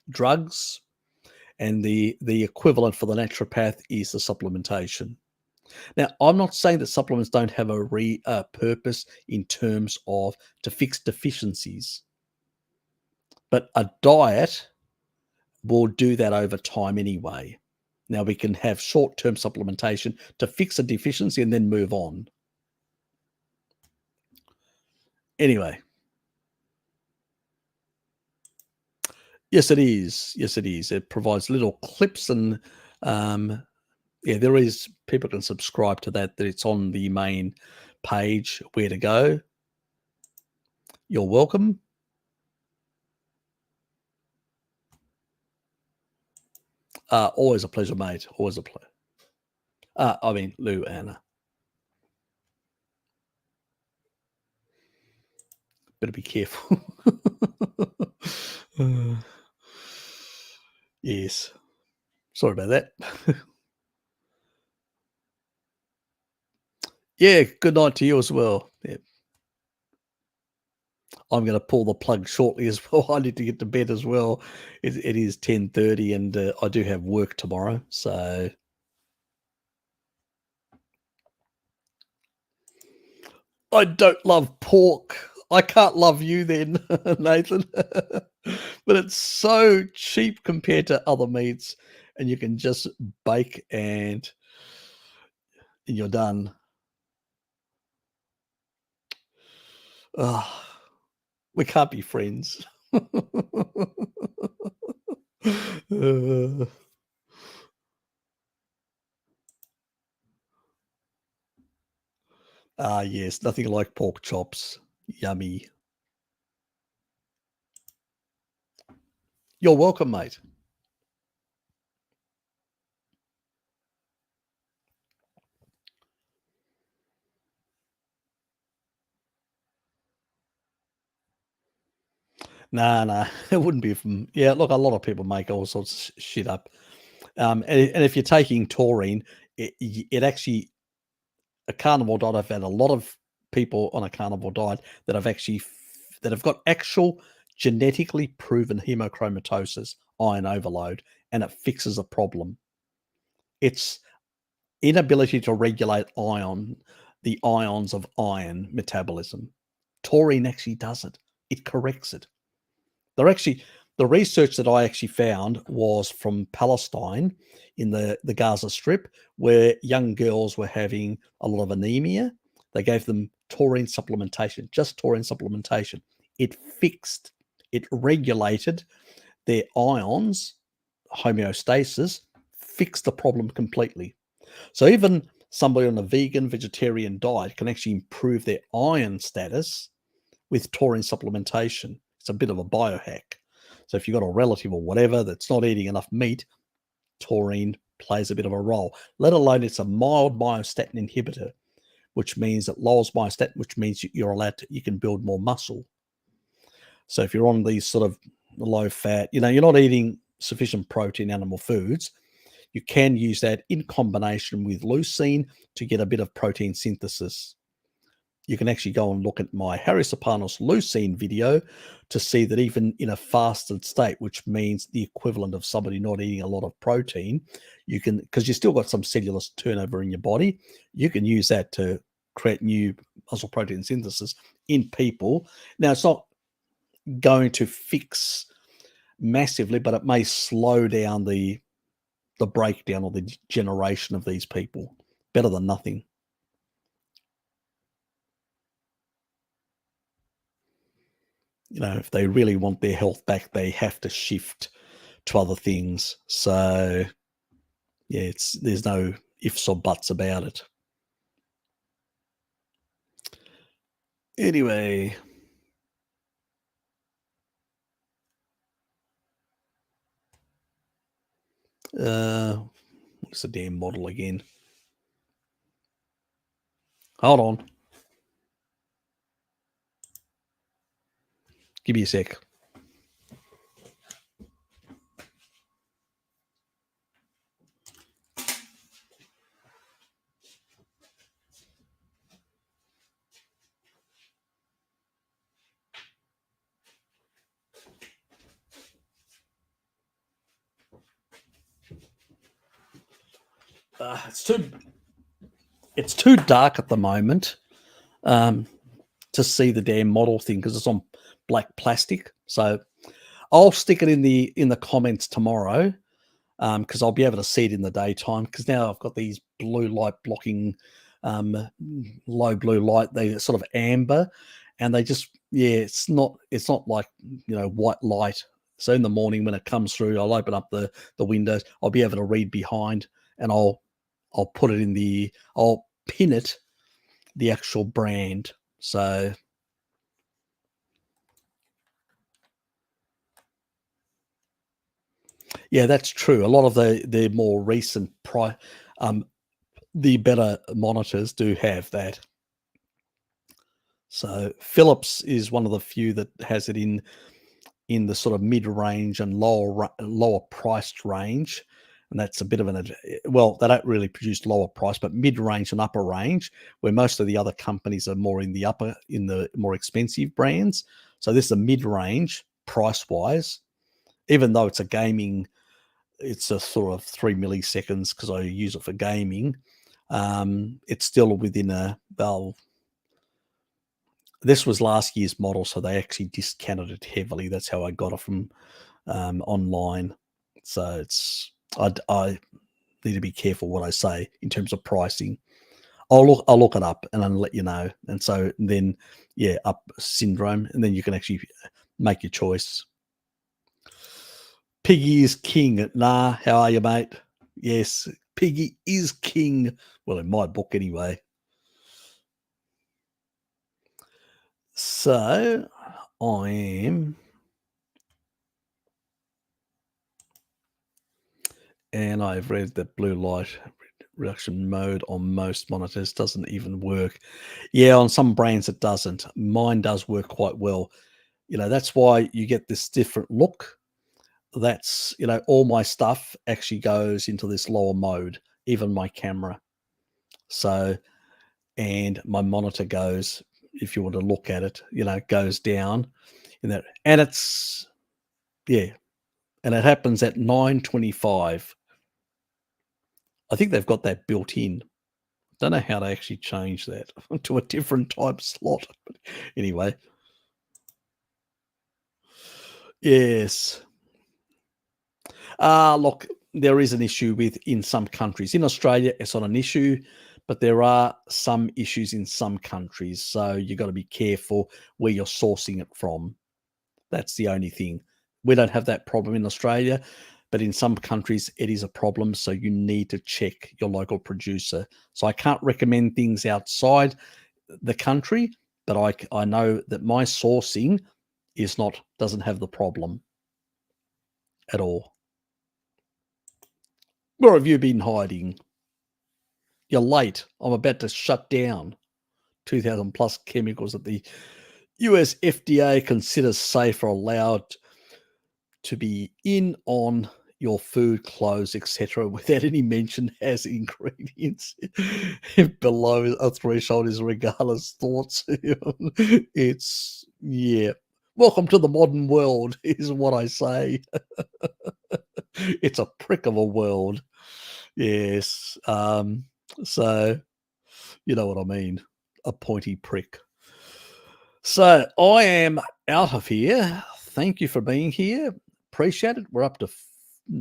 Drugs and the equivalent for the naturopath is the supplementation. Now, I'm not saying that supplements don't have a purpose in terms of to fix deficiencies, but a diet will do that over time anyway. Now, we can have short-term supplementation to fix a deficiency and then move on. Anyway, yes, it is. Yes, it is. It provides little clips and yeah, there is people can subscribe to that. That it's on the main page. Where to go? You're welcome. Always a pleasure, mate. Always a pleasure. I mean, Lou, Anna. Better be careful. Uh, yes. Sorry about that. Yeah, good night to you as well. Yeah. I'm going to pull the plug shortly as well. I need to get to bed as well. It is 10:30 and I do have work tomorrow. So I don't love pork. I can't love you then, Nathan. But it's so cheap compared to other meats, and you can just bake and you're done. Ah, we can't be friends. Uh, yes, nothing like pork chops. Yummy. You're welcome, mate. Nah, nah, it wouldn't be from. Yeah, look, a lot of people make all sorts of shit up. And if you're taking taurine, it actually a carnivore diet. I've had a lot of people on a carnivore diet that have actually that have got actual genetically proven hemochromatosis, iron overload, and it fixes a problem. It's inability to regulate the ions of iron metabolism. Taurine actually does it. It corrects it. They're actually the research that I actually found was from Palestine in the Gaza Strip, where young girls were having a lot of anemia. They gave them taurine supplementation, just taurine supplementation. It fixed, it regulated their ions, homeostasis, fixed the problem completely. So even somebody on a vegan, vegetarian diet can actually improve their iron status with taurine supplementation. It's a bit of a biohack. So if you've got a relative or whatever that's not eating enough meat, taurine plays a bit of a role, let alone it's a mild myostatin inhibitor, which means it lowers myostatin, which means you're allowed to, you can build more muscle. So if you're on these sort of low fat, you're not eating sufficient protein animal foods, you can use that in combination with leucine to get a bit of protein synthesis. You can actually go and look at my Serpanos leucine video to see that even in a fasted state, which means the equivalent of somebody not eating a lot of protein, you can, because you still got some cellular turnover in your body, you can use that to create new muscle protein synthesis in people. Now, it's not going to fix massively, but it may slow down the breakdown or the generation of these people. Better than nothing. If they really want their health back, they have to shift to other things. So yeah, there's no ifs or buts about it. Anyway, what's the damn model again? Hold on. Give me a sec. it's too dark at the moment to see the damn model thing because it's on black plastic. So I'll stick it in the comments tomorrow because I'll be able to see it in the daytime. Because now I've got these blue light blocking, low blue light. They're sort of amber, and they just it's not like white light. So in the morning when it comes through, I'll open up the windows. I'll be able to read behind, and I'll put it in I'll pin it the actual brand. So yeah, that's true. A lot of the more recent the better monitors do have that. So Philips is one of the few that has it in the sort of mid-range and lower priced range. And that's a bit of well, they don't really produce lower price, but mid-range and upper range, where most of the other companies are more in the more expensive brands. So this is a mid-range price-wise, even though it's a gaming, it's a sort of 3 milliseconds because I use it for gaming. It's still within this was last year's model, so they actually discounted it heavily. That's how I got it from online. So I need to be careful what I say in terms of pricing. I'll look it up and then let you know. And so then, up syndrome, and then you can actually make your choice. Piggy is king. Nah, how are you, mate? Yes, Piggy is king. Well, in my book anyway. So I am, and I've read that blue light reduction mode on most monitors doesn't even work. Yeah, on some brands it doesn't. Mine does work quite well. That's why you get this different look. That's, all my stuff actually goes into this lower mode, even my camera. So, and my monitor goes, if you want to look at it, goes down in that. And it's, and it happens at 9:25. I think they've got that built in. Don't know how to actually change that to a different type slot. But anyway. Yes. Look, there is an issue in some countries. In Australia, it's not an issue, but there are some issues in some countries. So you've got to be careful where you're sourcing it from. That's the only thing. We don't have that problem in Australia, but in some countries it is a problem. So you need to check your local producer. So I can't recommend things outside the country, but I know that my sourcing doesn't have the problem at all. Where have you been hiding? You're late. I'm about to shut down 2,000 plus chemicals that the US FDA considers safe or allowed to be in on your food, clothes, etc., without any mention as ingredients below a threshold is regardless thoughts. It's welcome to the modern world is what I say. It's a prick of a world. Yes. So you know what I mean, a pointy prick. So I am out of here. Thank you for being here. Appreciate it. We're up to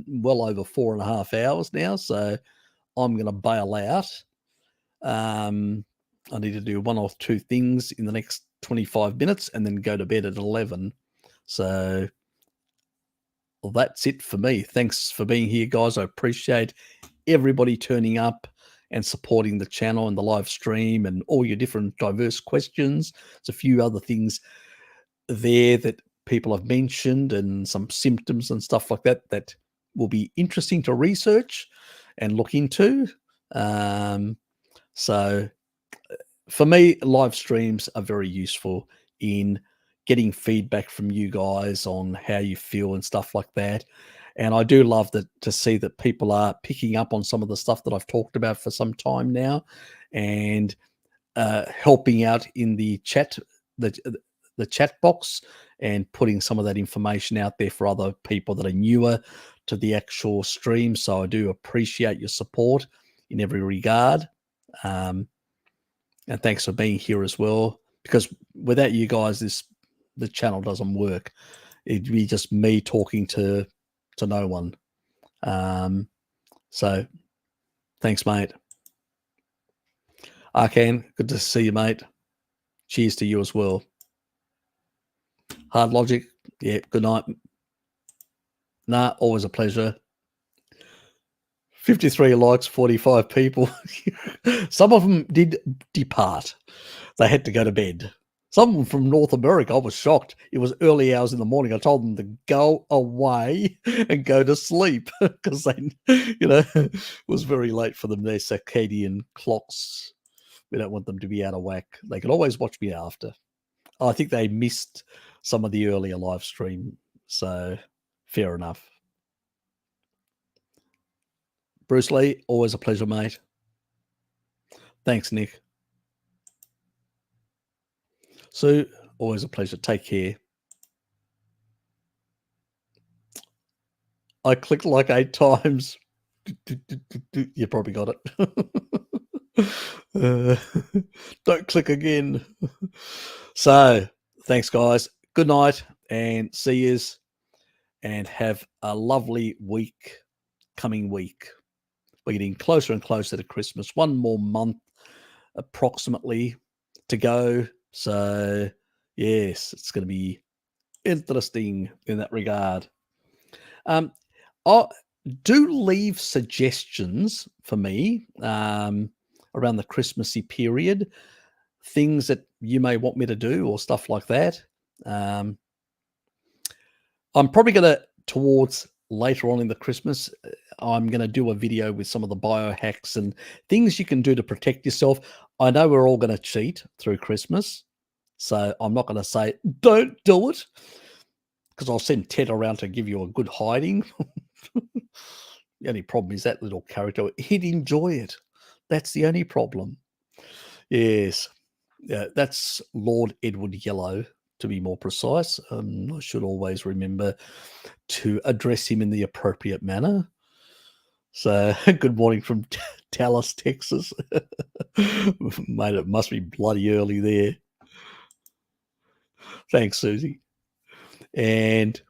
well over 4.5 hours now, so I'm going to bail out. I need to do one or two things in the next 25 minutes and then go to bed at 11. So that's it for me. Thanks for being here, guys. I appreciate everybody turning up and supporting the channel and the live stream and all your different diverse questions. There's a few other things there that people have mentioned and some symptoms and stuff like that that will be interesting to research and look into. So for me, live streams are very useful in getting feedback from you guys on how you feel and stuff like that. And I do love to see that people are picking up on some of the stuff that I've talked about for some time now and helping out in the chat, the chat box, and putting some of that information out there for other people that are newer to the actual stream. So I do appreciate your support in every regard. And thanks for being here as well, because without you guys, the channel doesn't work. It'd be just me talking to no one. So thanks, mate. Arcan, good to see you, mate. Cheers to you as well. Hard Logic, yeah, good night. Nah, always a pleasure. 53 likes, 45 people. Some of them did depart. They had to go to bed. Some from North America, I was shocked. It was early hours in the morning. I told them to go away and go to sleep because they, it was very late for them. Their circadian clocks. We don't want them to be out of whack. They can always watch me after. I think they missed some of the earlier live stream. So fair enough. Bruce Lee, always a pleasure, mate. Thanks, Nick. Sue, always a pleasure. Take care. I clicked like 8 times. You probably got it. Don't click again. So, thanks, guys. Good night and see yous. And have a lovely week, coming week. We're getting closer and closer to Christmas. 1 more month approximately to go. So, yes, it's going to be interesting in that regard. Do leave suggestions for me around the Christmassy period, things that you may want me to do or stuff like that. I'm probably going to, towards later on in the Christmas, I'm going to do a video with some of the biohacks and things you can do to protect yourself. I know we're all going to cheat through Christmas, so I'm not going to say don't do it, because I'll send Ted around to give you a good hiding. The only problem is that little character, he'd enjoy it. That's the only problem. Yes. Yeah, that's Lord Edward Yellow, to be more precise. I should always remember to address him in the appropriate manner. So, good morning from Dallas, Texas. Mate, it must be bloody early there. Thanks, Susie. And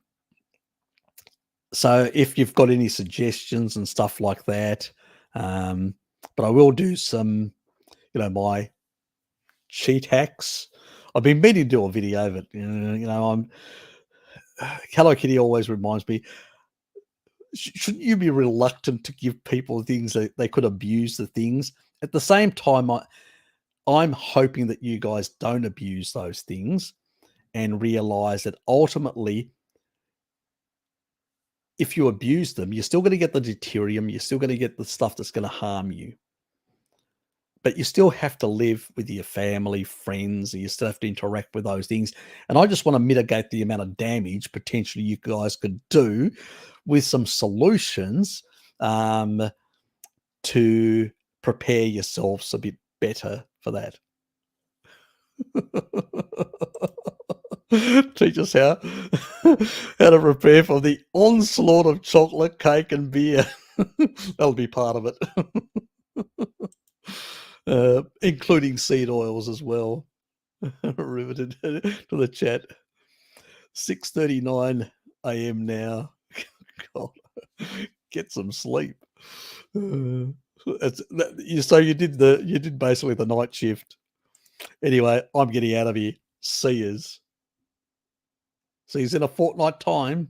so if you've got any suggestions and stuff like that, but I will do some, my cheat hacks. I've been meaning to do a video of it. Hello Kitty always reminds me, shouldn't you be reluctant to give people things that they could abuse the things? At the same time, I'm hoping that you guys don't abuse those things and realize that ultimately, if you abuse them, you're still going to get the deuterium, you're still going to get the stuff that's going to harm you. But you still have to live with your family, friends, and you still have to interact with those things. And I just want to mitigate the amount of damage potentially you guys could do with some solutions to prepare yourselves a bit better for that. Teach us how to prepare for the onslaught of chocolate, cake, and beer. That'll be part of it. Including seed oils as well. Riveted to the chat. 6:39 a.m. now. God, get some sleep. So you did basically the night shift. Anyway, I'm getting out of here. See yous in a fortnight time.